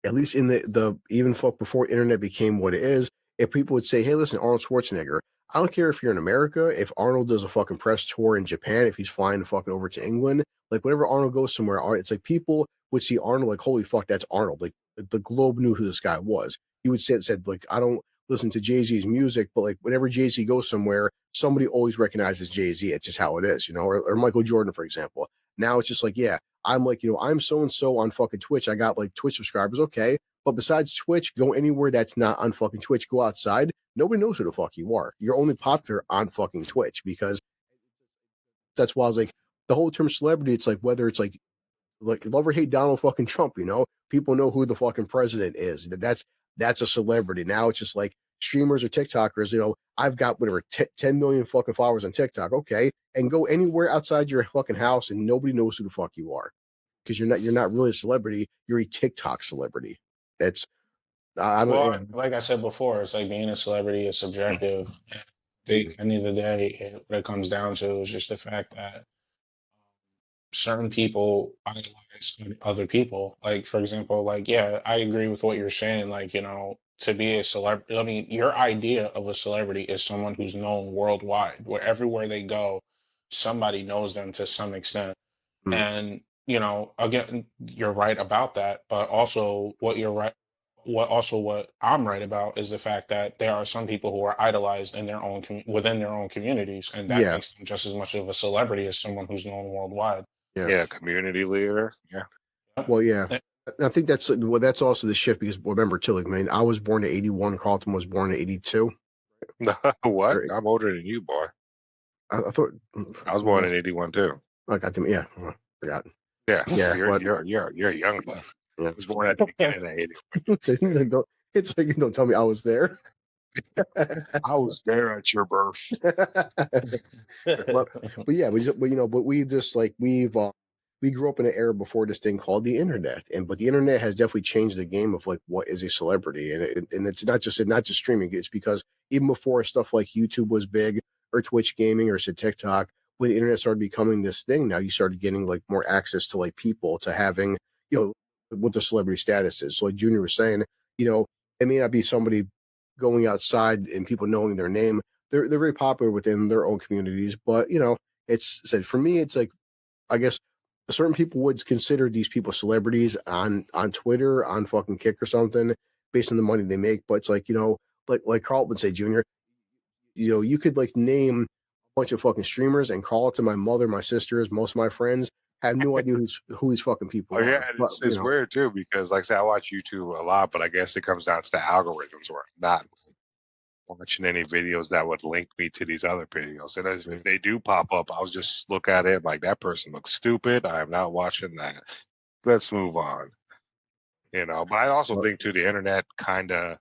[SPEAKER 1] at least in the even fuck before internet became what it is, if people would say, "Hey, listen, Arnold Schwarzenegger, I don't care if you're in America, if Arnold does a fucking press tour in Japan, if he's flying fucking over to England, like whenever Arnold goes somewhere, it's like people would see Arnold like, holy fuck, that's Arnold. Like the globe knew who this guy was. He would say said like, I don't listen to Jay Z's music, but like whenever Jay Z goes somewhere, somebody always recognizes Jay Z. It's just how it is, or Michael Jordan, for example. Now it's just like, yeah, I'm like, I'm so and so on fucking Twitch. I got like Twitch subscribers. Okay. But besides Twitch, go anywhere that's not on fucking Twitch. Go outside. Nobody knows who the fuck you are. You're only popular on fucking Twitch because that's why I was like, the whole term celebrity, it's like whether it's like love or hate Donald fucking Trump, people know who the fucking president is. That's a celebrity. Now it's just like streamers or TikTokers, I've got whatever 10 million fucking followers on TikTok. Okay. And go anywhere outside your fucking house and nobody knows who the fuck you are. Because you're not really a celebrity, you're a TikTok celebrity. It's I don't
[SPEAKER 4] Well,
[SPEAKER 1] yeah.
[SPEAKER 4] like I said before, it's like being a celebrity is
[SPEAKER 2] Mm.
[SPEAKER 4] subjective. I think, end of the day, what it comes down to is just the fact that certain people idolize other people. Like, for example, like, yeah, I agree with what you're saying. Like, to be a celebrity, I mean, your idea of a celebrity is someone who's known worldwide, where everywhere they go, somebody knows them to some extent.
[SPEAKER 1] Mm.
[SPEAKER 4] And, again, you're right about that, but also what I'm right about is the fact that there are some people who are idolized in their own within their own communities, and that
[SPEAKER 1] Yeah,
[SPEAKER 4] makes them just as much of a celebrity as someone who's known worldwide.
[SPEAKER 1] yeah.
[SPEAKER 2] Yeah, community leader. Yeah.
[SPEAKER 4] Yep.
[SPEAKER 1] Well, yeah. I think that's also the shift because remember too, like, man, I was born in '81. Carlton was born in '82.
[SPEAKER 2] What?
[SPEAKER 1] Or,
[SPEAKER 2] I'm older than you, boy.
[SPEAKER 1] I thought,
[SPEAKER 2] I was born in '81 too.
[SPEAKER 1] I got them. Yeah, forgot.
[SPEAKER 2] Yeah,
[SPEAKER 1] Yeah,
[SPEAKER 2] you're
[SPEAKER 1] but
[SPEAKER 2] you're you're you're a young buck.
[SPEAKER 1] yeah,
[SPEAKER 2] I was born at the beginning of '80.
[SPEAKER 1] it's like don't tell me I was there.
[SPEAKER 2] I was there at your birth.
[SPEAKER 1] but but yeah, but we just like we grew up in an era before this thing called the internet, but the internet has definitely changed the game of like what is a celebrity, and it's not just streaming. It's because even before stuff like YouTube was big or Twitch gaming or said TikTok, when the internet started becoming this thing, now you started getting like more access to like people to having what the celebrity status is. So like Junior was saying, it may not be somebody going outside and people knowing their name. They're very popular within their own communities, but it's said for me, it's like I guess certain people would consider these people celebrities on Twitter, on fucking Kick or something, based on the money they make. But it's like like Carl would say, Junior, you could like name a bunch of fucking streamers and call it to my mother, my sisters, most of my friends have no idea who these fucking
[SPEAKER 2] Oh
[SPEAKER 1] people
[SPEAKER 2] yeah,
[SPEAKER 1] are.
[SPEAKER 2] and
[SPEAKER 1] But
[SPEAKER 2] it's weird too because like I say I watch YouTube a lot, but I guess it comes down to the algorithms where I'm not watching any videos that would link me to these other videos. And
[SPEAKER 1] Yeah.
[SPEAKER 2] if they do pop up, I'll just look at it like that person looks stupid. I am not watching that. Let's move on. But I also
[SPEAKER 1] Well,
[SPEAKER 2] think too the internet kind of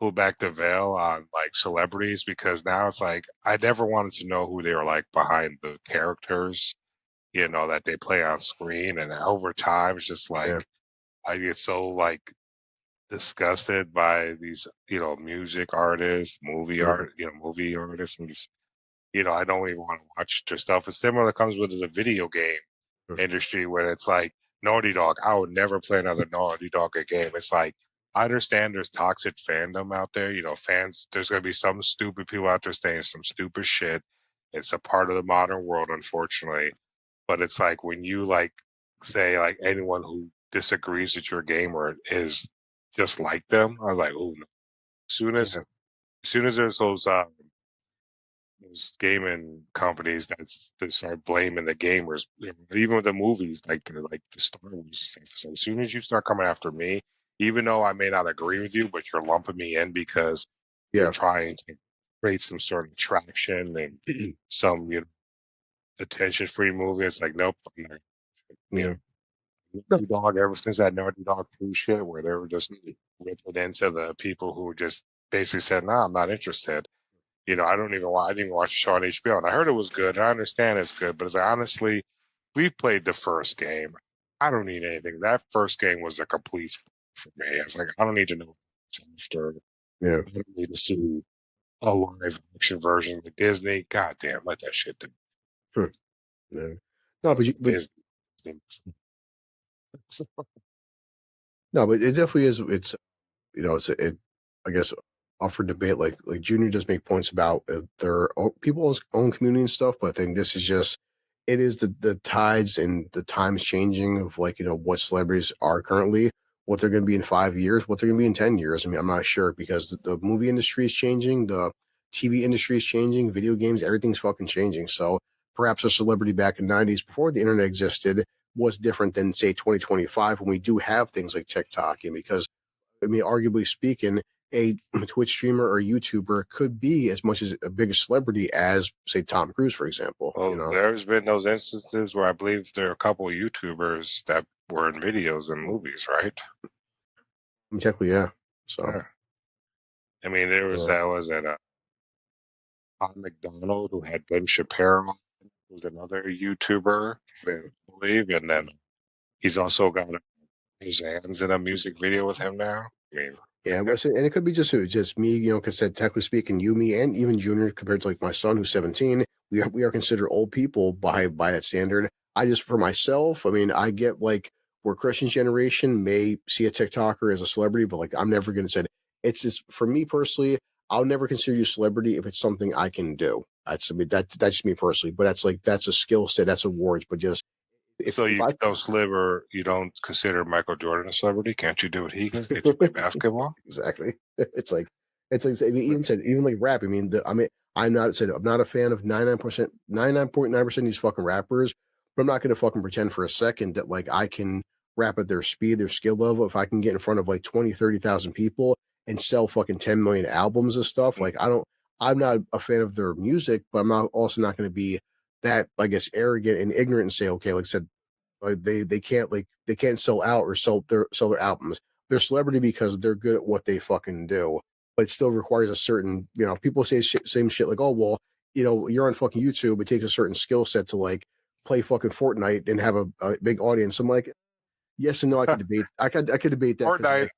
[SPEAKER 2] pull back the veil on like celebrities because now it's like I never wanted to know who they were like behind the characters, that they play on screen. And over time, it's just like
[SPEAKER 1] yeah.
[SPEAKER 2] I get so like disgusted by these, music artists,
[SPEAKER 1] Mhm.
[SPEAKER 2] movie artists, and just, I don't even want to watch their stuff. It's similar that comes with the video game
[SPEAKER 1] Mhm.
[SPEAKER 2] industry where it's like Naughty Dog. I would never play another Naughty Dog game. It's like I understand there's toxic fandom out there. Fans. There's gonna be some stupid people out there saying some stupid shit. It's a part of the modern world, unfortunately. But it's like when you like say like anyone who disagrees with your game or is just like them, I was like, oh no. As soon as
[SPEAKER 1] Yeah.
[SPEAKER 2] as soon as there's those gaming companies that start blaming the gamers, even with the movies, like the Star Wars stuff. So as soon as you start coming after me, even though I may not agree with you, but you're lumping me in because you're
[SPEAKER 1] Yeah.
[SPEAKER 2] trying to create some sort of traction and some attention-free movie. It's like, nope, I'm not, you
[SPEAKER 1] Yeah.
[SPEAKER 2] know,
[SPEAKER 1] No.
[SPEAKER 2] Naughty Dog. Ever since that Naughty Dog 2 shit, where they were just ripping into the people who just basically said, "No, I'm not interested." I didn't even watch the show on HBO, and I heard it was good. And I understand it's good, but it's like, honestly, we played the first game. I don't need anything. That first game was a complete for me. It's like I don't need to know what's after.
[SPEAKER 1] Yeah.
[SPEAKER 2] I don't need to see a live action version of Disney. God damn, let that shit do.
[SPEAKER 1] Hmm. Yeah. No, but
[SPEAKER 2] Disney.
[SPEAKER 1] no, but it definitely is. It's I guess up for debate. Like Junior does make points about their own, people's own community and stuff, but I think this is just it is the tides and the times changing of like what celebrities are currently, what they're going to be in 5 years, what they're going to be in 10 years. I mean, I'm not sure because the movie industry is changing, the TV industry is changing, video games, everything's fucking changing. So perhaps a celebrity back in '90s before the internet existed was different than say 2025 when we do have things like TikTok, and because I mean, arguably speaking, a Twitch streamer or YouTuber could be as much as a big a celebrity as, say, Tom Cruise, for example.
[SPEAKER 2] Well, there's been those instances where I believe there are a couple of YouTubers that were in videos and movies, right?
[SPEAKER 1] I mean, technically, yeah. So,
[SPEAKER 2] Yeah. I mean, there was
[SPEAKER 1] uh,
[SPEAKER 2] that was at Tom McDonald who had Ben Shapiro, who's another YouTuber, I believe, and then he's also got his hands in a music video with him now. I mean,
[SPEAKER 1] yeah, but and it could be just me, because technically speaking, you, me, and even Junior compared to like my son who's 17, we are considered old people by that standard. I just for myself, I mean, I get like where Christian's generation may see a TikToker as a celebrity, but like I'm never gonna say it's just for me personally. I'll never consider you a celebrity if it's something I can do. I mean, that's just me personally, but that's a skill set, that's awards. But just
[SPEAKER 2] so
[SPEAKER 1] if
[SPEAKER 2] you
[SPEAKER 1] I
[SPEAKER 2] don't sliver, you don't consider Michael Jordan a celebrity? Can't you do what he can? Can't you play basketball?
[SPEAKER 1] exactly. I mean, even like rap. I mean, I'm not a fan of 99.9% of these fucking rappers, but I'm not gonna fucking pretend for a second that like I can rap at their speed, their skill level. If I can get in front of like 20, 30,000 people and sell fucking 10 million albums and stuff, like I'm not a fan of their music, but I'm also not gonna be that, I guess, arrogant and ignorant and say, okay, like I said, they can't sell out or sell their albums. They're celebrity because they're good at what they fucking do. But it still requires a certain, people say same shit like, oh well, you're on fucking YouTube. It takes a certain skill set to like play fucking Fortnite and have a big audience. I'm like, yes and no. I could debate. I could debate that because
[SPEAKER 2] Fortnite,
[SPEAKER 1] like,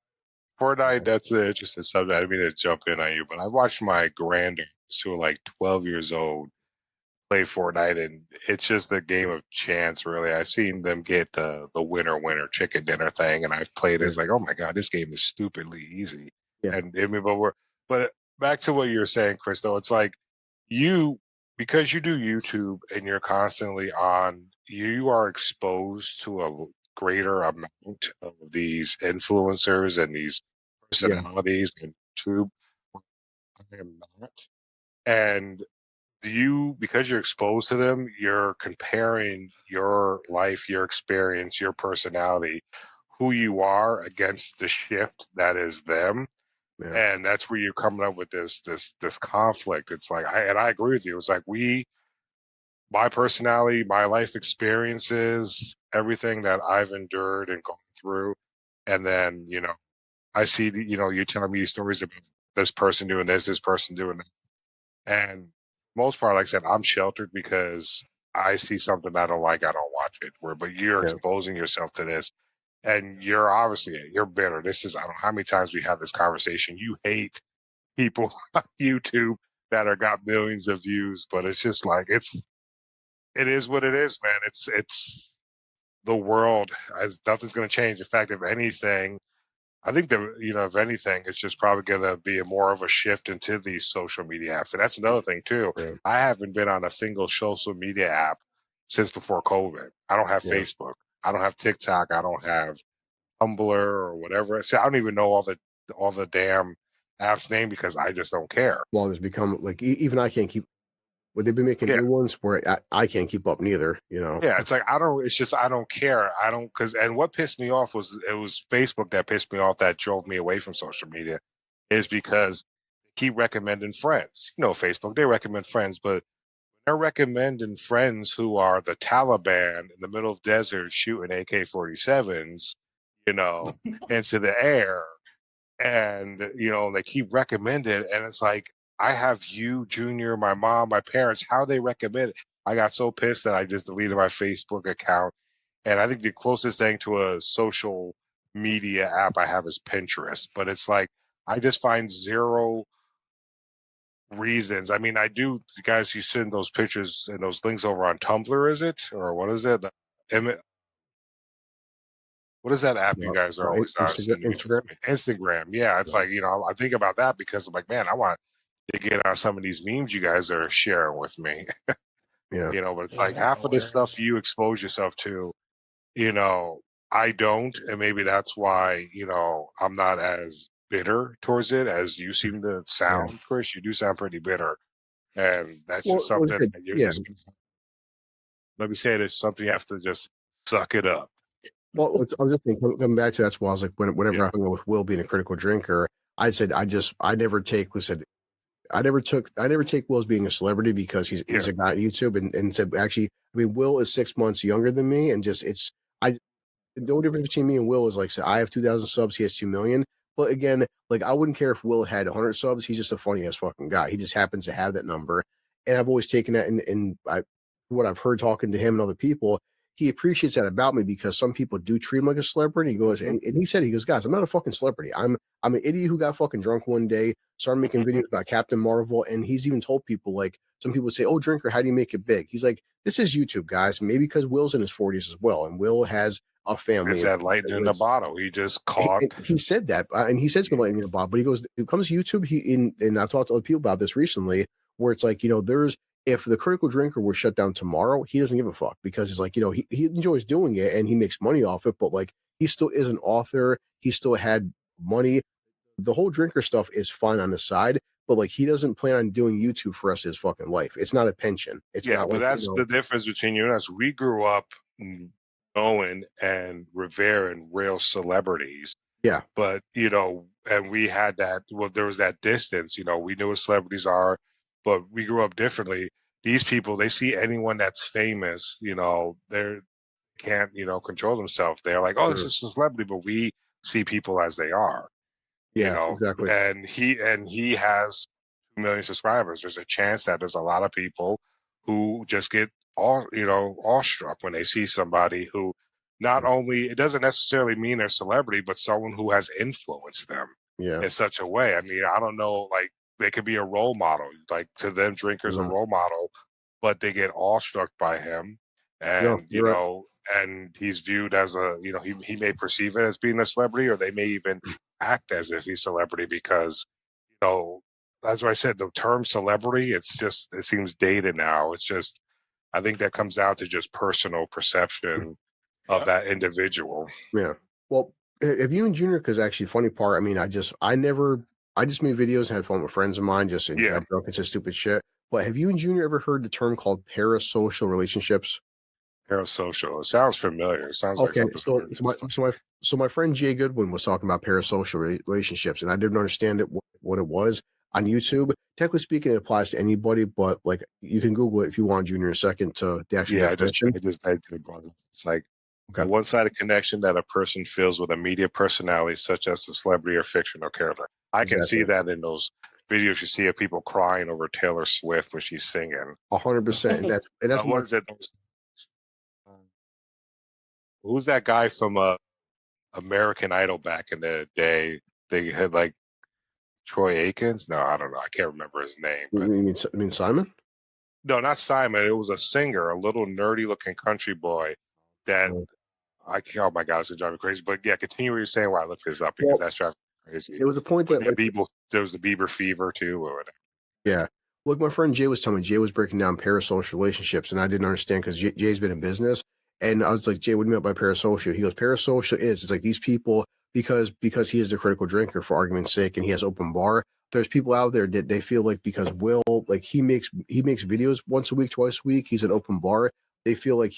[SPEAKER 2] Fortnite. That's an interesting subject. I didn't mean to jump in on you, but I watched my granddaughters who are like 12 years old play Fortnite, and it's just a game of chance, really. I've seen them get the winner chicken dinner thing, and I've played it.
[SPEAKER 1] yeah,
[SPEAKER 2] It's like, oh my god, this game is stupidly easy.
[SPEAKER 1] yeah,
[SPEAKER 2] And I mean, but back to what you're saying, Chris. Though it's like you because you do YouTube and you're constantly on, you are exposed to a greater amount of these influencers and these
[SPEAKER 1] yeah,
[SPEAKER 2] personalities and YouTube. I am not, and because you're exposed to them, you're comparing your life, your experience, your personality, who you are against the shift that is them.
[SPEAKER 1] Yeah.
[SPEAKER 2] And that's where you're coming up with this conflict. It's like I agree with you. It's like my personality, my life experiences, everything that I've endured and gone through, and then I see you telling me stories about this person doing this person doing that, and most part, like I said, I'm sheltered because I see something I don't like, I don't watch it. But you're
[SPEAKER 1] Yeah.
[SPEAKER 2] exposing yourself to this, and you're bitter. This is I don't know how many times we have this conversation. You hate people on YouTube that are got millions of views, but it's just like it is what it is, man. It's the world. Nothing's going to change. In fact, if anything, I think that if anything, it's just probably going to be more of a shift into these social media apps. And that's another thing too.
[SPEAKER 1] Yeah.
[SPEAKER 2] I haven't been on a single social media app since before COVID. I don't have
[SPEAKER 1] Yeah.
[SPEAKER 2] Facebook. I don't have TikTok. I don't have Tumblr or whatever. See, I don't even know all the damn apps name because I just don't care.
[SPEAKER 1] Well, there's become like even I can't keep. Well, they've been making
[SPEAKER 2] Yeah.
[SPEAKER 1] new ones where I can't keep up neither.
[SPEAKER 2] Yeah, it's like it's just I don't care. I don't and what pissed me off was it was Facebook that pissed me off that drove me away from social media is because they keep recommending friends. Facebook, they recommend friends, but they're recommending friends who are the Taliban in the middle of the desert shooting AK-47s, into the air. And, they keep recommending, and it's like, I have you, Junior, my mom, my parents, how they recommend it. I got so pissed that I just deleted my Facebook account. And I think the closest thing to a social media app I have is Pinterest. But it's like, I just find zero reasons. I mean, I do, guys, you send those pictures and those links over on Tumblr, is it? Or what is it? What is that app you guys are always sending me?
[SPEAKER 1] Instagram.
[SPEAKER 2] Instagram. Yeah, it's like, I think about that because I'm like, man, I want to get on some of these memes you guys are sharing with me.
[SPEAKER 1] Yeah.
[SPEAKER 2] But it's like half of the stuff you expose yourself to, I don't, and maybe that's why, I'm not as bitter towards it as you seem to sound, Chris. You do sound pretty bitter. And that's just something that you're just let me say this, something you have to just suck it up.
[SPEAKER 1] Well, I was just thinking, coming back to that's why I was like, whenever I hung out with Will being a critical drinker, I said I never take. Listen, I never take Will as being a celebrity because he's a guy on YouTube, and said actually, I mean, Will is 6 months younger than me, and just the only difference between me and Will is like, say, I have 2,000 subs, he has 2 million. But again, like I wouldn't care if Will had 100 subs. He's just a funny ass fucking guy. He just happens to have that number, and I've always taken that. And what I've heard talking to him and other people, he appreciates that about me because some people do treat him like a celebrity. He goes, and he goes, guys, I'm not a fucking celebrity. I'm an idiot who got fucking drunk one day, started making videos about Captain Marvel, and he's even told people, like, some people would say, "Oh, drinker, how do you make it big?" He's like, "This is YouTube, guys." Maybe because Will's in his 40s as well, and Will has a family.
[SPEAKER 2] It's that lightning in the bottle. He just caught.
[SPEAKER 1] He said that, and he says lightning in the bottle. But he goes, "It comes to YouTube." And I've talked to other people about this recently, where it's like, there's if the critical drinker was shut down tomorrow, he doesn't give a fuck because he's like, he enjoys doing it and he makes money off it, but like he still is an author. He still had money. The whole drinker stuff is fine on the side, but like he doesn't plan on doing YouTube for the rest of his fucking life. It's not a pension. It's not.
[SPEAKER 2] But
[SPEAKER 1] like,
[SPEAKER 2] that's the difference between you and us. We grew up knowing and revering real celebrities.
[SPEAKER 1] Yeah.
[SPEAKER 2] But and we had that. Well, there was that distance. We knew what celebrities are, but we grew up differently. These people, they see anyone that's famous, they can't, control themselves. They're like, oh, this is a celebrity, but we see people as they are.
[SPEAKER 1] Yeah, exactly.
[SPEAKER 2] And he has 2 million subscribers. There's a chance that there's a lot of people who just get awestruck when they see somebody who not only, it doesn't necessarily mean they're a celebrity, but someone who has influenced them in such a way. I mean, I don't know, like they could be a role model, like to them, drinkers a role model, but they get awestruck by him, and and he's viewed as a, he may perceive it as being a celebrity, or they may even act as if he's a celebrity because, that's why I said the term celebrity, it seems dated now. It's just, I think that comes down to just personal perception of that individual.
[SPEAKER 1] Yeah. Well, have you and Junior, because actually funny part, I mean, I just made videos and had fun with friends of mine, just got drunk and said stupid shit. But have you and Junior ever heard the term called parasocial relationships?
[SPEAKER 2] Parasocial. It sounds familiar. It sounds like
[SPEAKER 1] Okay,
[SPEAKER 2] something familiar.
[SPEAKER 1] so my friend Jay Goodwin was talking about parasocial relationships, and I didn't understand what it was on YouTube. Technically speaking, it applies to anybody, but like you can Google it if you want, Junior, a second to the actual
[SPEAKER 2] Yeah,
[SPEAKER 1] definition.
[SPEAKER 2] I did, brother. It's like a
[SPEAKER 1] Okay,
[SPEAKER 2] one-sided connection that a person feels with a media personality, such as a celebrity or fictional character. I can see
[SPEAKER 1] exactly,
[SPEAKER 2] that in those videos you see of people crying over Taylor Swift when she's singing.
[SPEAKER 1] 100%, and that's
[SPEAKER 2] What
[SPEAKER 1] what
[SPEAKER 2] is it? Who's that guy from American Idol back in the day? They had like Troy Aikens. No, I don't know. I can't remember his name,
[SPEAKER 1] you
[SPEAKER 2] but
[SPEAKER 1] mean Simon?
[SPEAKER 2] no, not Simon. It was a singer, a little nerdy-looking country boy that
[SPEAKER 1] Oh.
[SPEAKER 2] I can't. Oh my God, it's gonna drive me crazy. But yeah, continue what you're saying while I look this up because
[SPEAKER 1] Well,
[SPEAKER 2] that's driving me crazy.
[SPEAKER 1] there was a point
[SPEAKER 2] But
[SPEAKER 1] that
[SPEAKER 2] yeah,
[SPEAKER 1] like
[SPEAKER 2] there was the Bieber fever too, or whatever.
[SPEAKER 1] yeah. Look, my friend Jay was telling me Jay was breaking down parasocial relationships, and I didn't understand because Jay's been in business, and I was like, Jay, what do you mean by parasocial? He goes, parasocial is it's like these people because he is the critical drinker for argument's sake, and he has open bar. There's people out there that they feel like because Will, like he makes videos once a week, twice a week. He's an open bar. They feel like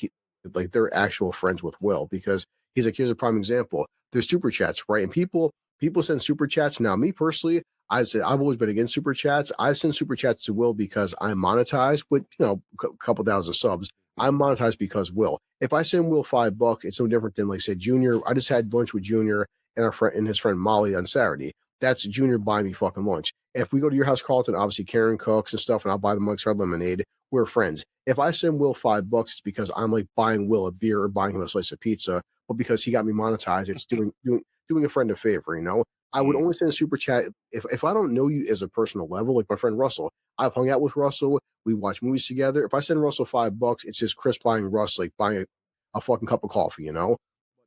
[SPEAKER 1] they're actual friends with Will because he's like, here's a prime example. There's super chats, right? And people send super chats. Now, me personally, I've always been against super chats. I send super chats to Will because I'm monetized with a couple thousand subs. I'm monetized because Will. If I send Will $5, it's no different than like say Junior. I just had lunch with Junior and our friend and his friend Molly on Saturday. That's Junior buying me fucking lunch. If we go to your house, Carlton, obviously Karen cooks and stuff, and I'll buy the Mug's Hard Lemonade. We're friends. If I send Will $5, it's because I'm like buying Will a beer or buying him a slice of pizza, but because he got me monetized, it's doing a friend a favor. I would only send a super chat if I don't know you as a personal level, like my friend Russell. I've hung out with Russell. We watch movies together. If I send Russell $5, it's just Chris buying Russ like buying a fucking cup of coffee.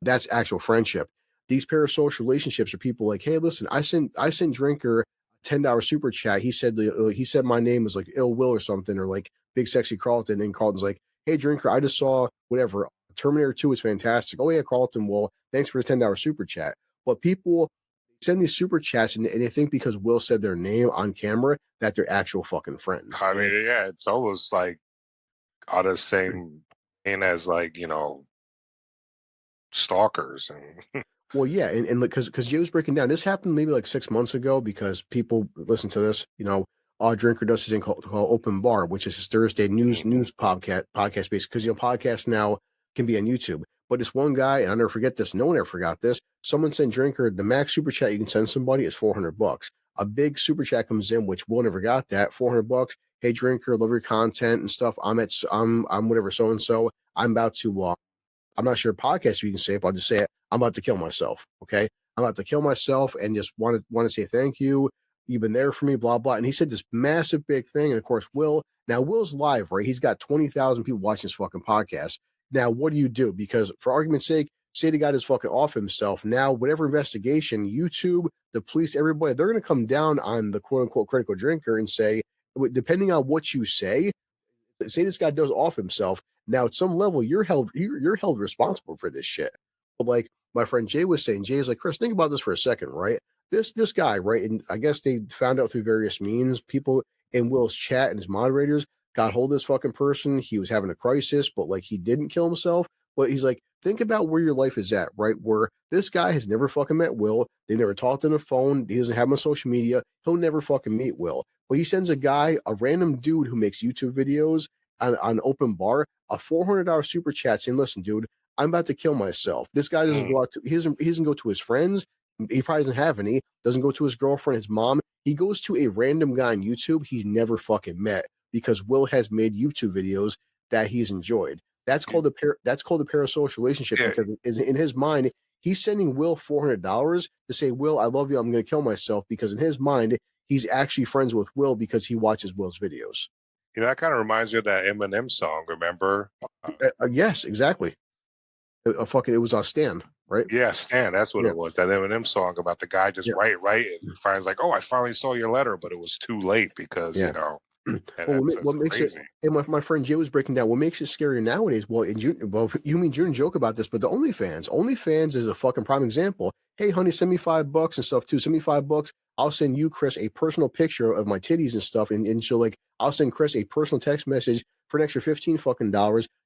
[SPEAKER 1] That's actual friendship. These parasocial relationships are people like, hey, listen, I sent Drinker $10 super chat. He said my name was like Ill Will or something, or like Big Sexy Carlton, and Carlton's like, hey, Drinker, I just saw whatever. Terminator 2 is fantastic. Oh yeah, Carlton. Well, thanks for the $10 super chat. But people send these super chats and they think because Will said their name on camera that they're actual fucking friends.
[SPEAKER 2] I mean, yeah, it's almost like on the same vein as like stalkers and
[SPEAKER 1] Well, yeah, and because Jay was breaking down, this happened maybe like 6 months ago because people listen to this. Drinker does his thing called Open Bar, which is his Thursday news podcast based because podcasts now can be on YouTube. But this one guy, and I never forget this. No one ever forgot this. Someone sent Drinker the max super chat you can send somebody is $400. A big super chat comes in, which Will never got that $400. Hey, Drinker, love your content and stuff. I'm whatever so and so. I'm about to I'm not sure podcast you can say it, but I'll just say it. I'm about to kill myself. Okay. I'm about to kill myself and just want to say thank you. You've been there for me, blah, blah. And he said this massive big thing. And of course, Will's live, right? He's got 20,000 people watching this fucking podcast. Now, what do? Because for argument's sake, say the guy is fucking off himself. Now, whatever investigation, YouTube, the police, everybody, they're going to come down on the quote unquote critical drinker and say, depending on what you say this guy does off himself. Now, at some level, you're held responsible for this shit. But like my friend Jay was saying, Jay's like, Chris, think about this for a second, right? This guy, right? And I guess they found out through various means, people in Will's chat and his moderators got hold of this fucking person. He was having a crisis, but like he didn't kill himself. But he's like, think about where your life is at, right? Where this guy has never fucking met Will. They never talked on the phone. He doesn't have him on social media. He'll never fucking meet Will. But he sends a random dude who makes YouTube videos on open bar, a $400 super chat saying, listen, dude, I'm about to kill myself. This guy doesn't go out he doesn't go to his friends. He probably doesn't have any, doesn't go to his girlfriend, his mom. He goes to a random guy on YouTube he's never fucking met because Will has made YouTube videos that he's enjoyed. That's called the parasocial relationship
[SPEAKER 2] yeah.
[SPEAKER 1] because in his mind, he's sending Will $400 to say, Will, I love you. I'm going to kill myself because in his mind, he's actually friends with Will because he watches Will's videos.
[SPEAKER 2] That kind of reminds me of that Eminem song. Remember?
[SPEAKER 1] Yes, exactly. It was Stan, right?
[SPEAKER 2] Yeah, Stan. That's what
[SPEAKER 1] Yeah.
[SPEAKER 2] it was. That Eminem song about the guy just right, and finds like, oh, I finally saw your letter, but it was too late because
[SPEAKER 1] Well, what makes
[SPEAKER 2] crazy.
[SPEAKER 1] it? And my friend Jay was breaking down what makes it scarier nowadays. Well, you mean June joke about this, but the OnlyFans is a fucking prime example. Hey, honey, send me $5 and stuff too. Send me $5. I'll send you, Chris, a personal picture of my titties and stuff, and so like I'll send Chris a personal text message for an extra $15 fucking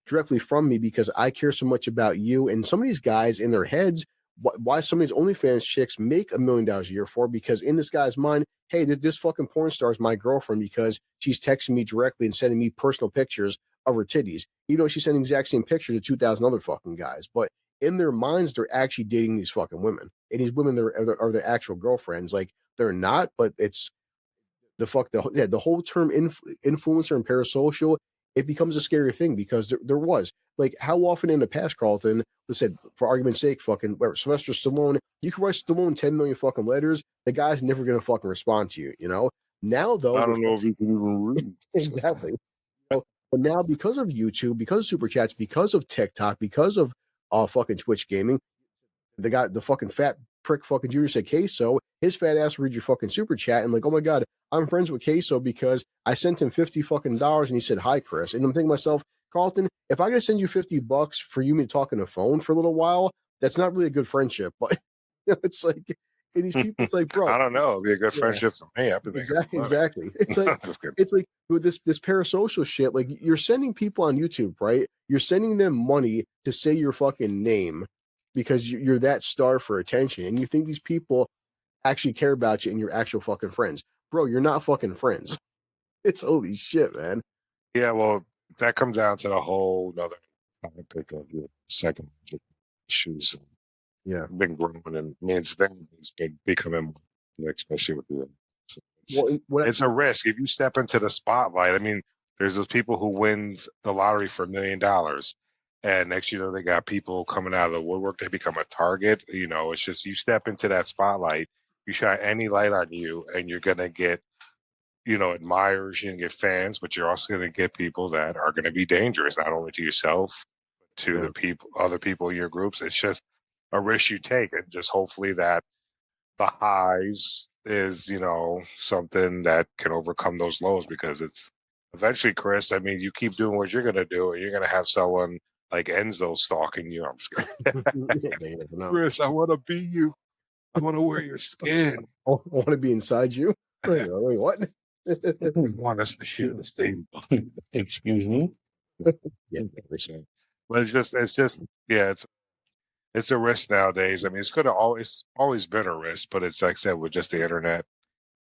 [SPEAKER 1] directly from me because I care so much about you. And some of these guys in their heads, why some of these OnlyFans chicks make $1 million a year for, because in this guy's mind, hey, this fucking porn star is my girlfriend because she's texting me directly and sending me personal pictures of her titties, even though she's sending the exact same picture to 2,000 other fucking guys. But in their minds, they're actually dating these fucking women, and these women are their actual girlfriends. Like, they're not, but it's the whole term influencer and parasocial. It becomes a scary thing because there was, like, how often in the past, Carlton, let's say for argument's sake, fucking Sylvester Stallone, you can write Stallone 10 million fucking letters, the guy's never gonna fucking respond to you. Now though,
[SPEAKER 2] I don't know if you can even read.
[SPEAKER 1] exactly. But now, because of YouTube, because of super chats, because of TikTok, because of fucking Twitch gaming, the fucking fat prick fucking Junior said Queso, his fat ass read your fucking super chat and like, oh my god, I'm friends with Queso because I sent him $50 fucking and he said hi, Chris. And I'm thinking to myself, Carlton, if I gotta send you $50 for you to talk on the phone for a little while, that's not really a good friendship. But it's like, and these people, it's like, bro,
[SPEAKER 2] I don't know. It'd be a good friendship for me. I'd be
[SPEAKER 1] exactly. It's like with this parasocial shit. Like, you're sending people on YouTube, right? You're sending them money to say your fucking name because you're that star for attention, and you think these people actually care about you and you're actual fucking friends, bro. You're not fucking friends. It's holy shit, man.
[SPEAKER 2] Yeah, well, that comes down to the whole other topic of the second issues.
[SPEAKER 1] Yeah,
[SPEAKER 2] been growing, and means things been becoming, especially with the. It's a risk if you step into the spotlight. I mean, there's those people who wins the lottery for $1 million, and next they got people coming out of the woodwork. They become a target. It's just you step into that spotlight, you shine any light on you, and you're gonna get admirers, you're gonna get fans, but you're also gonna get people that are gonna be dangerous, not only to yourself, but to the other people in your groups. It's just a risk you take, and just hopefully that the highs is something that can overcome those lows, because it's eventually, Chris, I mean, you keep doing what you're gonna do and you're gonna have someone like Enzo stalking you. I'm just kidding. Chris, I want to be you. I want to wear your skin.
[SPEAKER 1] I want to be inside you. Wait, what?
[SPEAKER 2] I want us to share the same.
[SPEAKER 4] Excuse me.
[SPEAKER 1] Yeah,
[SPEAKER 2] but it's just yeah, it's a risk nowadays. I mean, it's always been a risk, but it's like I said, with just the internet,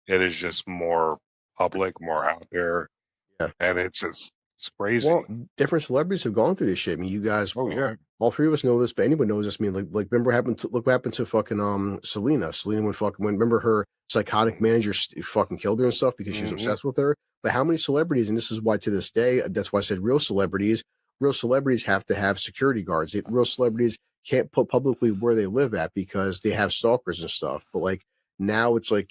[SPEAKER 2] it is just more public, more out there.
[SPEAKER 1] Yeah.
[SPEAKER 2] And it's crazy.
[SPEAKER 1] Well, different celebrities have gone through this shit. I mean, you guys, all three of us know this, but anyone knows this. I mean, like remember what happened to fucking Selena. Selena remember her psychotic manager fucking killed her and stuff because she was obsessed with her. But how many celebrities, and this is why to this day, that's why I said real celebrities have to have security guards. Real celebrities can't put publicly where they live at because they have stalkers and stuff. But like now it's like,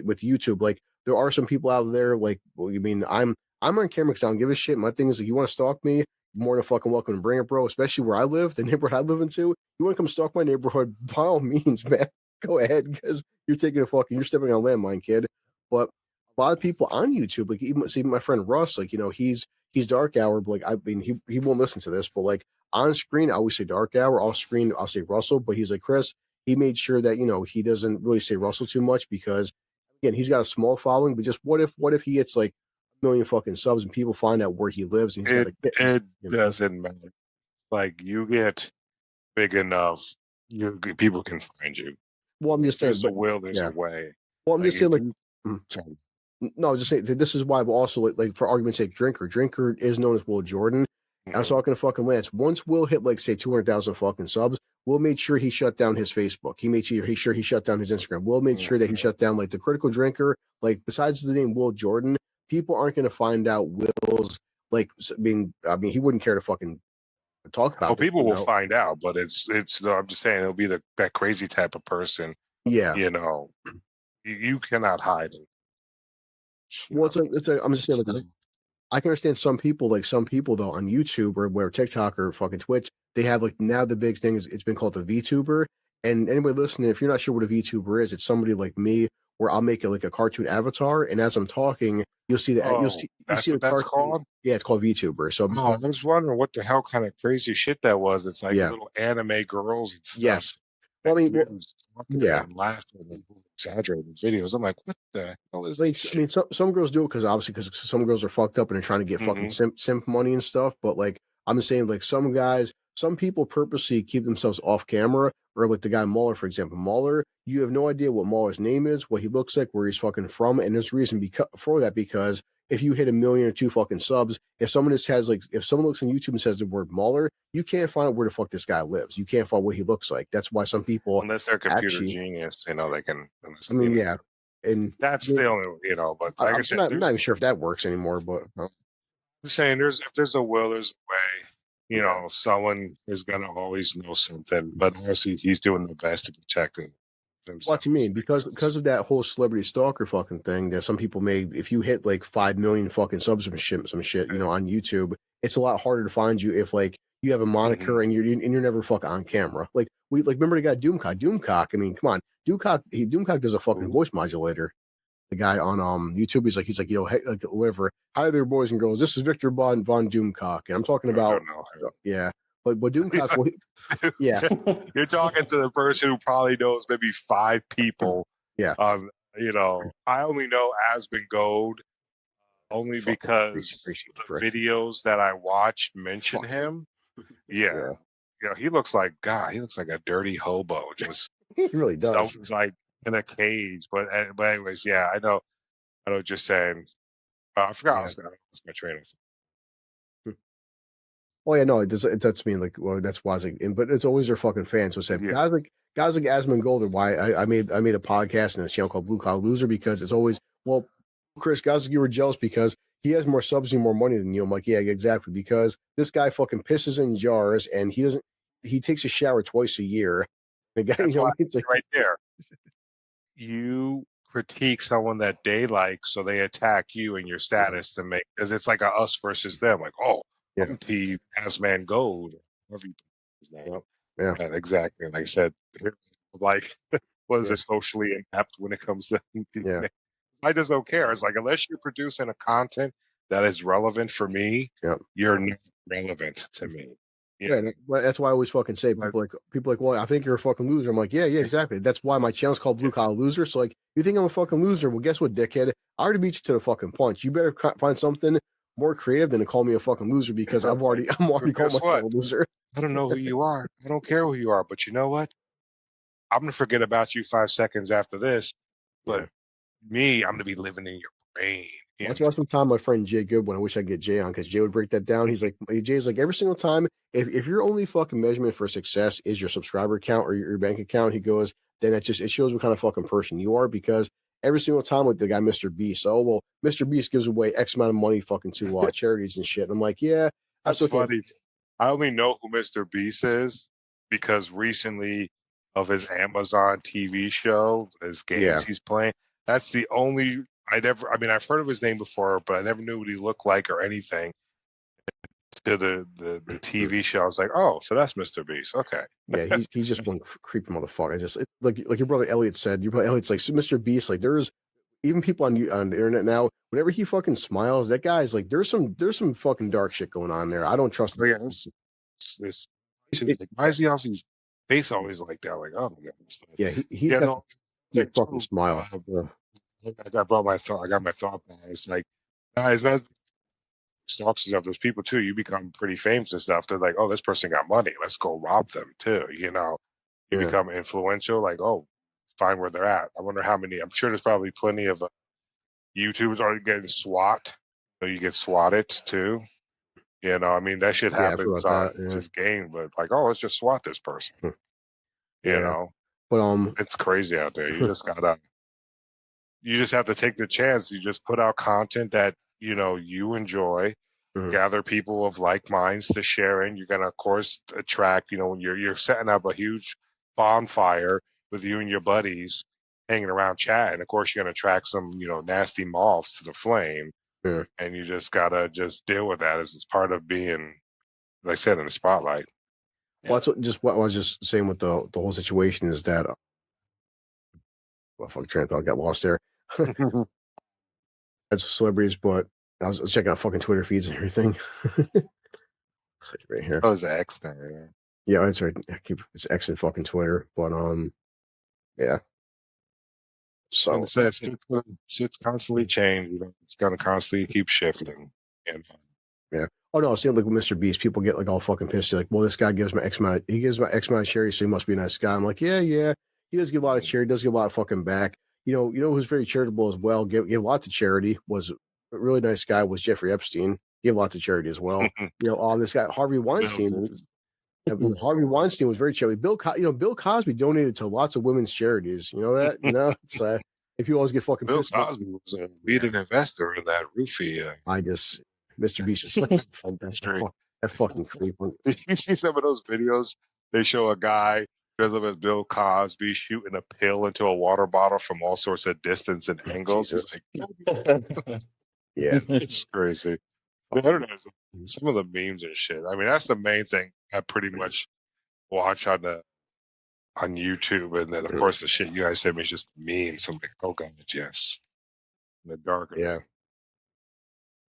[SPEAKER 1] with YouTube, like there are some people out there like, well, you mean I'm on camera because I don't give a shit. My thing is, like, you want to stalk me, more than fucking welcome to bring it, bro. Especially where I live, the neighborhood I live into. You want to come stalk my neighborhood, by all means, man. Go ahead, because you're you're stepping on landmine, kid. But a lot of people on YouTube, like even my friend Russ, like he's dark hour, but like I mean he won't listen to this, but like on screen I always say dark hour, off screen I'll say Russell, but he's like, Chris, he made sure that he doesn't really say Russell too much because again he's got a small following, but just what if he hits like million fucking subs and people find out where he lives and he's got
[SPEAKER 2] it doesn't matter. Like you get big enough, people can find you.
[SPEAKER 1] Well, I'm just saying,
[SPEAKER 2] there's a will, there's a way.
[SPEAKER 1] Well, I'm just saying, no, I was just saying this is why. But also, like for argument's sake, Drinker is known as Will Jordan. I was talking to fucking Lance. Once Will hit like say 200,000 fucking subs, Will made sure he shut down his Facebook. He made sure he shut down his Instagram. Will made sure that he shut down like the Critical Drinker. Like besides the name Will Jordan, people aren't going to find out Will's like being. I mean, he wouldn't care to fucking talk about.
[SPEAKER 2] Well, people will find out, but it's. I'm just saying, it'll be that crazy type of person.
[SPEAKER 1] Yeah,
[SPEAKER 2] you cannot hide it.
[SPEAKER 1] Well, I'm just saying, like, I can understand some people though on YouTube or TikTok or fucking Twitch, they have like now the big thing is it's been called the VTuber. And anybody listening, if you're not sure what a VTuber is, it's somebody like me where I'll make it like a cartoon avatar, and as I'm talking, you'll see that you'll see the cartoon.
[SPEAKER 2] Called?
[SPEAKER 1] Yeah, it's called VTuber. So
[SPEAKER 2] I was wondering what the hell kind of crazy shit that was. It's like little anime girls and stuff.
[SPEAKER 1] Yes. Well, I mean, well,
[SPEAKER 2] Dudes talking
[SPEAKER 1] yeah.
[SPEAKER 2] and laughing and exaggerating videos. I'm like, what the hell is this
[SPEAKER 1] I mean,
[SPEAKER 2] shit?
[SPEAKER 1] some girls do it because some girls are fucked up and they're trying to get fucking
[SPEAKER 2] Hmm.
[SPEAKER 1] simp money and stuff. But like I'm saying, like some people purposely keep themselves off camera, or like the guy Mueller, for example. Mueller, you have no idea what Mueller's name is, what he looks like, where he's fucking from, and there's reason for that because if you hit 1 million or 2 fucking subs, if someone just has like if someone looks on YouTube and says the word Mueller, you can't find out where the fuck this guy lives. You can't find what he looks like. That's why some people
[SPEAKER 2] Unless they're computer
[SPEAKER 1] actually,
[SPEAKER 2] genius, they can.
[SPEAKER 1] I
[SPEAKER 2] Unless,
[SPEAKER 1] mean, yeah, and
[SPEAKER 2] that's the only, but like I
[SPEAKER 1] I'm
[SPEAKER 2] said,
[SPEAKER 1] not even sure if that works anymore, but
[SPEAKER 2] I'm saying if there's a will, there's a way.
[SPEAKER 1] yeah.
[SPEAKER 2] Someone is gonna always know something, but honestly, he's doing the best to protect
[SPEAKER 1] What
[SPEAKER 2] himself
[SPEAKER 1] do you mean? Because
[SPEAKER 2] because
[SPEAKER 1] of that whole celebrity stalker fucking thing that some people may, if you hit like 5 million fucking subs some shit, on YouTube, it's a lot harder to find you if like you have a
[SPEAKER 2] hmm
[SPEAKER 1] moniker and you're never fucking on camera. Like remember the guy Doomcock. Doomcock. I mean, come on, Doomcock does a fucking voice modulator. The guy on YouTube, he's like hey, like whatever. Hi there, boys and girls. This is Victor Von Doomcock, and I'm talking
[SPEAKER 2] I
[SPEAKER 1] about
[SPEAKER 2] don't know.
[SPEAKER 1] yeah, but Doomcock, yeah,
[SPEAKER 2] You're talking to the person who probably knows maybe 5 people.
[SPEAKER 1] yeah,
[SPEAKER 2] I only know Asmongold only
[SPEAKER 1] fucking
[SPEAKER 2] because
[SPEAKER 1] appreciate the
[SPEAKER 2] the
[SPEAKER 1] frick.
[SPEAKER 2] videos that I watched mention
[SPEAKER 1] Fuck
[SPEAKER 2] him. Yeah,
[SPEAKER 1] yeah,
[SPEAKER 2] he looks like God. He looks like a dirty hobo. Just
[SPEAKER 1] he really does.
[SPEAKER 2] sounds like in a cage. But anyways, yeah, I know. I know. Just saying. I forgot. I
[SPEAKER 1] Yeah.
[SPEAKER 2] was going to ask my trainer.
[SPEAKER 1] Oh yeah, no, it does mean like well that's why I was like, but it's always their fucking fans. So said
[SPEAKER 2] Yeah.
[SPEAKER 1] guys like Asmongold are why I made a podcast and a channel called Blue Collar Loser because it's always well, Chris, guys like you were jealous because he has more subs and more money than you. I'm like, yeah, exactly, because this guy fucking pisses in jars and he takes a shower twice a year. The guy,
[SPEAKER 2] That's why
[SPEAKER 1] it's like
[SPEAKER 2] right there. You critique someone that they like, so they attack you and your status to make because it's like a us versus them. Like, oh,
[SPEAKER 1] yeah,
[SPEAKER 2] I'm team Asman Gold. Whatever you his name.
[SPEAKER 1] yeah, yeah,
[SPEAKER 2] And exactly. Like I said, like what is
[SPEAKER 1] yeah,
[SPEAKER 2] it socially inept when it comes to
[SPEAKER 1] yeah,
[SPEAKER 2] I just don't care. It's like unless you're producing a content that is relevant for me,
[SPEAKER 1] yeah.
[SPEAKER 2] you're not relevant to me.
[SPEAKER 1] Yeah, that's why I always fucking say
[SPEAKER 2] But
[SPEAKER 1] people like, well, I think you're a fucking loser. I'm like, yeah, exactly. That's why my channel's called Blue Collar Loser. So like, you think I'm a fucking loser? Well, guess what, dickhead? I already beat you to the fucking punch. You better find something more creative than to call me a fucking loser because I'm already called
[SPEAKER 2] guess
[SPEAKER 1] myself
[SPEAKER 2] what?
[SPEAKER 1] a loser.
[SPEAKER 2] I don't know who you are. I don't care who you are. But you know what? I'm gonna forget about you 5 seconds after this. But
[SPEAKER 1] Yeah.
[SPEAKER 2] me, I'm gonna be living in your brain.
[SPEAKER 1] That's why sometimes my friend Jay Goodwin, I wish I could get Jay on because Jay would break that down. Jay's like every single time, if your only fucking measurement for success is your subscriber count or your bank account, he goes, then it shows what kind of fucking person you are because every single time with the guy Mr. Beast, oh well, Mr. Beast gives away X amount of money fucking to charities and shit. And I'm like, yeah, I
[SPEAKER 2] That's
[SPEAKER 1] still can't.
[SPEAKER 2] funny. I only know who Mr. Beast is because recently of his Amazon TV show, his
[SPEAKER 1] Yeah,
[SPEAKER 2] games he's playing. That's the only I mean, I've heard of his name before, but I never knew what he looked like or anything to the TV show. I was like, oh, so that's Mr. Beast. Okay.
[SPEAKER 1] yeah, he's just one creepy motherfucker. Like your brother Elliot said, your brother Elliot's like so Mr. Beast. Like there's even people on the internet now. Whenever he fucking smiles, that guy's like there's some fucking dark shit going on there. I don't trust
[SPEAKER 2] Oh,
[SPEAKER 1] him.
[SPEAKER 2] yeah, this
[SPEAKER 1] It,
[SPEAKER 2] like, why is he always his face always like that? Like, oh my goodness. But,
[SPEAKER 1] yeah, he's
[SPEAKER 2] yeah,
[SPEAKER 1] got
[SPEAKER 2] no,
[SPEAKER 1] a
[SPEAKER 2] like,
[SPEAKER 1] fucking
[SPEAKER 2] too,
[SPEAKER 1] smile.
[SPEAKER 2] I got my thought back. It's like, guys, that stalks and stuff. There's people too. You become pretty famous and stuff. They're like, oh, this person got money. Let's go rob them too. You
[SPEAKER 1] Yeah,
[SPEAKER 2] become influential. Like, oh, find where they're at. I wonder how many. I'm sure there's probably plenty of YouTubers already getting SWAT. You get swatted too. I mean that shit
[SPEAKER 1] yeah, I forgot
[SPEAKER 2] happens
[SPEAKER 1] about
[SPEAKER 2] on
[SPEAKER 1] that.
[SPEAKER 2] just game, but like, oh, let's just swat this person.
[SPEAKER 1] Yeah,
[SPEAKER 2] You
[SPEAKER 1] yeah.
[SPEAKER 2] know,
[SPEAKER 1] But
[SPEAKER 2] it's crazy out there. You just have to take the chance. You just put out content that you enjoy,
[SPEAKER 1] mhm,
[SPEAKER 2] gather people of like minds to share in. You're gonna, of course, attract. When you're setting up a huge bonfire with you and your buddies hanging around chatting. Of course, you're gonna attract some nasty moths to the flame,
[SPEAKER 1] yeah.
[SPEAKER 2] and you just gotta just deal with that as it's part of being, like I said, in the spotlight.
[SPEAKER 1] Well, just what I was just saying with the whole situation is that well, fuck, train of thought got lost there. That's celebrities, but I was checking out fucking Twitter feeds and everything. Let's see right here.
[SPEAKER 2] Oh, it's an X thing.
[SPEAKER 1] Yeah, that's right. It's X and fucking Twitter, but yeah.
[SPEAKER 2] And
[SPEAKER 1] So
[SPEAKER 2] it says shit's constantly changing. It's gonna constantly keep shifting. And
[SPEAKER 1] yeah. Oh no, see, like with Mr. Beast, people get like all fucking pissed. They're like, well, this guy gives my X amount. He gives my X amount of charity, so he must be a nice guy. I'm like, yeah. He does give a lot of charity. Does give a lot of fucking back. You know who's very charitable as well. Give a lot to charity. Was a really nice guy. Was Jeffrey Epstein. Gave a lot to charity as well. This guy Harvey Weinstein. Harvey Weinstein was very charitable. Bill Cosby donated to lots of women's charities. You know that? It's if you always get fucking
[SPEAKER 2] Bill
[SPEAKER 1] pissed.
[SPEAKER 2] Cosby was a leading investor in that roofie.
[SPEAKER 1] Mr. Beast is like that fucking creep.
[SPEAKER 2] You see some of those videos? They show a guy dressed up as Bill Cosby shooting a pill into a water bottle from all sorts of distance and angles. It's
[SPEAKER 1] yeah,
[SPEAKER 2] it's crazy. The internet, some of the memes and shit. I mean, that's the main thing I pretty much watch on YouTube, and then of course the shit you guys send me is just memes. I'm like, oh god, yes. In the dark.
[SPEAKER 1] Yeah.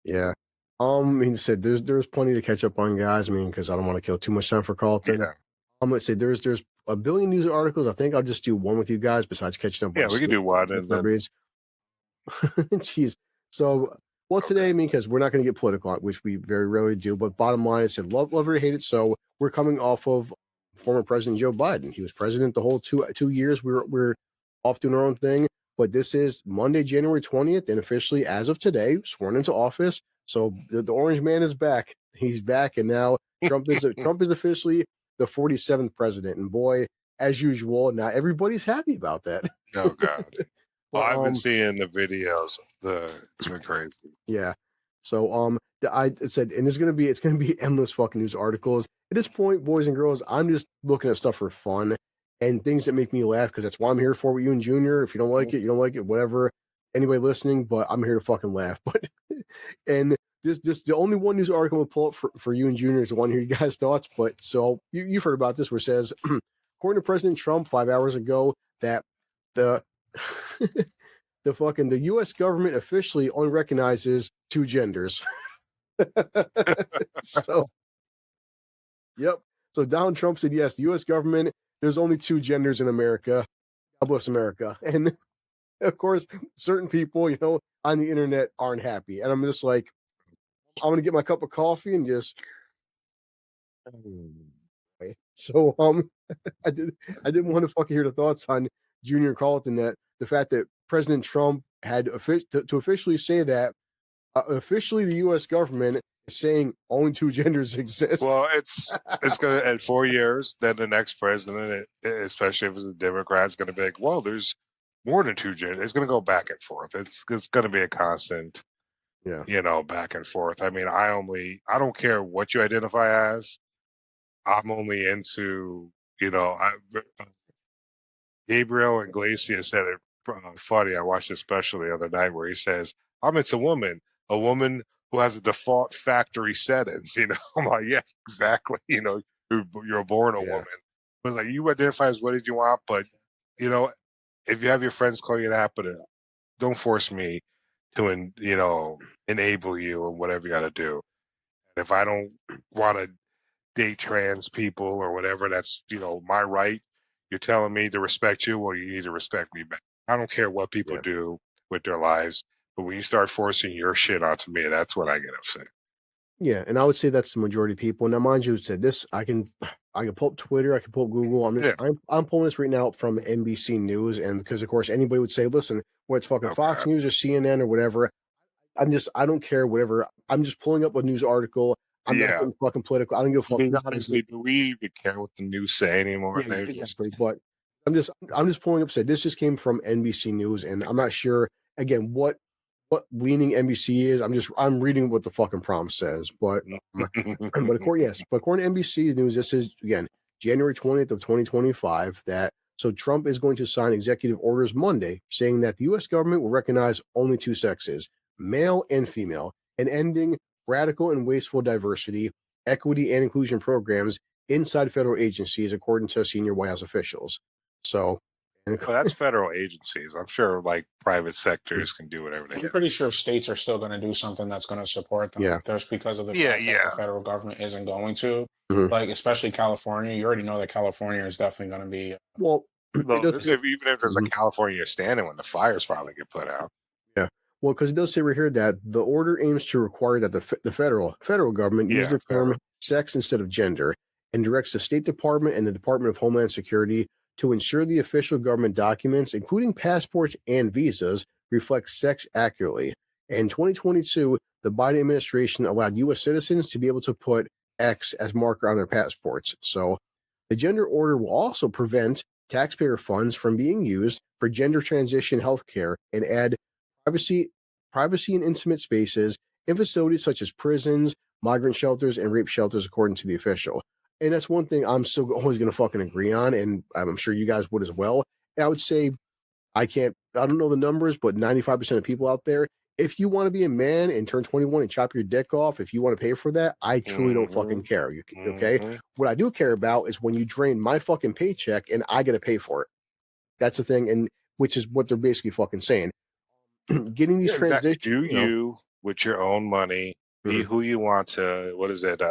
[SPEAKER 1] He said there's plenty to catch up on, guys. I mean, because I don't want to kill too much time for Carlton.
[SPEAKER 2] Yeah.
[SPEAKER 1] I'm gonna say there's a billion news articles. I think I'll just do one with you guys besides catching up.
[SPEAKER 2] Yeah, we can do one. And then...
[SPEAKER 1] Jeez. So, today, I mean, because we're not going to get political, which we very rarely do. But bottom line, I said love or hate it. So we're coming off of former President Joe Biden. He was president the whole 2 years. We're off doing our own thing. But this is Monday, January 20th, and officially, as of today, sworn into office. So the orange man is back. He's back, and now Trump is officially the 47th president. And boy, as usual, not everybody's happy about that.
[SPEAKER 2] Oh God. Well, I've been seeing the videos. It's been crazy.
[SPEAKER 1] Yeah. So I said, and it's gonna be endless fucking news articles. At this point, boys and girls, I'm just looking at stuff for fun and things that make me laugh because that's why I'm here for with you and Junior. If you don't like it, you don't like it, whatever. Anybody listening, but I'm here to fucking laugh. But and this the only one news article I'm gonna pull up for you and Junior is the one here you guys' thoughts. But so you've heard about this where it says, according to President Trump 5 hours ago, that the the U.S. government officially only recognizes two genders. So, yep. So Donald Trump said, yes, the U.S. government, there's only two genders in America. God bless America. And of course, certain people, on the internet aren't happy. And I'm just like, I'm going to get my cup of coffee and just. So, I didn't want to fucking hear the thoughts on Junior Carlton that the fact that President Trump had to officially say that officially the U.S. government is saying only two genders exist.
[SPEAKER 2] Well, it's going to, at 4 years, then the next president, especially if it's a Democrat, is going to be like, well, there's more than two genders. It's going to go back and forth. It's going to be a constant, back and forth. I mean, I don't care what you identify as. I'm only into, Gabriel Iglesias said it funny. I watched a special the other night where he says, I'm into a woman who has a default factory settings. I'm like, yeah, exactly. You're born a woman. But like, you identify as what you want, but if you have your friends call you that, but don't force me to enable you and whatever you got to do. And if I don't want to date trans people or whatever, that's my right. You're telling me to respect you, well, you need to respect me back. I don't care what people do with their lives, but when you start forcing your shit onto me, that's when I get upset.
[SPEAKER 1] Yeah, and I would say that's the majority of people. Now, mind you, said this, I can pull up Twitter, I can pull up Google. I'm pulling this right now from NBC News, and because of course anybody would say, listen, what's fucking Fox News or CNN or whatever. I don't care, whatever. I'm just pulling up a news article. I'm not getting fucking political. I don't give a fuck.
[SPEAKER 2] Honestly, do we even care what the news say anymore?
[SPEAKER 1] Yeah, exactly. But I'm just pulling up. Said this just came from NBC News, and I'm not sure again what leaning NBC is. I'm reading what the fucking prompt says. But according to NBC News, this is again January 20th of 2025. So Trump is going to sign executive orders Monday saying that the U.S. government will recognize only two sexes, male and female, and ending radical and wasteful diversity, equity, and inclusion programs inside federal agencies, according to senior White House officials. So,
[SPEAKER 2] that's federal agencies. I'm sure, like private sectors can do whatever they.
[SPEAKER 4] I'm pretty sure states are still going to do something that's going to support them.
[SPEAKER 1] Yeah,
[SPEAKER 4] just because of the fact that the federal government isn't going to. Like especially California. You already know that California is definitely going to be.
[SPEAKER 1] Well,
[SPEAKER 2] No,
[SPEAKER 1] it does.
[SPEAKER 2] even if there's a California standing when the fires finally get put out.
[SPEAKER 1] Yeah. Well, because it does say right here that the order aims to require that the federal government use the term sex instead of gender, and directs the State Department and the Department of Homeland Security to ensure the official government documents, including passports and visas, reflect sex accurately. In 2022, the Biden administration allowed U.S. citizens to be able to put X as marker on their passports. So the gender order will also prevent taxpayer funds from being used for gender transition healthcare and add privacy, privacy in intimate spaces in facilities such as prisons, migrant shelters, and rape shelters, according to the official. And that's one thing I'm still always going to fucking agree on, and I'm sure you guys would as well. And I would say I don't know the numbers, but 95% of people out there, if you want to be a man and turn 21 and chop your dick off, if you want to pay for that, I truly don't fucking care. Okay? What I do care about is when you drain my fucking paycheck and I got to pay for it. That's the thing, and which is what they're basically fucking saying. Getting these transitions.
[SPEAKER 2] Do you with your own money, be who you want to, what is it,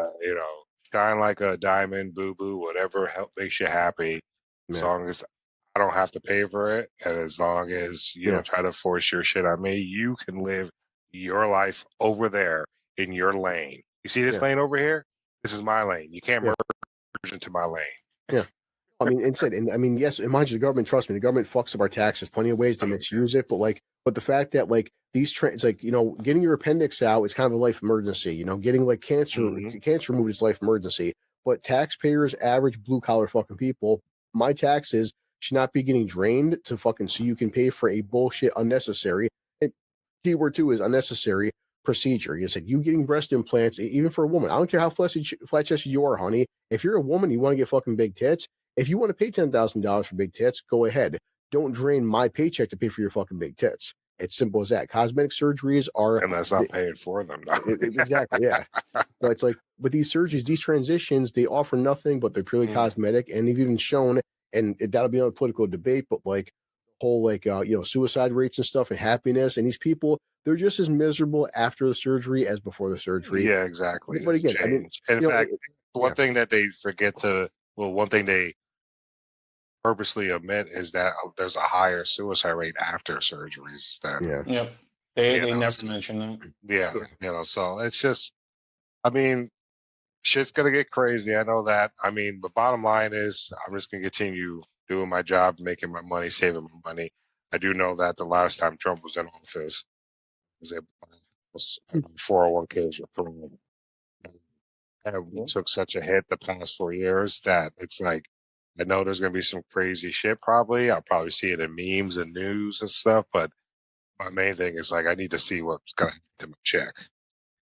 [SPEAKER 2] shine like a diamond, boo-boo, whatever makes you happy, as long as I don't have to pay for it, and as long as you don't try to force your shit on me, you can live your life over there in your lane. You see this lane over here? This is my lane. You can't merge into my lane.
[SPEAKER 1] Yeah. I mean, and I mean, yes, and mind you, the government, trust me, the government fucks up our taxes. Plenty of ways to misuse it, but the fact that these trends, getting your appendix out is kind of a life emergency. Getting cancer removed is life emergency. But taxpayers, average blue collar fucking people, my taxes should not be getting drained to fucking so you can pay for a bullshit unnecessary. And keyword two is unnecessary procedure. You said you getting breast implants, even for a woman. I don't care how flat chested you are, honey. If you're a woman, you want to get fucking big tits. If you want to pay $10,000 for big tits, go ahead. Don't drain my paycheck to pay for your fucking big tits. It's simple as that. Cosmetic surgeries are,
[SPEAKER 2] and that's not paying for them. No.
[SPEAKER 1] Exactly, yeah. But it's like with these surgeries, these transitions, they offer nothing, but they're purely cosmetic, and they've even shown, and that'll be another political debate, but whole suicide rates and stuff and happiness, and these people, they're just as miserable after the surgery as before the surgery.
[SPEAKER 2] Yeah, exactly.
[SPEAKER 1] But again, I mean,
[SPEAKER 2] in fact, one thing that they forget to, one thing they purposely omit is that there's a higher suicide rate after surgeries.
[SPEAKER 4] They never mention that.
[SPEAKER 2] Yeah, so it's just, I mean, shit's gonna get crazy. I know that. I mean, the bottom line is, I'm just gonna continue doing my job, making my money, saving my money. I do know that the last time Trump was in office, was able to 401ks were thrown. And we took such a hit the past 4 years that it's like, I know there's going to be some crazy shit probably. I'll probably see it in memes and news and stuff, but my main thing is I need to see what's going to happen to my check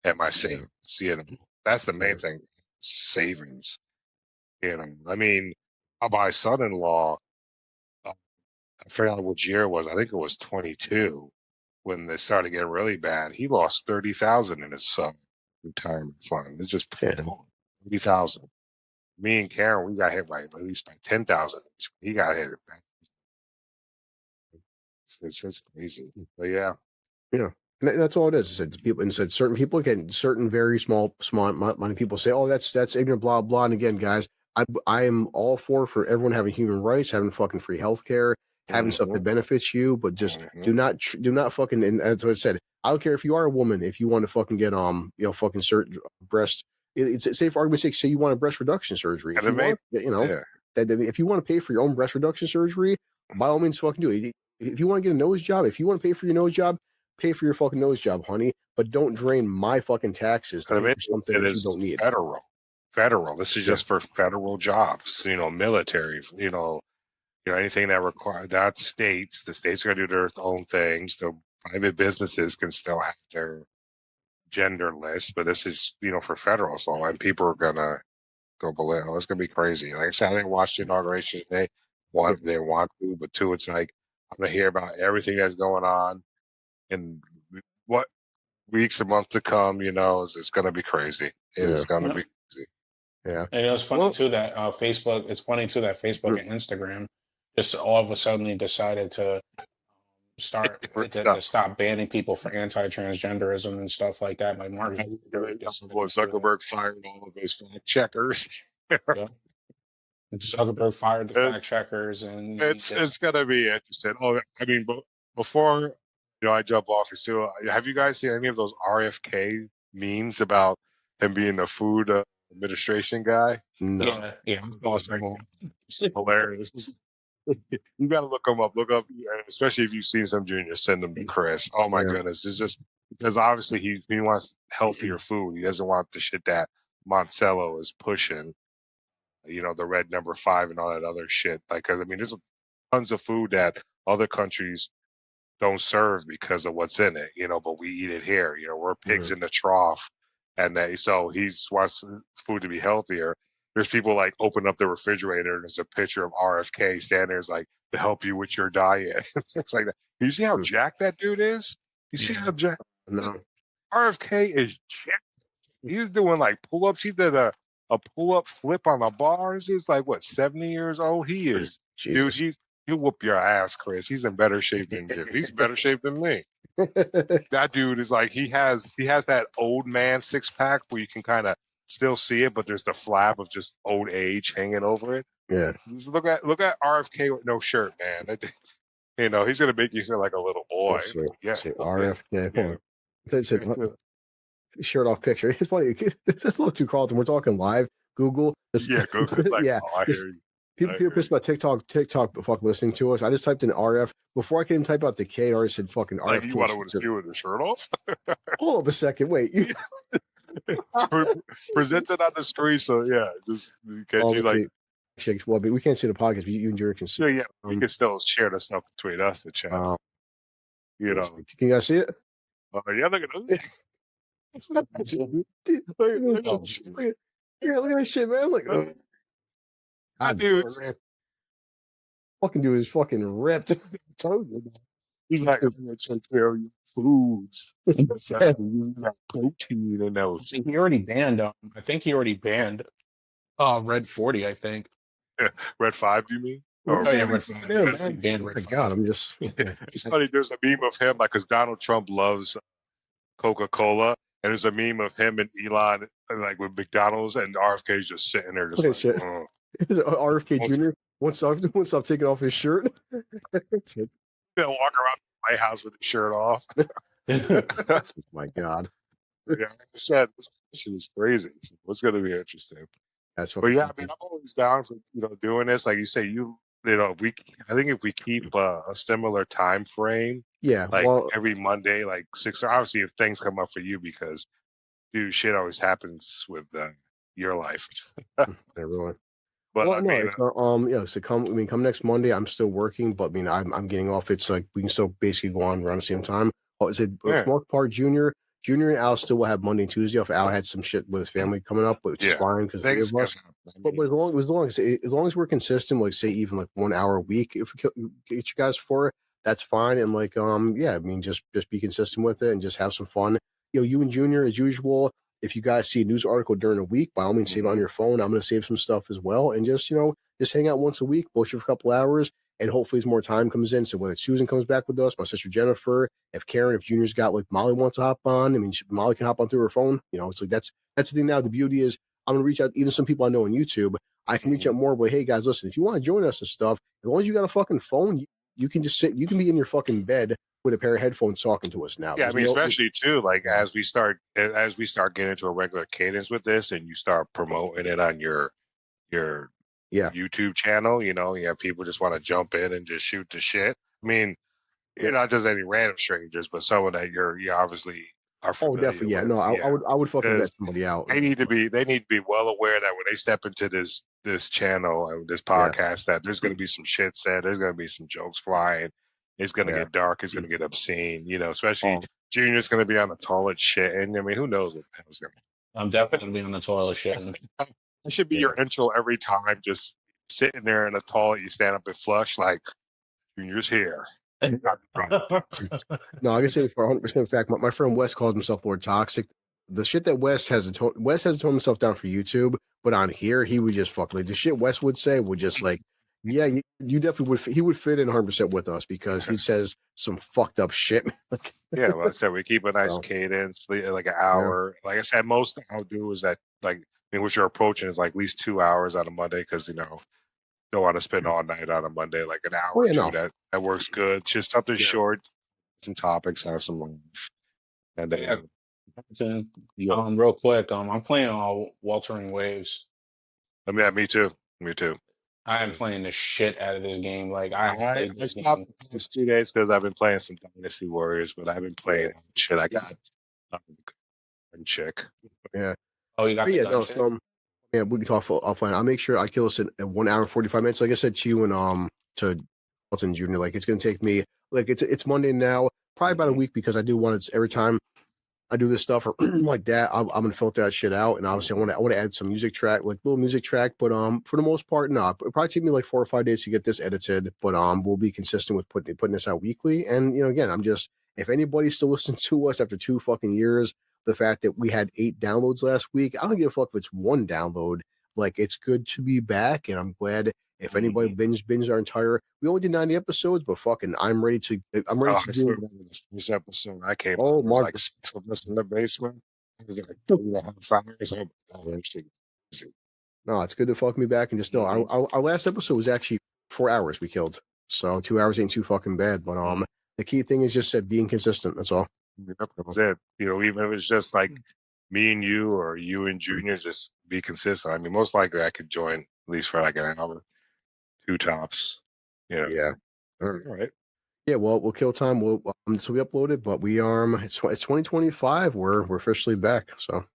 [SPEAKER 2] and my savings. That's the main thing, savings. I mean, my son-in-law, I forgot which year it was. I think it was 22 when they started getting really bad. He lost $30,000 in his retirement fund. It's just $30,000. Me and Karen, we got hit by at least by 10,000. He got hit. It's crazy, but yeah.
[SPEAKER 1] And that's all it is. It said certain people get certain very small money. People say, "Oh, that's ignorant," blah blah. And again, guys, I am all for everyone having human rights, having fucking free healthcare, having stuff that benefits you, but just do not fucking. And that's what I said. I don't care if you are a woman, if you want to fucking get fucking breast. It's say for argument's sake, say you want a breast reduction surgery. If if you want to pay for your own breast reduction surgery, by all means, fucking do it. If you want to get a nose job, if you want to pay for your nose job, pay for your fucking nose job, honey. But don't drain my fucking taxes to pay for something that you don't need.
[SPEAKER 2] Federal. This is just for federal jobs. Military. Anything that requires not states. The states are going to do their own things. The private businesses can still have their gender list, but this is for federal. So and people are gonna go below. It's gonna be crazy. Like I said, I didn't watch the inauguration today. One, they want to, but two, it's like I'm gonna hear about everything that's going on in what weeks and months to come. It's gonna be crazy. It's gonna be crazy.
[SPEAKER 1] Yeah.
[SPEAKER 4] And it was funny too that Facebook. It's funny too that Facebook and Instagram just all of a sudden decided to start to stop banning people for anti-transgenderism and stuff like that. Like Mark
[SPEAKER 2] Zuckerberg fired all of his fact checkers.
[SPEAKER 4] Yeah. Zuckerberg fired the
[SPEAKER 2] It-
[SPEAKER 4] fact checkers, and he
[SPEAKER 2] it's
[SPEAKER 4] just
[SPEAKER 2] gonna be interesting. Oh, I mean, before I jump off here too. Have you guys seen any of those RFK memes about him being the food administration guy?
[SPEAKER 1] No.
[SPEAKER 4] yeah.
[SPEAKER 2] Oh, it's like, it's hilarious. You got to look them up. Look up, especially if you've seen some juniors. Send them to Chris. Oh my
[SPEAKER 1] Yeah.
[SPEAKER 2] goodness, it's just because obviously he wants healthier food. He doesn't want the shit that Moncello is pushing. The red number 5 and all that other shit. Like, 'cause, I mean, there's tons of food that other countries don't serve because of what's in it, but we eat it here. We're pigs in the trough. And so he wants food to be healthier. There's people like open up the refrigerator and there's a picture of RFK standing there, like to help you with your diet. It's like that. You see how jacked that dude is? You see how jacked?
[SPEAKER 1] No.
[SPEAKER 2] RFK is jacked. He was doing like pull-ups. He did a pull-up flip on the bars. He was like, what, 70 years old? He is.
[SPEAKER 1] Jesus.
[SPEAKER 2] Dude, he'll whoop your ass, Chris. He's in better shape than Jim. He's in better shape than me. That dude is like, he has that old man six-pack where you can kind of still see it, but there's the flap of just old age hanging over it.
[SPEAKER 1] Yeah.
[SPEAKER 2] Just look at RFK with no shirt, man. He's gonna make you feel like a little boy.
[SPEAKER 1] Let's see.
[SPEAKER 2] Yeah.
[SPEAKER 1] Say RFK.
[SPEAKER 2] Yeah.
[SPEAKER 1] Hold on. It's a shirt off picture. It's funny. It's a little too Carlton. We're talking live. Google.
[SPEAKER 2] Yeah, Google. Like,
[SPEAKER 1] yeah.
[SPEAKER 2] oh, I hear you.
[SPEAKER 1] People pissed about TikTok fucking listening to us. I just typed in RF. Before I could even type out the K, it already said fucking RF.
[SPEAKER 2] Like, you want to see with the shirt off?
[SPEAKER 1] Hold up a second. Wait.
[SPEAKER 2] Present it on the screen, so yeah. Just can you like?
[SPEAKER 1] Well, but we can't see the podcast, but you and Jerry can see.
[SPEAKER 2] Yeah. We can still share the stuff between us to chat.
[SPEAKER 1] Can you guys see it?
[SPEAKER 2] Yeah, look at this.
[SPEAKER 1] Look at this shit, man. Like,
[SPEAKER 2] dude,
[SPEAKER 1] fucking dude is fucking ripped.
[SPEAKER 2] He's like, I'm gonna take care of your foods. You got protein in those.
[SPEAKER 4] See, he already banned. I think he already banned. Red 40. I think.
[SPEAKER 2] Red 5, do you mean?
[SPEAKER 4] Oh yeah, Red 5.
[SPEAKER 1] Yeah,
[SPEAKER 4] man. Banned Red 5.
[SPEAKER 1] God, I'm just.
[SPEAKER 2] It's funny. There's a meme of him, like, because Donald Trump loves Coca-Cola, and there's a meme of him and Elon, like with McDonald's, and RFK's just sitting there, just like,
[SPEAKER 1] shit. RFK Jr. Once I've taken off his shirt.
[SPEAKER 2] They'll walk around the White House with his shirt off.
[SPEAKER 1] My God.
[SPEAKER 2] Yeah, like I said, this shit is crazy. It's going to be interesting.
[SPEAKER 1] That's what.
[SPEAKER 2] But yeah, I mean, I'm always down for doing this. Like you say, I think if we keep a similar time frame,
[SPEAKER 1] yeah,
[SPEAKER 2] like every Monday, like 6. Obviously, if things come up for you, because dude, shit always happens with your life.
[SPEAKER 1] Really.
[SPEAKER 2] But
[SPEAKER 1] Well,
[SPEAKER 2] I
[SPEAKER 1] no,
[SPEAKER 2] mean,
[SPEAKER 1] it's so come next Monday. I'm still working, but I mean, I'm getting off. It's like we can still basically go on around the same time. Oh, is it Mark Parr Jr. and Al still will have Monday and Tuesday off. Al had some shit with his family coming up, which is fine because three of us. But as long as we're consistent, like say even like 1 hour a week, if we get you guys for it, that's fine. And like I mean, just be consistent with it and just have some fun. You and Junior as usual. If you guys see a news article during a week, by all means, save it on your phone. I'm going to save some stuff as well, and just hang out once a week, bullshit for a couple hours, and hopefully as more time comes in. So whether Susan comes back with us, my sister Jennifer, if Junior's got like Molly wants to hop on, I mean Molly can hop on through her phone. It's like that's the thing now. The beauty is I'm going to reach out even some people I know on YouTube. I can reach out more, but hey guys, listen, if you want to join us and stuff, as long as you got a fucking phone, you can just sit. You can be in your fucking bed with a pair of headphones talking to us now.
[SPEAKER 2] Yeah, I mean, especially too, like as we start getting into a regular cadence with this, and you start promoting it on your YouTube channel, you have people just want to jump in and just shoot the shit. I mean, you're not just any random strangers, but someone that you obviously are familiar
[SPEAKER 1] definitely, yeah.
[SPEAKER 2] with.
[SPEAKER 1] No, I would fucking let somebody out.
[SPEAKER 2] They need to be well aware that when they step into this channel and this podcast, that there's going to be some shit said, there's going to be some jokes flying. It's going to get dark. It's going to get obscene, especially Junior's going to be on the toilet shit. And I mean, who knows what the hell's going to
[SPEAKER 4] I'm definitely going to be on the toilet shitting.
[SPEAKER 2] That should be your intro every time. Just sitting there in the toilet, you stand up and flush like Junior's here.
[SPEAKER 1] No, I can say for 100% fact, my friend Wes calls himself Lord Toxic. The shit that Wes hasn't toned himself down for YouTube, but on here, he would just fuck. Like the shit Wes would say would just like, yeah, you definitely would. He would fit in 100% with us because he says some fucked up shit.
[SPEAKER 2] Yeah, well, I said we keep a nice cadence, like an hour. Like I said, most I'll do is that like mean, what you're approaching is like at least 2 hours on a Monday because don't want to spend all night on a Monday, like an hour
[SPEAKER 1] Oh
[SPEAKER 2] or
[SPEAKER 1] yeah,
[SPEAKER 2] two.
[SPEAKER 1] no,
[SPEAKER 2] That works good. Just something
[SPEAKER 1] yeah,
[SPEAKER 2] short, some topics, have some lunch, and
[SPEAKER 4] Yeah.
[SPEAKER 2] then yeah,
[SPEAKER 4] Real quick, I'm playing on Weltering Waves.
[SPEAKER 2] I mean, yeah, me too, me too.
[SPEAKER 4] I am playing the shit out of this game. Like I have
[SPEAKER 2] I
[SPEAKER 4] played
[SPEAKER 2] I
[SPEAKER 4] this
[SPEAKER 2] stopped
[SPEAKER 4] game.
[SPEAKER 2] the past 2 days because I've been playing some Dynasty Warriors, but I've been
[SPEAKER 1] yeah,
[SPEAKER 2] playing shit. I got um, one chick.
[SPEAKER 1] yeah.
[SPEAKER 4] Oh, you got
[SPEAKER 1] But
[SPEAKER 4] the
[SPEAKER 1] yeah,
[SPEAKER 4] gun
[SPEAKER 1] no.
[SPEAKER 4] shit?
[SPEAKER 1] So yeah, we can talk offline. I'll make sure I kill this in 1 hour and 45 minutes. Like I said to you and to Elton Jr. Like it's gonna take me like it's Monday now, probably about a
[SPEAKER 4] Mhm.
[SPEAKER 1] week because I do want to every time I do this stuff or like that, I'm gonna filter that shit out. And obviously, I want to add some music track, like little music track. But for the most part, no. It'll probably take me like 4 or 5 days to get this edited. But we'll be consistent with putting this out weekly. And again, I'm just if anybody's still listening to us after 2 fucking years, the fact that we had 8 downloads last week, I don't give a fuck if it's one download. Like it's good to be back, and I'm glad if anybody
[SPEAKER 4] Mhm.
[SPEAKER 1] binge our entire. We only did 90 episodes, but fucking, I'm ready to. I'm ready
[SPEAKER 2] Oh,
[SPEAKER 1] to
[SPEAKER 2] I still
[SPEAKER 1] do.
[SPEAKER 2] remember the first episode I came on.
[SPEAKER 1] Oh
[SPEAKER 2] There was
[SPEAKER 1] my
[SPEAKER 2] like 6 of us in the basement. It was like 3.5 hours. Oh my God, that shit was crazy.
[SPEAKER 1] No, it's good to fuck me back and just know
[SPEAKER 4] Mhm.
[SPEAKER 1] our last episode was actually 4 hours we killed. So 2 hours ain't too fucking bad. But
[SPEAKER 4] Mhm.
[SPEAKER 1] the key thing is just being consistent. That's all.
[SPEAKER 2] Yep, that was it. Even if it's just like me and you or you and Junior, just be consistent. I mean, most likely I could join at least for like an hour, two tops. Yeah.
[SPEAKER 1] Yeah. All right.
[SPEAKER 2] All right.
[SPEAKER 1] Yeah. Well, we'll kill time. We'll this will be uploaded, but we it's 2025. We're officially back. So.